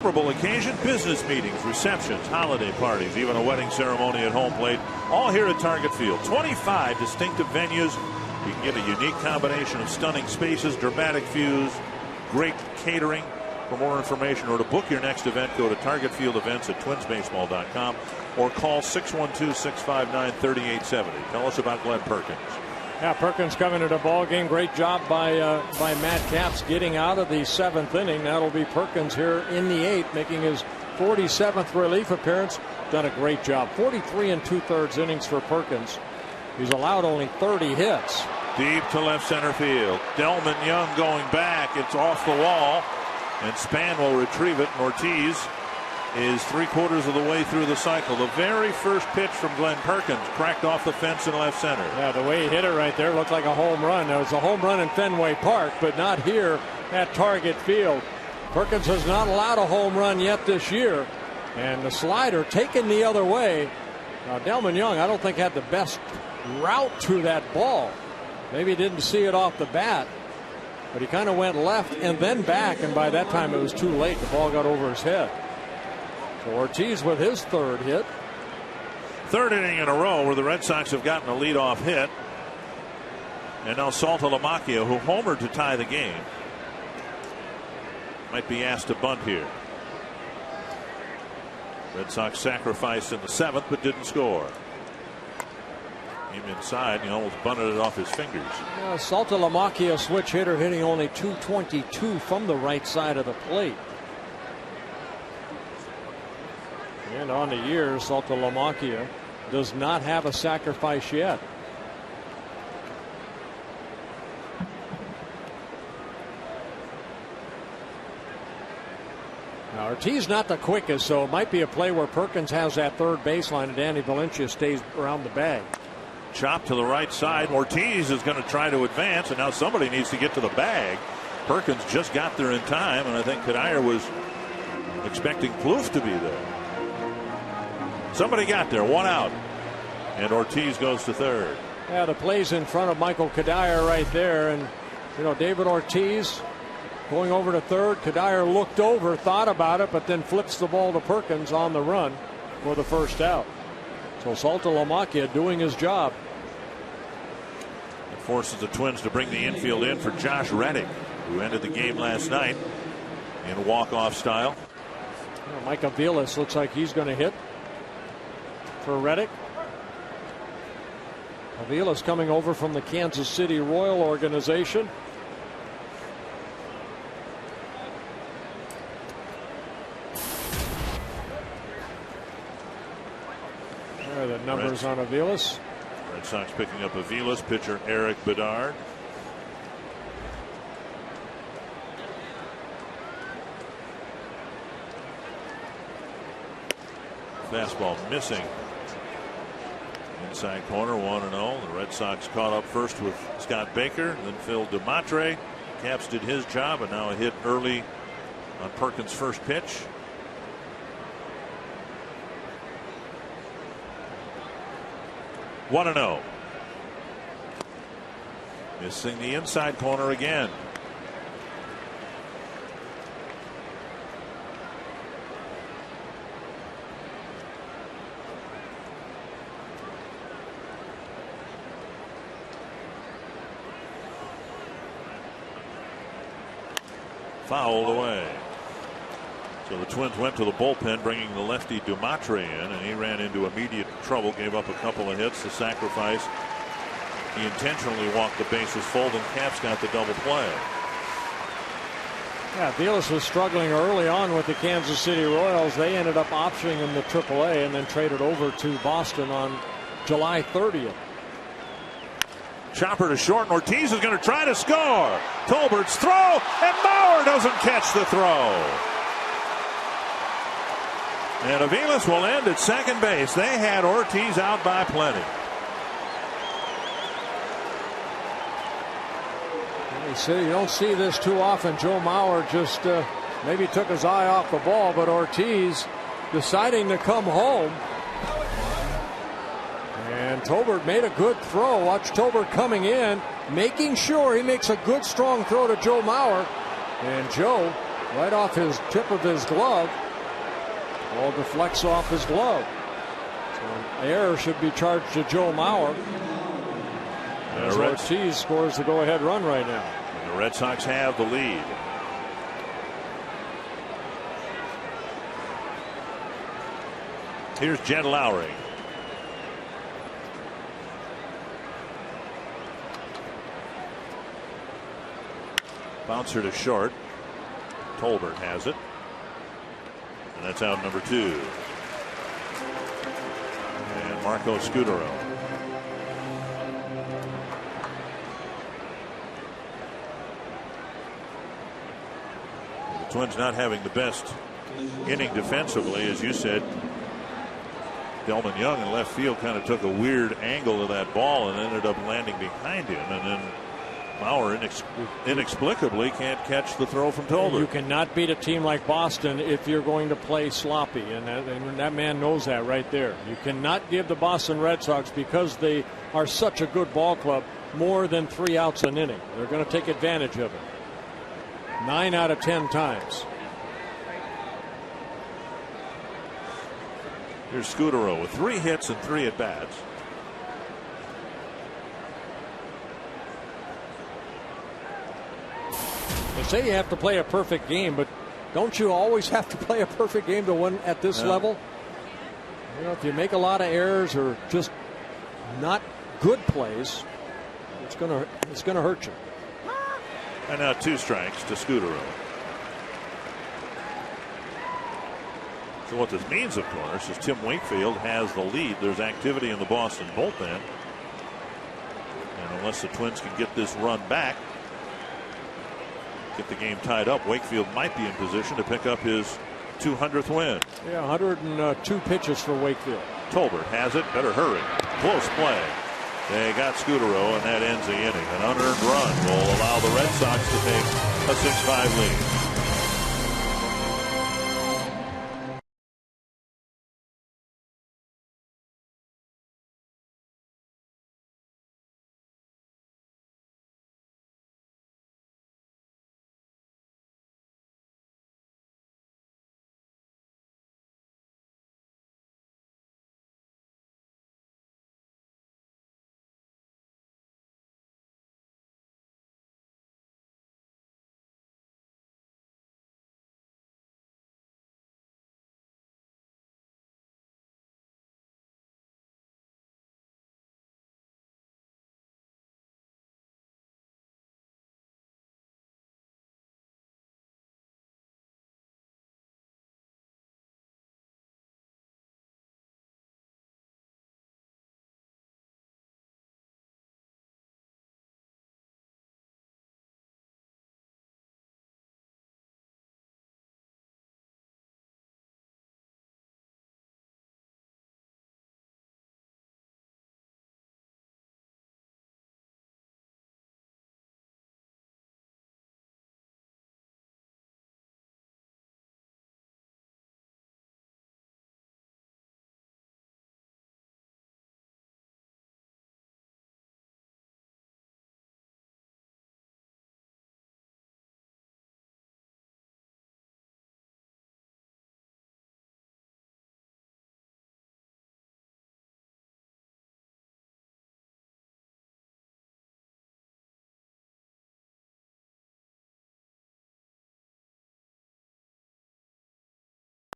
D: memorable occasion, business meetings, receptions, holiday parties, even a wedding ceremony at home plate, all here at Target Field. 25 distinctive venues. You can get a unique combination of stunning spaces, dramatic views, great catering. For more information or to book your next event, go to Target Field Events at twinsbaseball.com or call 612-659-3870. Tell us about Glenn Perkins.
B: Yeah, Perkins coming to the ball game. Great job by Matt Capps getting out of the 7th inning. That'll be Perkins here in the 8th, making his 47th relief appearance. Done a great job. 43 2/3 innings for Perkins. He's allowed only 30 hits.
D: Deep to left center field. Delman Young going back. It's off the wall. And Span will retrieve it. And Ortiz is 3/4 of the way through the cycle. The very first pitch from Glenn Perkins cracked off the fence in left center.
B: Yeah, the way he hit it right there looked like a home run. Now, it's a home run in Fenway Park, but not here at Target Field. Perkins has not allowed a home run yet this year. And the slider taken the other way. Now, Delman Young, I don't think had the best route to that ball. Maybe he didn't see it off the bat. But he kind of went left and then back, and by that time it was too late. The ball got over his head. So Ortiz with his 3rd hit.
D: 3rd inning in a row where the Red Sox have gotten a leadoff hit. And now Saltalamacchia, who homered to tie the game, might be asked to bunt here. Red Sox sacrificed in the 7th but didn't score. Came inside, he almost bunted it off his fingers.
B: Saltalamacchia, switch hitter, hitting only .222 from the right side of the plate. And on the year, Saltalamacchia does not have a sacrifice yet. Now, Ortiz not the quickest, so it might be a play where Perkins has that 3rd baseline and Danny Valencia stays around the bag.
D: Chop to the right side. Ortiz is going to try to advance, and now somebody needs to get to the bag. Perkins just got there in time, and I think Kadire was expecting Plouffe to be there. Somebody got there, 1 out, and Ortiz goes to 3rd.
B: Yeah, the play's in front of Michael Kadire right there, and you know, David Ortiz going over to 3rd. Kadire looked over, thought about it, but then flips the ball to Perkins on the run for the 1st out. So Saltalamacchia doing his job.
D: It forces the Twins to bring the infield in for Josh Reddick, who ended the game last night in walk-off style.
B: Well, Mike Aviles looks like he's going to hit for Reddick. Aviles coming over from the Kansas City Royal organization. There are the numbers on Aviles.
D: Red Sox picking up Aviles, pitcher Eric Bedard. Fastball missing. Inside corner, 1-0. The Red Sox caught up first with Scott Baker, then Phil DeMatre. Capps did his job, and now a hit early on Perkins' first pitch. One and 0. Missing the inside corner again. Fouled away. So the Twins went to the bullpen, bringing the lefty DeMatre in, and he ran into immediate trouble, gave up a couple of hits. The sacrifice. He intentionally walked the bases full, and Capps got the double play.
B: Yeah, Aviles was struggling early on with the Kansas City Royals. They ended up optioning him to AAA and then traded over to Boston on July 30th.
D: Chopper to short, and Ortiz is going to try to score. Tolbert's throw, and Mauer doesn't catch the throw. And Aviles will end at second base. They had Ortiz out by plenty.
B: You don't see this too often. Joe Mauer just maybe took his eye off the ball, but Ortiz deciding to come home. And Tolbert made a good throw. Watch Tolbert coming in, making sure he makes a good strong throw to Joe Mauer. And Joe right off his tip of his glove. Ball deflects off his glove. So an error should be charged to Joe Mauer. As Ortiz scores the go-ahead run right now.
D: And the Red Sox have the lead. Here's Jed Lowry. Bouncer to short. Tolbert has it. And that's out number 2. And Marco Scutaro. The Twins not having the best inning defensively, as you said. Delman Young in left field kind of took a weird angle of that ball and ended up landing behind him. And then Mauer inexplicably can't catch the throw from Tolbert.
B: You cannot beat a team like Boston if you're going to play sloppy, and that man knows that right there. You cannot give the Boston Red Sox, because they are such a good ball club, more than 3 outs an inning. They're going to take advantage of it 9 out of 10 times.
D: Here's Scutaro with 3 hits and 3 at-bats.
B: They say you have to play a perfect game, but don't you always have to play a perfect game to win at this level? You know, if you make a lot of errors or just not good plays, it's gonna hurt you.
D: And now 2 strikes to Scutaro. So what this means, of course, is Tim Wakefield has the lead. There's activity in the Boston bullpen. And unless the Twins can get this run back, get the game tied up, Wakefield might be in position to pick up his 200th win.
B: Yeah, 102 pitches for Wakefield.
D: Tolbert has it. Better hurry. Close play. They got Scutaro, and that ends the inning. An unearned run will allow the Red Sox to take a 6-5 lead.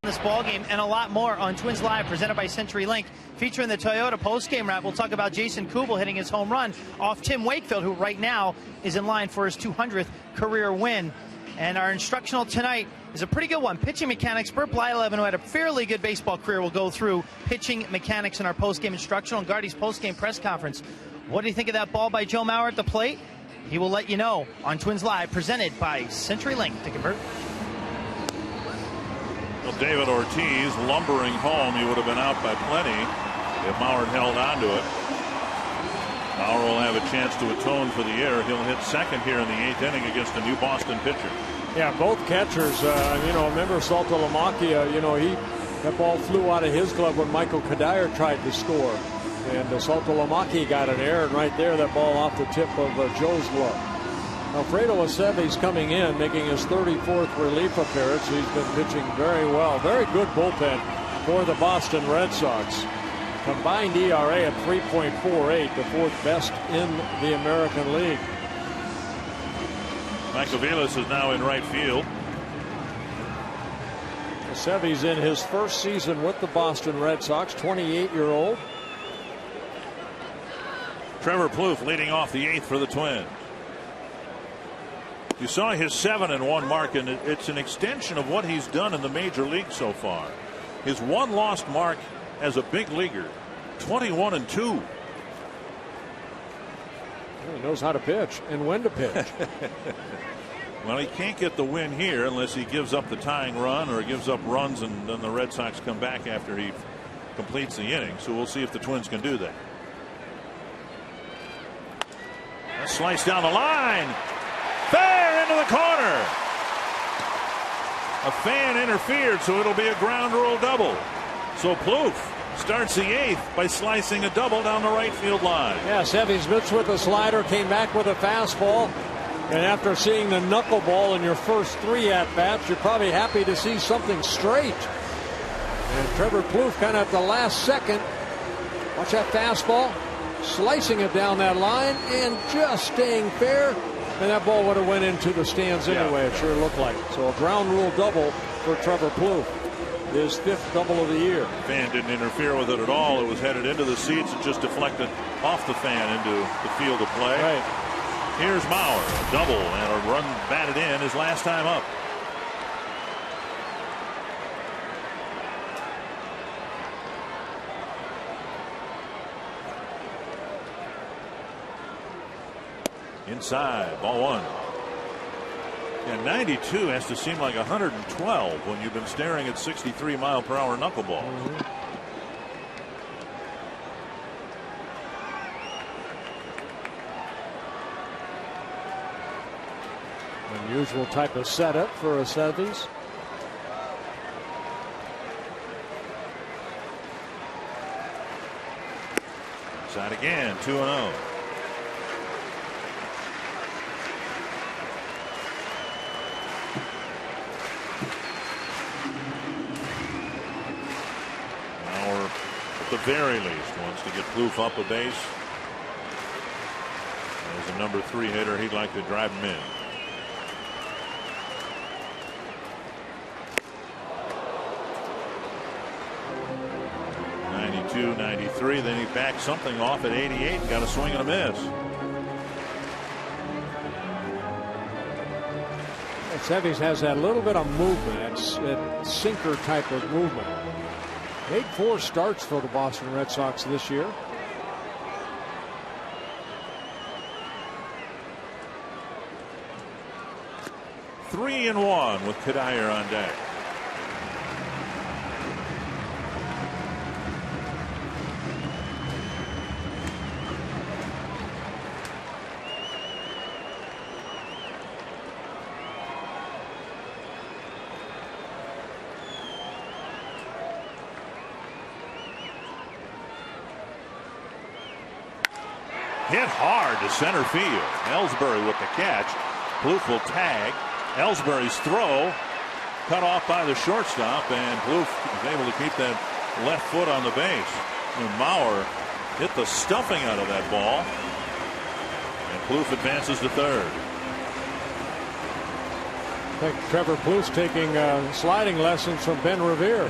C: This ball game and a lot more on Twins Live, presented by CenturyLink, featuring the Toyota postgame wrap. We'll talk about Jason Kubel hitting his home run off Tim Wakefield, who right now is in line for his 200th career win. And our instructional tonight is a pretty good one. Pitching mechanics. Bert Blyleven, who had a fairly good baseball career, will go through pitching mechanics in our postgame instructional and Gardy's postgame press conference. What do you think of that ball by Joe Mauer at the plate? He will let you know on Twins Live, presented by CenturyLink. Thank you, Bert.
D: Well, David Ortiz lumbering home. He would have been out by plenty if Mauer held on to it. Mauer will have a chance to atone for the error. He'll hit second here in the 8th inning against a new Boston pitcher.
B: Yeah, both catchers, remember Salto Lamacchia, that ball flew out of his glove when Michael Kadire tried to score. And Salto Lamacchia got an error, and right there, that ball off the tip of Joe's glove. Alfredo Aceves coming in, making his 34th relief appearance. He's been pitching very well. Very good bullpen for the Boston Red Sox. Combined ERA at 3.48, the 4th best in the American League.
D: Michael Vilas is now in right field.
B: Aceves in his first season with the Boston Red Sox, 28-year-old.
D: Trevor Plouffe leading off the 8th for the Twins. You saw his 7-1 mark, and it's an extension of what he's done in the major league so far. His 1 lost mark as a big leaguer, 21-2.
B: He knows how to pitch and when to pitch.
D: Well, he can't get the win here unless he gives up the tying run or gives up runs, and then the Red Sox come back after he completes the inning. So we'll see if the Twins can do that. A slice down the line. Fair into the corner. A fan interfered, so it'll be a ground rule double. So Plouffe starts the 8th by slicing a double down the right field line.
B: Yeah, Aceves missed with a slider, came back with a fastball. And after seeing the knuckleball in your first 3 at-bats, you're probably happy to see something straight. And Trevor Plouffe kind of at the last second. Watch that fastball. Slicing it down that line and just staying fair. And that ball would have went into the stands anyway, it sure looked like. So a ground rule double for Trevor Plouffe. His 5th double of the year.
D: Fan didn't interfere with it at all. It was headed into the seats. It just deflected off the fan into the field of play.
B: Right.
D: Here's Mauer, a double and a run batted in his last time up. Inside, ball 1. And 92 has to seem like 112 when you've been staring at 63-mile-per-hour knuckleballs.
B: Unusual type of setup for Aceves.
D: Inside again, 2-0. At the very least wants to get Plouffe up a base. As a number 3 hitter, he'd like to drive him in. '92, '93, then he backed something off at 88. Got a swing and a miss.
B: Aceves has that little bit of movement, that sinker type of movement. Made 4 starts for the Boston Red Sox this year.
D: Three and 1 with Cuddyer on deck. Hit hard to center field. Ellsbury with the catch. Plouffe will tag. Ellsbury's throw cut off by the shortstop, and Plouffe is able to keep that left foot on the base. And Mauer hit the stuffing out of that ball, and Plouffe advances to third.
B: I think Trevor Plouffe's taking sliding lessons from Ben Revere.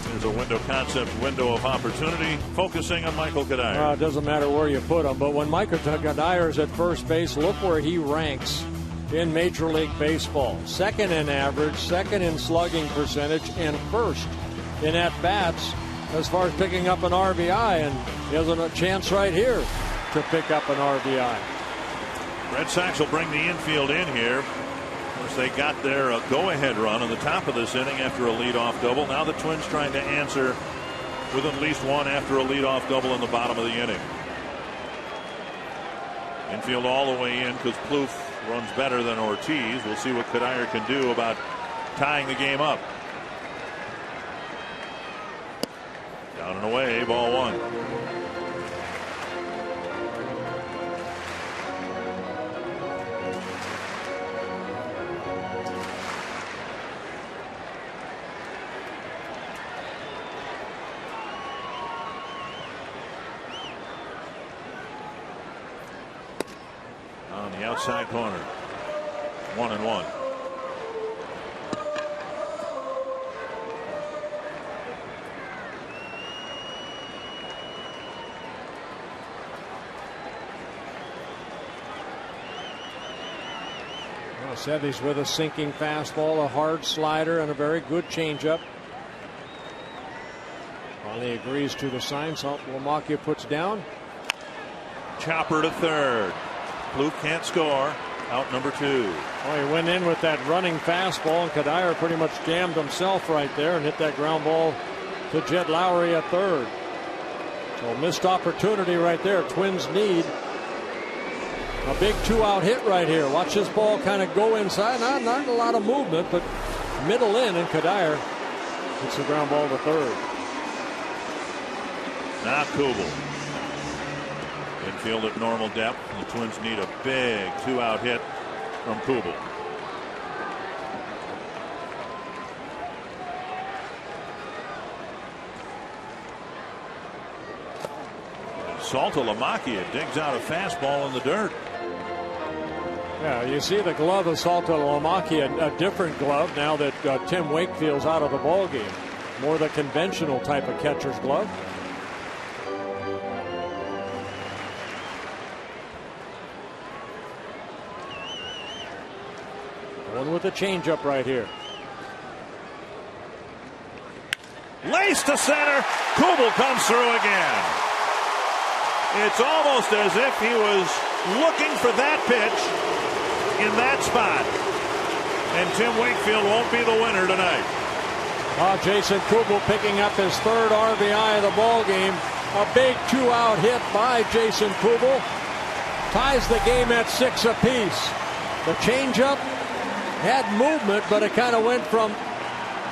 D: There's a window concept, window of opportunity, focusing on Michael Cuddyer.
B: It doesn't matter where you put him, but when Michael Cuddyer is at first base, look where he ranks in Major League Baseball. Second in average, second in slugging percentage, and first in at-bats as far as picking up an RBI, and he has a chance right here to pick up an RBI.
D: Red Sox will bring the infield in here. Of course, they got their go-ahead run on the top of this inning after a leadoff double. Now the Twins trying to answer with at least one after a leadoff double in the bottom of the inning. Infield all the way in because Plouffe runs better than Ortiz. We'll see what Cuddyer can do about tying the game up. Down and away, ball 1. outside corner. 1-1.
B: Sevy's with a sinking fastball, a hard slider, and a very good changeup. Finally agrees to the sign. So LaMacchia puts down.
D: Chopper to third. Plouffe can't score. Out number 2.
B: Well, he went in with that running fastball, and Kadire pretty much jammed himself right there and hit that ground ball to Jed Lowry at third. So missed opportunity right there. Twins need a big 2-out hit right here. Watch this ball kind of go inside. Not a lot of movement, but middle in, and Kadire hits the ground ball to third.
D: Now Kubel. Infield at normal depth. The Twins need a big 2-out hit from Kubel. Salta LaMacchia digs out a fastball in the dirt.
B: Yeah, you see the glove of Salta LaMacchia, a different glove now that Tim Wakefield's out of the ballgame. More the conventional type of catcher's glove. One with a changeup right here.
D: Lace to center. Kubel comes through again. It's almost as if he was looking for that pitch in that spot. And Tim Wakefield won't be the winner tonight.
B: Jason Kubel picking up his third RBI of the ball game. A big 2-out hit by Jason Kubel. Ties the game at 6 apiece. The changeup had movement, but it kind of went from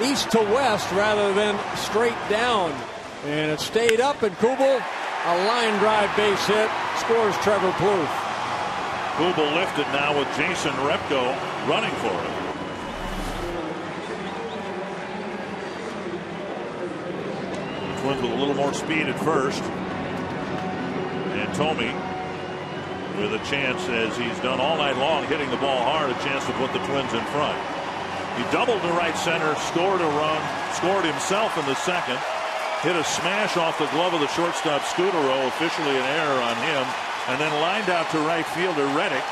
B: east to west rather than straight down. And it stayed up, and Kubel, a line drive base hit, scores Trevor Plouffe.
D: Kubel lifted now with Jason Repko running for him. Twins with a little more speed at first. And Thome with a chance, as he's done all night long, hitting the ball hard, a chance to put the Twins in front. He doubled to right center, scored a run, scored himself in the second, hit a smash off the glove of the shortstop Scudero, officially an error on him, and then lined out to right fielder Reddick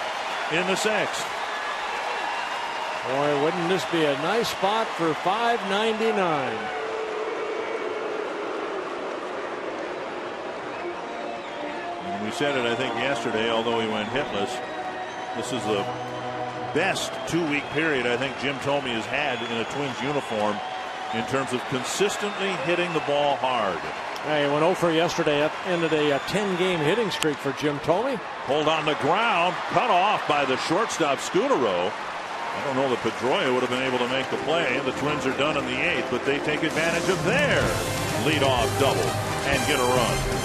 D: in the sixth.
B: Boy, wouldn't this be a nice spot for $5.99?
D: We said it, I think, yesterday, although he went hitless. This is the best 2-week period I think Jim Thome has had in a Twins uniform in terms of consistently hitting the ball hard.
B: He went 0 for yesterday, ended a 10-game hitting streak for Jim Thome.
D: Pulled on the ground, cut off by the shortstop Scudero. I don't know that Pedroia would have been able to make the play. The Twins are done in the 8th, but they take advantage of their leadoff double and get a run.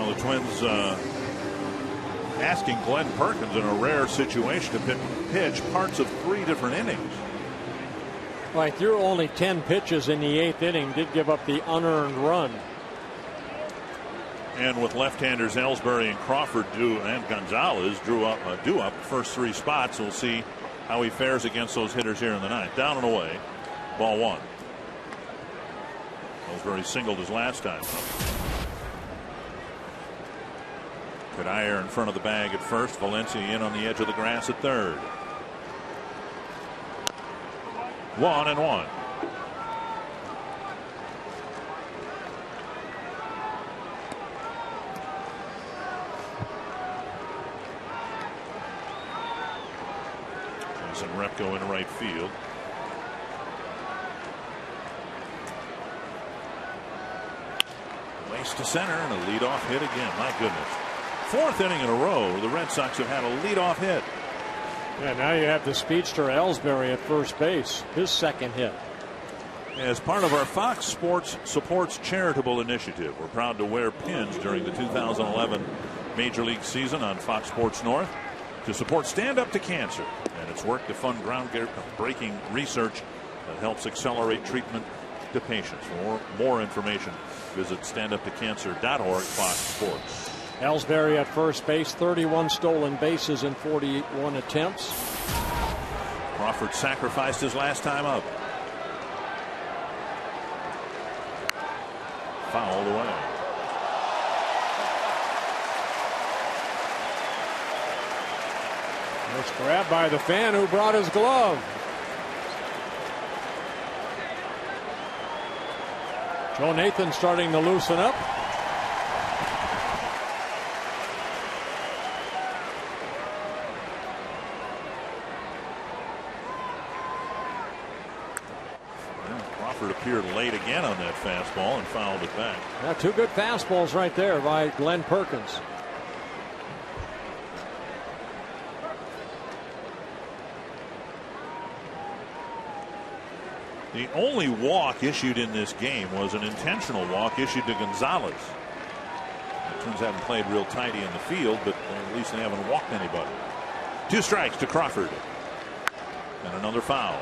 D: Well, the Twins asking Glenn Perkins in a rare situation to pitch parts of 3 different innings.
B: Right, through only 10 pitches in the 8th inning, did give up the unearned run.
D: And with left-handers Ellsbury and Crawford and Gonzalez due up first 3 spots, we'll see how he fares against those hitters here in the 9th. Down and away, ball 1. Ellsbury singled his last time. Cuddyer in front of the bag at first. Valencia in on the edge of the grass at third. 1-1. And Repko in right field. Lace to center and a leadoff hit again. My goodness. 4th inning in a row the Red Sox have had a leadoff hit.
B: Yeah, now you have the speedster Ellsbury at first base, his 2nd hit.
D: As part of our Fox Sports Supports charitable initiative, we're proud to wear pins during the 2011 Major League season on Fox Sports North to support Stand Up to Cancer and its work to fund groundbreaking research that helps accelerate treatment to patients. For more information, visit standuptocancer.org. Fox Sports.
B: Ellsbury at first base, 31 stolen bases in 41 attempts.
D: Crawford sacrificed his last time up. Fouled away.
B: It's grabbed by the fan who brought his glove. Joe Nathan starting to loosen up.
D: Crawford appeared late again on that fastball and fouled it back.
B: Yeah, 2 good fastballs right there by Glenn Perkins.
D: The only walk issued in this game was an intentional walk issued to Gonzalez. The Twins haven't played real tidy in the field, but at least they haven't walked anybody. 2 strikes to Crawford. And another foul.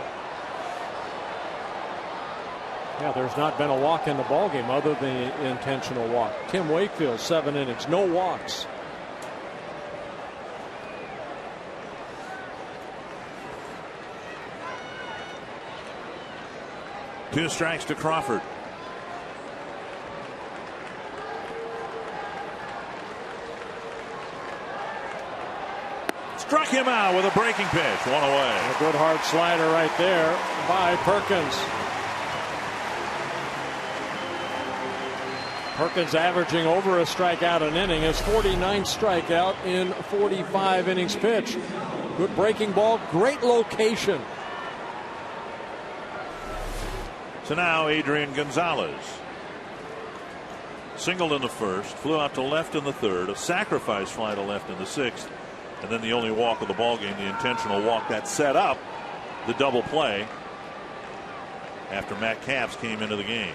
B: Yeah, there's not been a walk in the ballgame other than the intentional walk. Tim Wakefield, 7 innings, no walks.
D: Two strikes to Crawford. Struck him out with a breaking pitch. 1 away.
B: A good hard slider right there by Perkins. Perkins averaging over a strikeout an inning. His 49th strikeout in 45 innings pitched. Good breaking ball, great location.
D: So now Adrian Gonzalez. Singled in the first, flew out to left in the third, a sacrifice fly to left in the 6th, and then the only walk of the ballgame, the intentional walk that set up the double play after Matt Capps came into the game.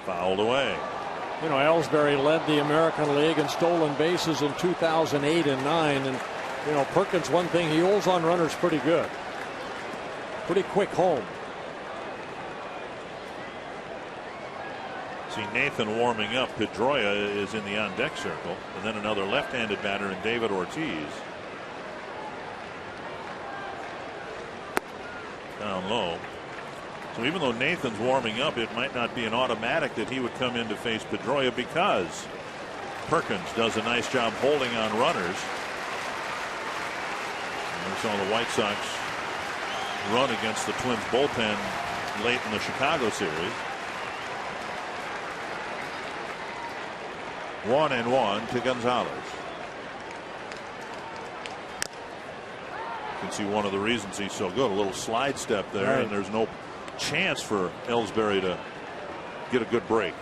D: Fouled away.
B: You know, Ellsbury led the American League in stolen bases in 2008 and 9, and you know, Perkins, one thing, he holds on runners pretty good. Pretty quick home.
D: See Nathan warming up. Pedroia is in the on deck circle, and then another left-handed batter in David Ortiz. Down low. So even though Nathan's warming up, it might not be an automatic that he would come in to face Pedroia, because Perkins does a nice job holding on runners. And we saw the White Sox run against the Twins bullpen late in the Chicago series. 1-1 to Gonzalez. You can see one of the reasons he's so good, a little slide step there,
B: right,
D: and there's no chance for Ellsbury to get a good break.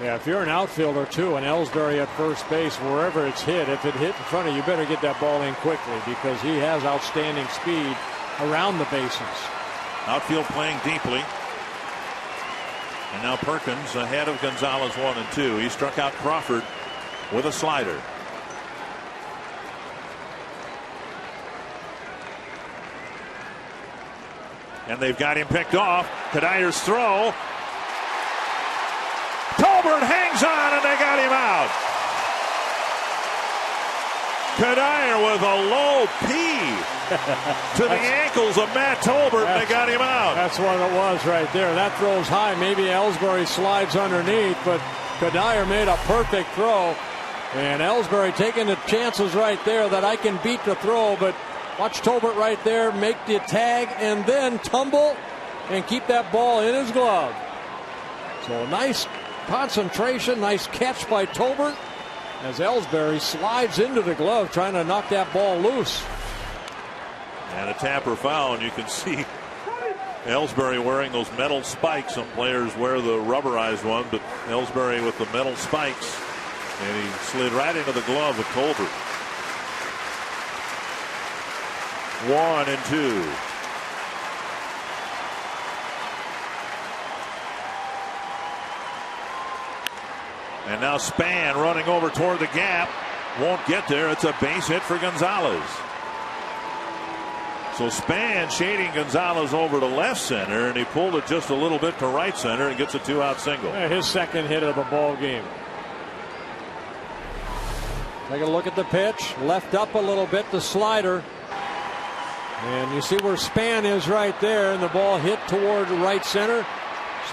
B: Yeah, if you're an outfielder too, and Ellsbury at first base, wherever it's hit, if it hit in front of you, better get that ball in quickly, because he has outstanding speed around the bases.
D: Outfield playing deeply. And now Perkins ahead of Gonzalez 1 and 2. He struck out Crawford with a slider. And they've got him picked off. Kadyr's throw. Tolbert hangs on, and they got him out. Kadir with a low P to the ankles of Matt Tolbert, and they got him out.
B: That's what it was right there. That throw's high. Maybe Ellsbury slides underneath, but Kadir made a perfect throw. And Ellsbury taking the chances right there that I can beat the throw, but watch Tolbert right there make the tag and then tumble and keep that ball in his glove. So nice concentration, nice catch by Tolbert as Ellsbury slides into the glove trying to knock that ball loose.
D: And a tapper foul, and you can see Ellsbury wearing those metal spikes. Some players wear the rubberized one, but Ellsbury with the metal spikes, and he slid right into the glove of Tolbert. 1 and 2. And now Span running over toward the gap. Won't get there. It's a base hit for Gonzalez. So Span shading Gonzalez over to left center, and he pulled it just a little bit to right center and gets a 2-out single.
B: His second hit of the ball game. Take a look at the pitch. Left up a little bit, the slider. And you see where Span is right there, and the ball hit toward right center.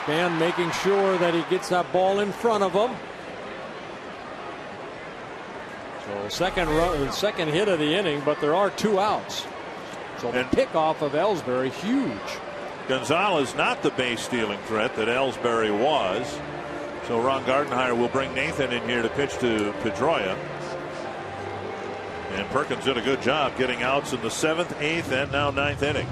B: Span making sure that he gets that ball in front of him. So second hit of the inning, but there are 2 outs. So the pickoff of Ellsbury, huge.
D: Gonzalez not the base stealing threat that Ellsbury was. So Ron Gardenhire will bring Nathan in here to pitch to Pedroia. And Perkins did a good job getting outs in the 7th, 8th, and now 9th inning.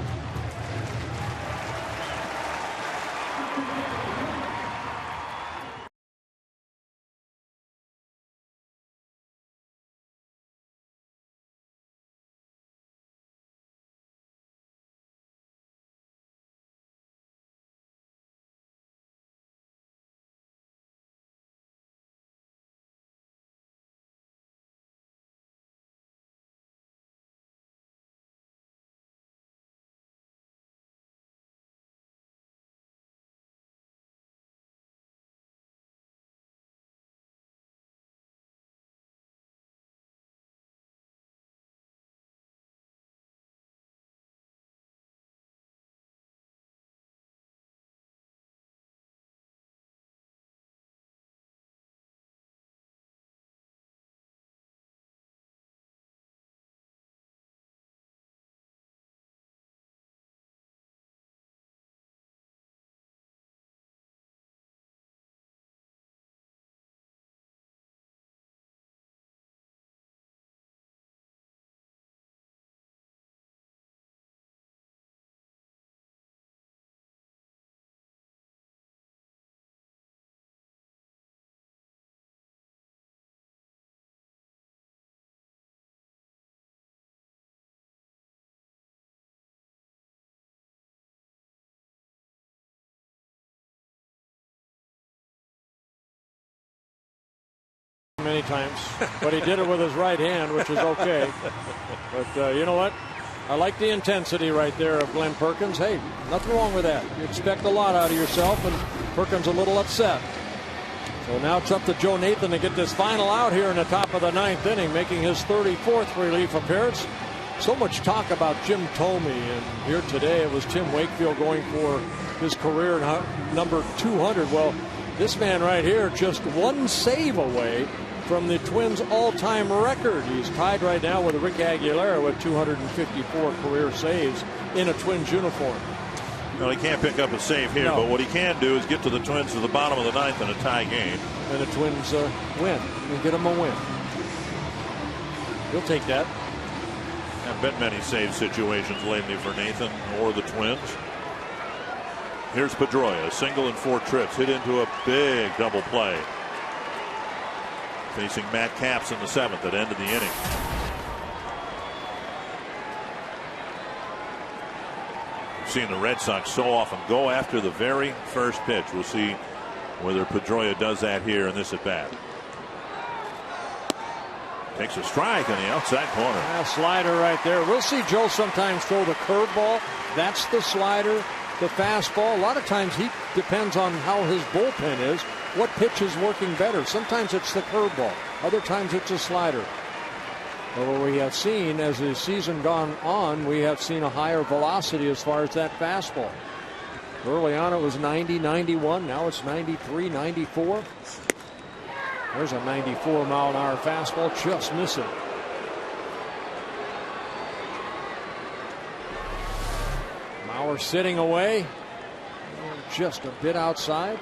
B: Many times, but he did it with his right hand, which is okay. But you know what? I like the intensity right there of Glenn Perkins. Hey, nothing wrong with that. You expect a lot out of yourself, and Perkins a little upset. So now it's up to Joe Nathan to get this final out here in the top of the 9th inning, making his 34th relief appearance. So much talk about Jim Thome, and here today it was Tim Wakefield going for his career number 200. Well, this man right here just 1 save away from the Twins' all-time record. He's tied right now with Rick Aguilera with 254 career saves in a Twins uniform.
D: Well, he can't pick up a save here, but what he can do is get to the Twins to the bottom of the 9th in a tie game.
B: And the Twins win. And get them a win. He'll take that.
D: Haven't been many save situations lately for Nathan or the Twins. Here's Pedroia, a single and 4 trips, hit into a big double play. Facing Matt Capps in the 7th at end of the inning. We've seen the Red Sox so often go after the very first pitch. We'll see Whether Pedroia does that here in this at bat. Takes a strike on the outside corner.
B: Yeah, slider right there. We'll see Joe sometimes throw the curveball. That's the slider. The fastball. A lot of times he depends on how his bullpen is. What pitch is working better? Sometimes it's the curveball. Other times it's a slider. But what we have seen as the season gone on, we have seen a higher velocity as far as that fastball. Early on it was 90, 91. Now it's 93, 94. There's a 94 mile an hour fastball, just missing. Mauer sitting away, just a bit outside.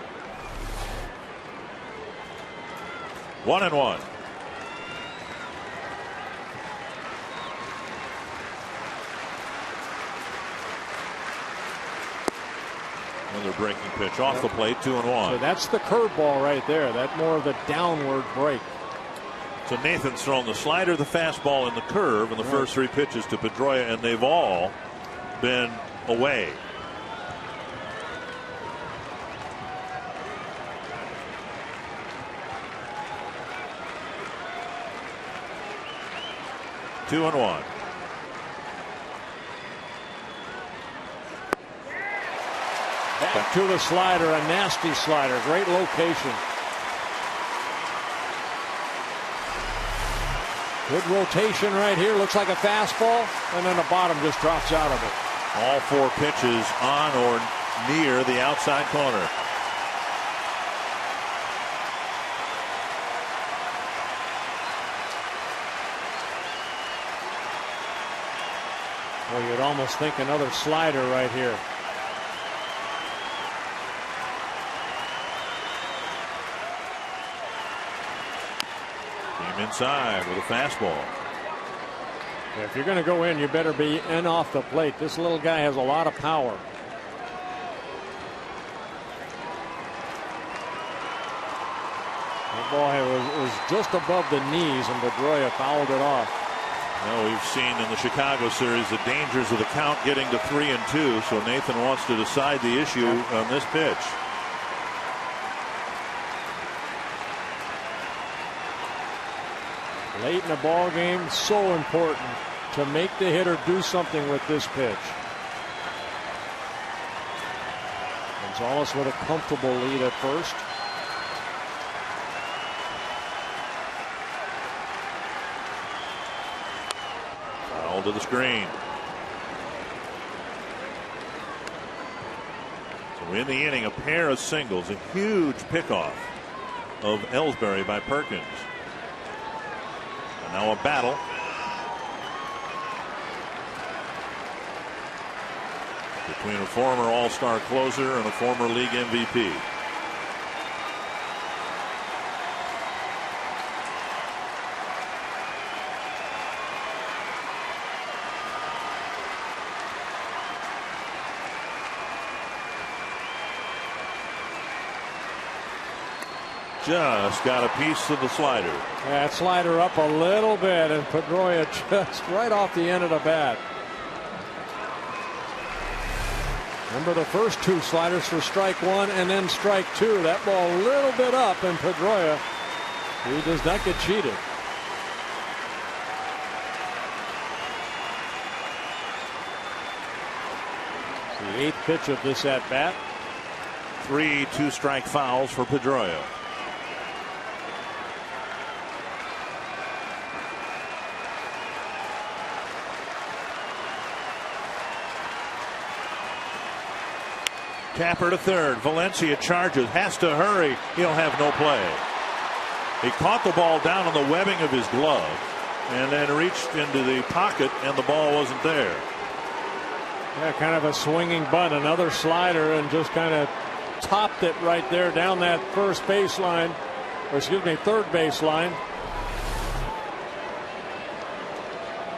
D: 1-1. Another breaking pitch off the plate, 2-1.
B: So that's the curveball right there. That more of the downward break.
D: So Nathan's thrown the slider, the fastball, and the curve in the first 3 pitches to Pedroia, and they've all been away. Two and one.
B: Back to the slider, a nasty slider. Great location. Good rotation right here. Looks like a fastball, and then the bottom just drops out of it.
D: All 4 pitches on or near the outside corner.
B: Well, you'd almost think another slider right here.
D: Team inside with a fastball.
B: Yeah, if you're going to go in, you better be in off the plate. This little guy has a lot of power. The ball was just above the knees, and Pedroia fouled it off.
D: Well, we've seen in the Chicago series the dangers of the count getting to 3-2, so Nathan wants to decide the issue on this pitch.
B: Late in the ball game, so important to make the hitter do something with this pitch. Gonzalez with a comfortable lead at first.
D: Foul to the screen. So in the inning, a pair of singles, a huge pickoff of Ellsbury by Perkins. And now a battle. Between a former All-Star closer and a former league MVP. Just got a piece of the slider.
B: That slider up a little bit, and Pedroia just right off the end of the bat. Remember the first 2 sliders for strike 1 and then strike 2. That ball a little bit up, and Pedroia, he does not get cheated. It's the 8th pitch of this at bat.
D: 3 2-strike fouls for Pedroia. Tapper to third. Valencia charges, has to hurry. He'll have no play. He caught the ball down on the webbing of his glove and then reached into the pocket, and the ball wasn't there.
B: Yeah, kind of a swinging bunt, another slider, and just kind of topped it right there down that first baseline, or excuse me, third baseline.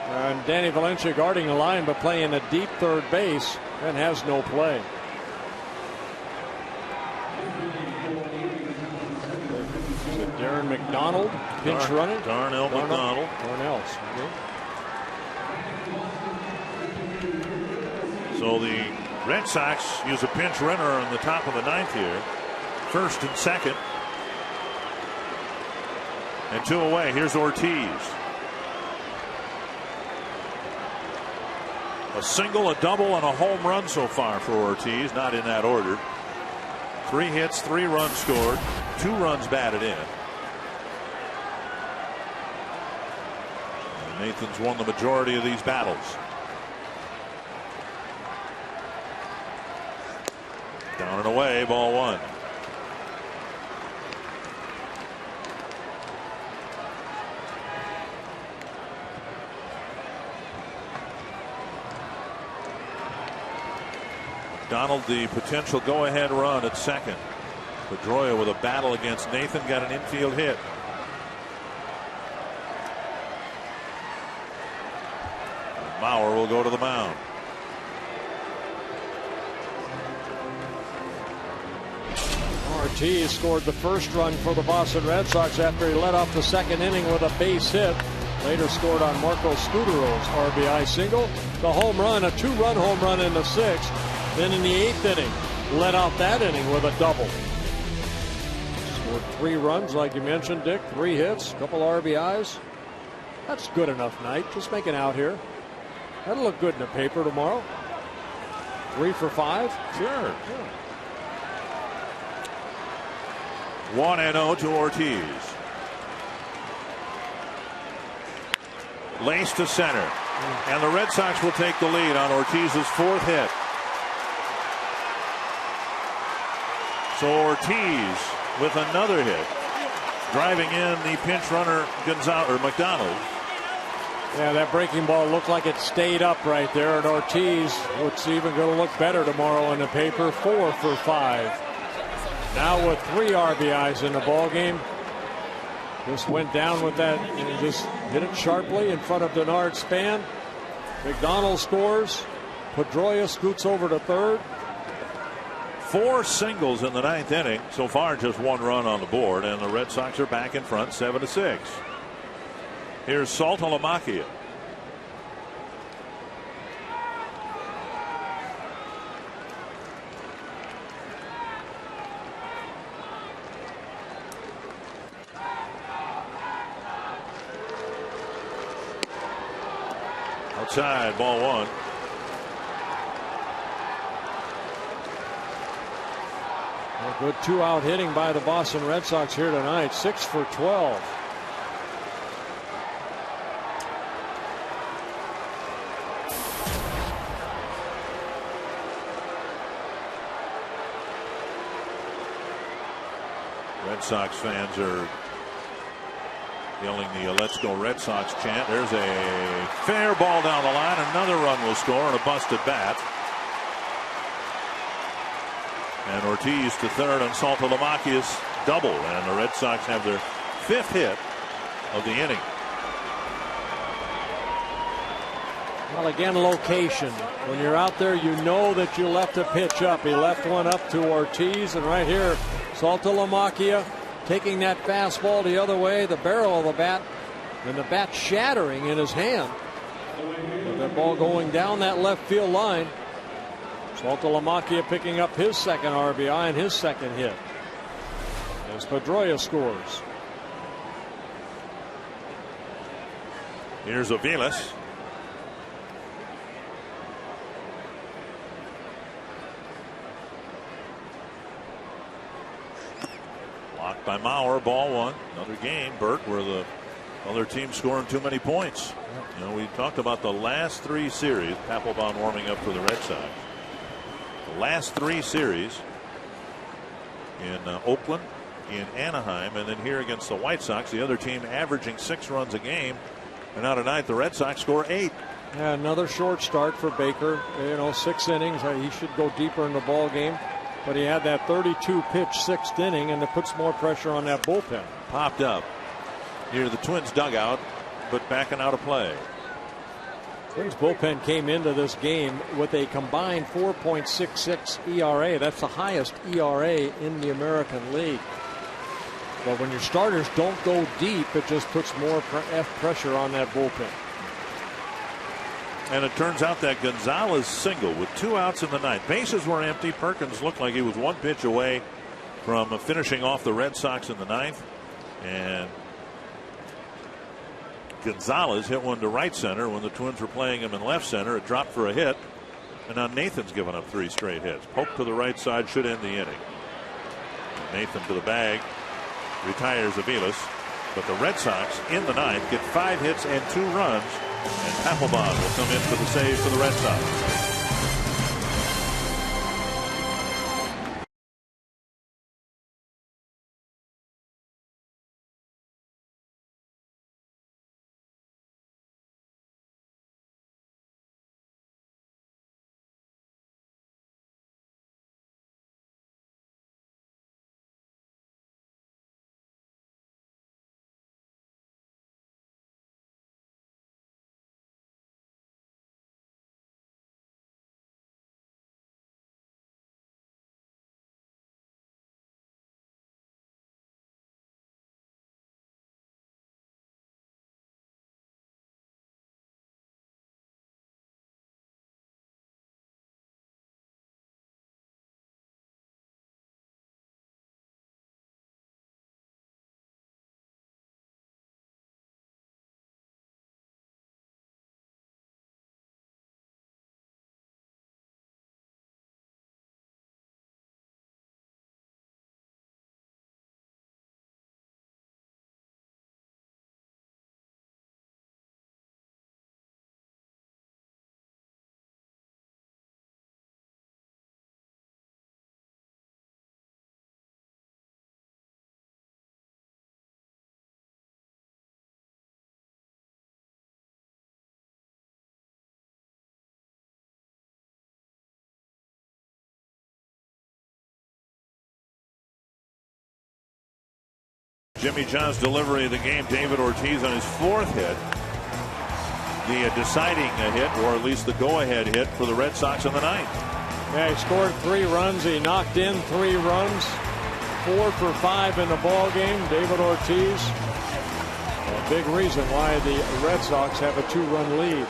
B: And Danny Valencia guarding the line, but playing a deep third base, and has no play. Darren McDonald, pinch running.
D: Darnell McDonald.
B: Darnell.
D: So the Red Sox use a pinch runner in the top of the 9th here. first and second. And 2 away. Here's Ortiz. A single, a double, and a home run so far for Ortiz. Not in that order. 3 hits, 3 runs scored, 2 runs batted in. And Nathan's won the majority of these battles. Down and away, ball 1. Donald, the potential go-ahead run at second. Pedroia with a battle against Nathan, got an infield hit. Mauer will go to the mound.
B: Ortiz scored the first run for the Boston Red Sox after he led off the second inning with a base hit. Later scored on Marco Scudero's RBI single. The home run, a 2-run home run in the 6th. Then in the 8th inning, led out that inning with a double. Scored 3 runs, like you mentioned, Dick. 3 hits, a couple RBIs. That's good enough night. Just making out here. That'll look good in the paper tomorrow. 3 for 5.
D: Sure.
B: Yeah.
D: 1-0 to Ortiz. Lace to center. And the Red Sox will take the lead on Ortiz's 4th hit. So Ortiz with another hit, driving in the pinch runner McDonald.
B: Yeah, that breaking ball looked like it stayed up right there, and Ortiz, what's even going to look better tomorrow in the paper, 4 for 5. Now with 3 RBIs in the ball game. Just went down with that and just hit it sharply in front of Denard Span. McDonald scores. Pedroia scoots over to third.
D: 4 singles in the 9th inning. So far, just 1 run on the board, and the Red Sox are back in front, 7-6. Here's Saltalamacchia. Outside, ball 1.
B: A good 2-out hitting by the Boston Red Sox here tonight. 6 for 12.
D: Red Sox fans are yelling the "Let's go Red Sox" chant. There's a fair ball down the line. Another run will score on a busted bat. And Ortiz to third on Saltalamacchia's double, and the Red Sox have their 5th hit of the inning.
B: Well, again, location. When you're out there, you know that you left a pitch up. He left one up to Ortiz, and right here, Saltalamacchia taking that fastball the other way, the barrel of the bat, and the bat shattering in his hand. With that ball going down that left field line. Saltalamacchia picking up his 2nd RBI and his 2nd hit as Pedroia scores.
D: Here's Aviles. Blocked by Mauer, ball 1. Another game, Bert, where the other team scoring too many points. You know, we talked about the last 3 series. Papelbon warming up for the Red Sox. The last 3 series in Oakland, in Anaheim, and then here against the White Sox, the other team averaging 6 runs a game. And now tonight, the Red Sox score 8.
B: Yeah, another short start for Baker. 6 innings. He should go deeper in the ball game. But he had that 32-pitch 6th inning, and it puts more pressure on that bullpen.
D: Popped up near the Twins dugout, but backing out of play.
B: Twins bullpen came into this game with a combined 4.66 ERA. That's the highest ERA in the American League. But when your starters don't go deep, it just puts more pressure on that bullpen.
D: And it turns out that Gonzalez single with 2 outs in the 9th. Bases were empty. Perkins looked like he was 1 pitch away from finishing off the Red Sox in the ninth. And Gonzalez hit one to right center when the Twins were playing him in left center. It dropped for a hit. And now Nathan's given up 3 straight hits. Poke to the right side should end the inning. Nathan to the bag. Retires Aviles. But the Red Sox in the ninth get 5 hits and 2 runs. And Papelbon will come in for the save for the Red Sox. Jimmy John's delivery of the game. David Ortiz on his 4th hit. The deciding hit, or at least the go-ahead hit for the Red Sox in the ninth.
B: Yeah, he scored 3 runs. He knocked in 3 runs. 4 for 5 in the ball game. David Ortiz, a big reason why the Red Sox have a 2-run lead.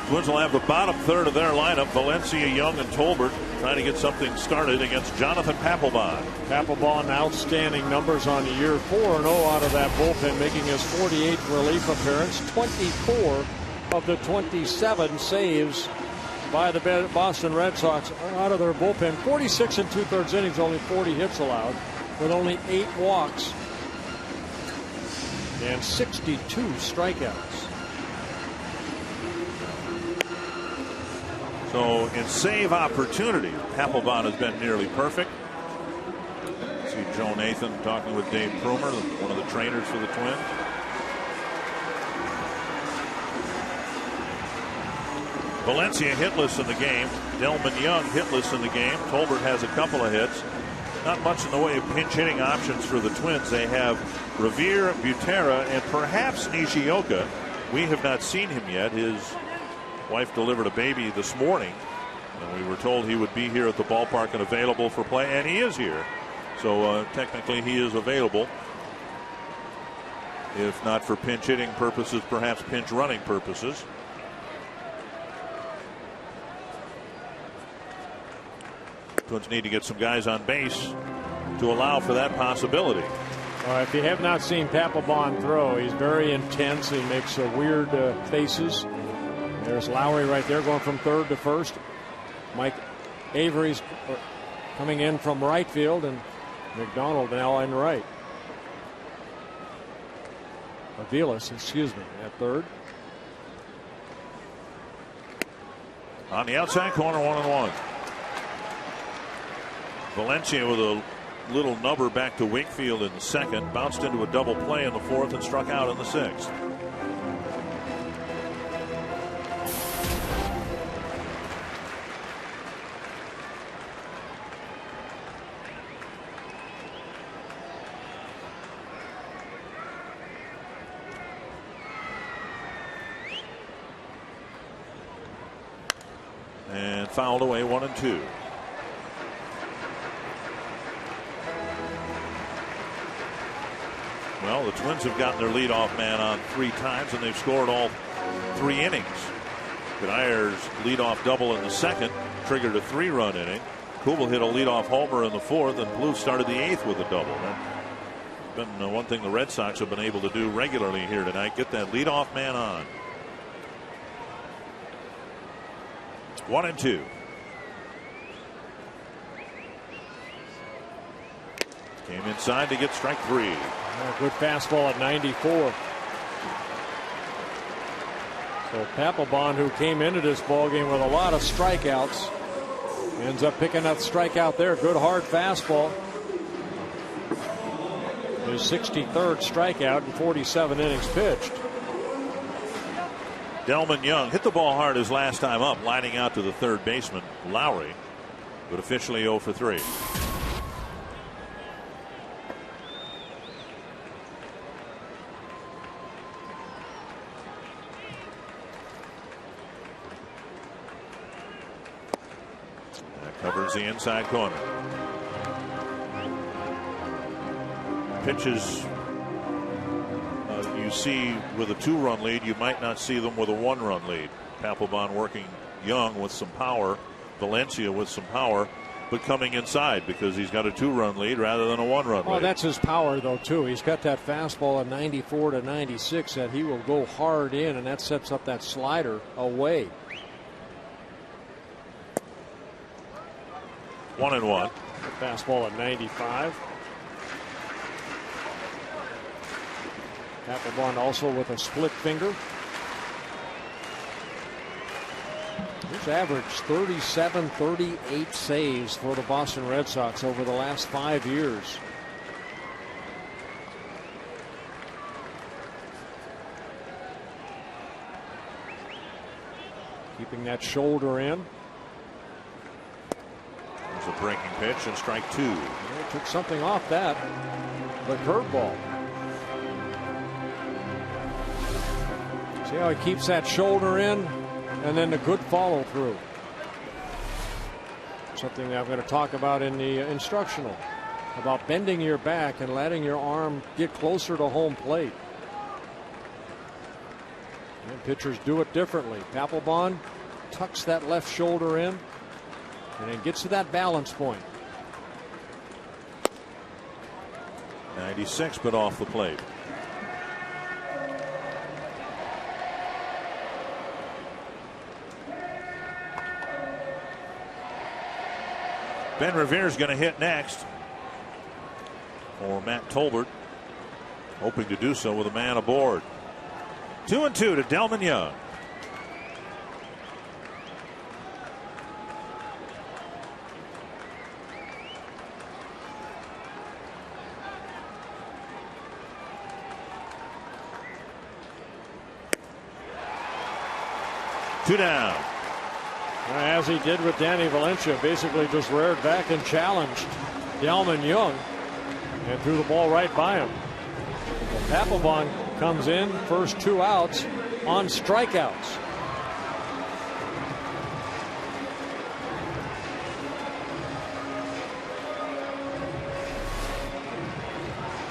D: Twins will have the bottom third of their lineup. Valencia, Young, and Tolbert trying to get something started against Jonathan Papelbon.
B: Papelbon, outstanding numbers on the year. 4-0 out of that bullpen, making his 48th relief appearance. 24 of the 27 saves by the Boston Red Sox out of their bullpen. 46 2/3 innings, only 40 hits allowed, with only 8 walks and 62 strikeouts.
D: So in save opportunity, Papelbon has been nearly perfect. See Joe Nathan talking with Dave Prumer, one of the trainers for the Twins. Valencia hitless in the game. Delman Young hitless in the game. Tolbert has a couple of hits. Not much in the way of pinch hitting options for the Twins. They have Revere, Butera, and perhaps Nishioka. We have not seen him yet. His wife delivered a baby this morning, and we were told he would be here at the ballpark and available for play, and he is here. So technically he is available. If not for pinch hitting purposes, perhaps pinch running purposes. Twins need to get some guys on base to allow for that possibility.
B: If you have not seen Papelbon throw, he's very intense. He makes weird faces. There's Lowry right there going from third to first. Mike Avery's coming in from right field, and McDonald now in right. Aviles, excuse me, at third.
D: On the outside corner, 1-1. Valencia with a little nubber back to Wakefield in the second. Bounced into a double play in the fourth and struck out in the sixth. And fouled away, 1-2. Well, the Twins have gotten their leadoff man on 3 times, and they've scored all 3 innings. Kanayer's leadoff double in the second triggered a 3-run inning. Kubel hit a leadoff homer in the fourth, and Blue started the eighth with a double. That's been one thing the Red Sox have been able to do regularly here tonight, get that leadoff man on. 1-2. Came inside to get strike 3.
B: Good fastball at 94. So Papelbon, who came into this ballgame with a lot of strikeouts, ends up picking up strikeout there. Good hard fastball. His 63rd strikeout in 47 innings pitched.
D: Delman Young hit the ball hard his last time up, lining out to the third baseman, Lowry, but officially 0 for 3. That covers the inside corner. Pitches you see with a 2-run lead, you might not see them with a 1-run lead. Papelbon working Young with some power, Valencia with some power, but coming inside because he's got a 2-run lead rather than a 1-run lead.
B: That's his power, though, too. He's got that fastball at 94 to 96 that he will go hard in, and that sets up that slider away.
D: 1-1.
B: Fastball at 95. Papelbon also with a split finger. He's averaged 37, 38 saves for the Boston Red Sox over the last 5 years. Keeping that shoulder in.
D: There's a breaking pitch and strike 2.
B: Took something off that. The curveball. See how he keeps that shoulder in, and then the good follow through. Something that I'm going to talk about in the instructional about bending your back and letting your arm get closer to home plate. And pitchers do it differently. Papelbon tucks that left shoulder in and then gets to that balance point.
D: 96, but off the plate. Ben Revere's going to hit next for Matt Tolbert, hoping to do so with a man aboard. 2-2 to Delman Young. Two down.
B: As he did with Danny Valencia, basically just reared back and challenged Delman Young and threw the ball right by him. Papelbon comes in, first 2 outs on strikeouts.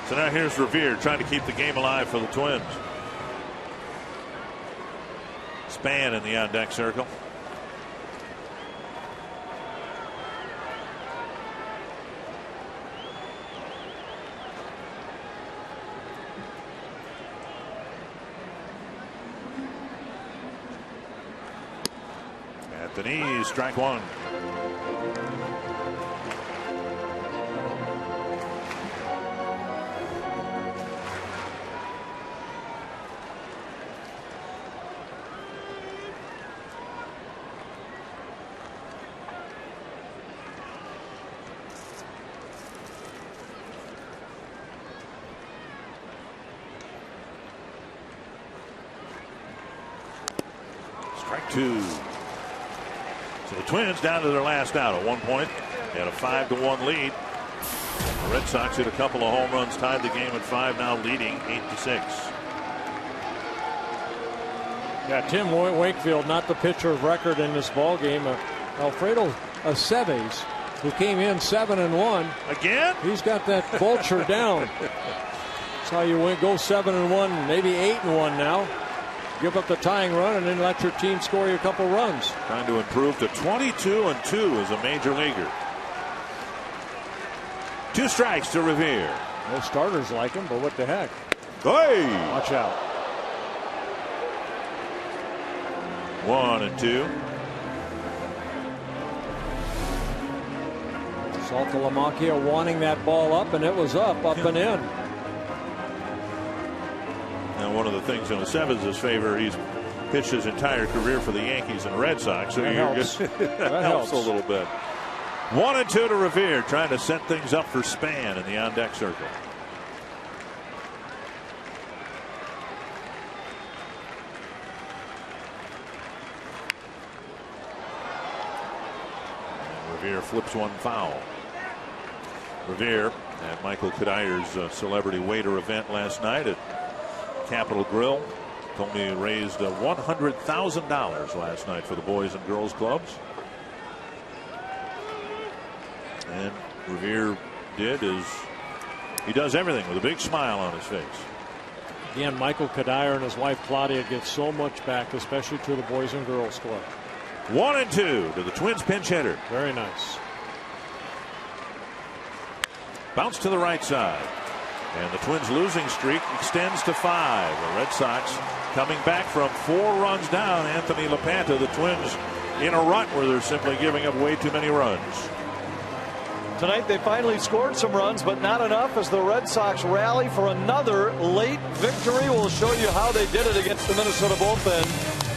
D: So now here's Revere trying to keep the game alive for the Twins. Span in the on-deck circle. At the knees, strike 1. Strike 2. So the Twins down to their last out at one point. They had a 5-1 lead. The Red Sox hit a couple of home runs, tied the game at 5, now leading 8-6.
B: Yeah, Tim Wakefield, not the pitcher of record in this ball game. Alfredo Aceves, who came in 7-1.
D: Again?
B: He's got that vulture down. That's how you go 7-1, maybe 8-1 now. give up the tying run and then let your team score you a couple runs.
D: Trying to improve to 22-2 as a major leaguer. 2 strikes to Revere.
B: No starters like him, but what the heck?
D: Hey!
B: Watch out.
D: 1-2.
B: Saltalamacchia wanting that ball up, and it was up and in.
D: Now, one of the things in the Sevens' favor, he's pitched his entire career for the Yankees and Red Sox, so
B: that helps.
D: that helps a little bit. 1-2 to Revere, trying to set things up for Span in the on-deck circle. And Revere flips one foul. Revere at Michael Kadyr's Celebrity Waiter event last night at Capitol Grill told me he raised $100,000 last night for the Boys and Girls Clubs. And Revere is he does everything with a big smile on his face.
B: Again, Michael Kadyr and his wife Claudia get so much back, especially to the Boys and Girls Club.
D: 1-2 to the Twins pinch hitter.
B: Very nice.
D: Bounce to the right side. And the Twins' losing streak extends to 5. The Red Sox coming back from 4 runs down. Anthony LaPanta, the Twins in a rut where they're simply giving up way too many runs.
K: Tonight they finally scored some runs, but not enough as the Red Sox rally for another late victory. We'll show you how they did it against the Minnesota bullpen.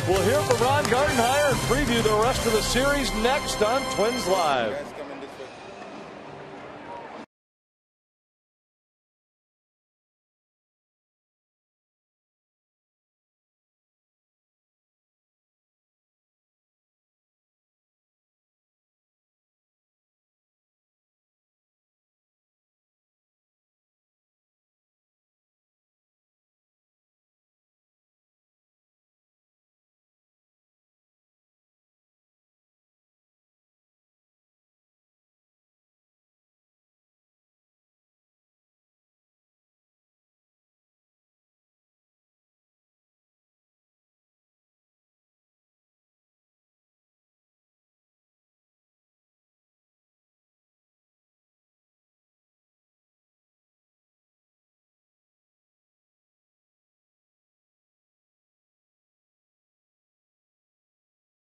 K: We'll hear from Ron Gardenhire and preview the rest of the series next on Twins Live.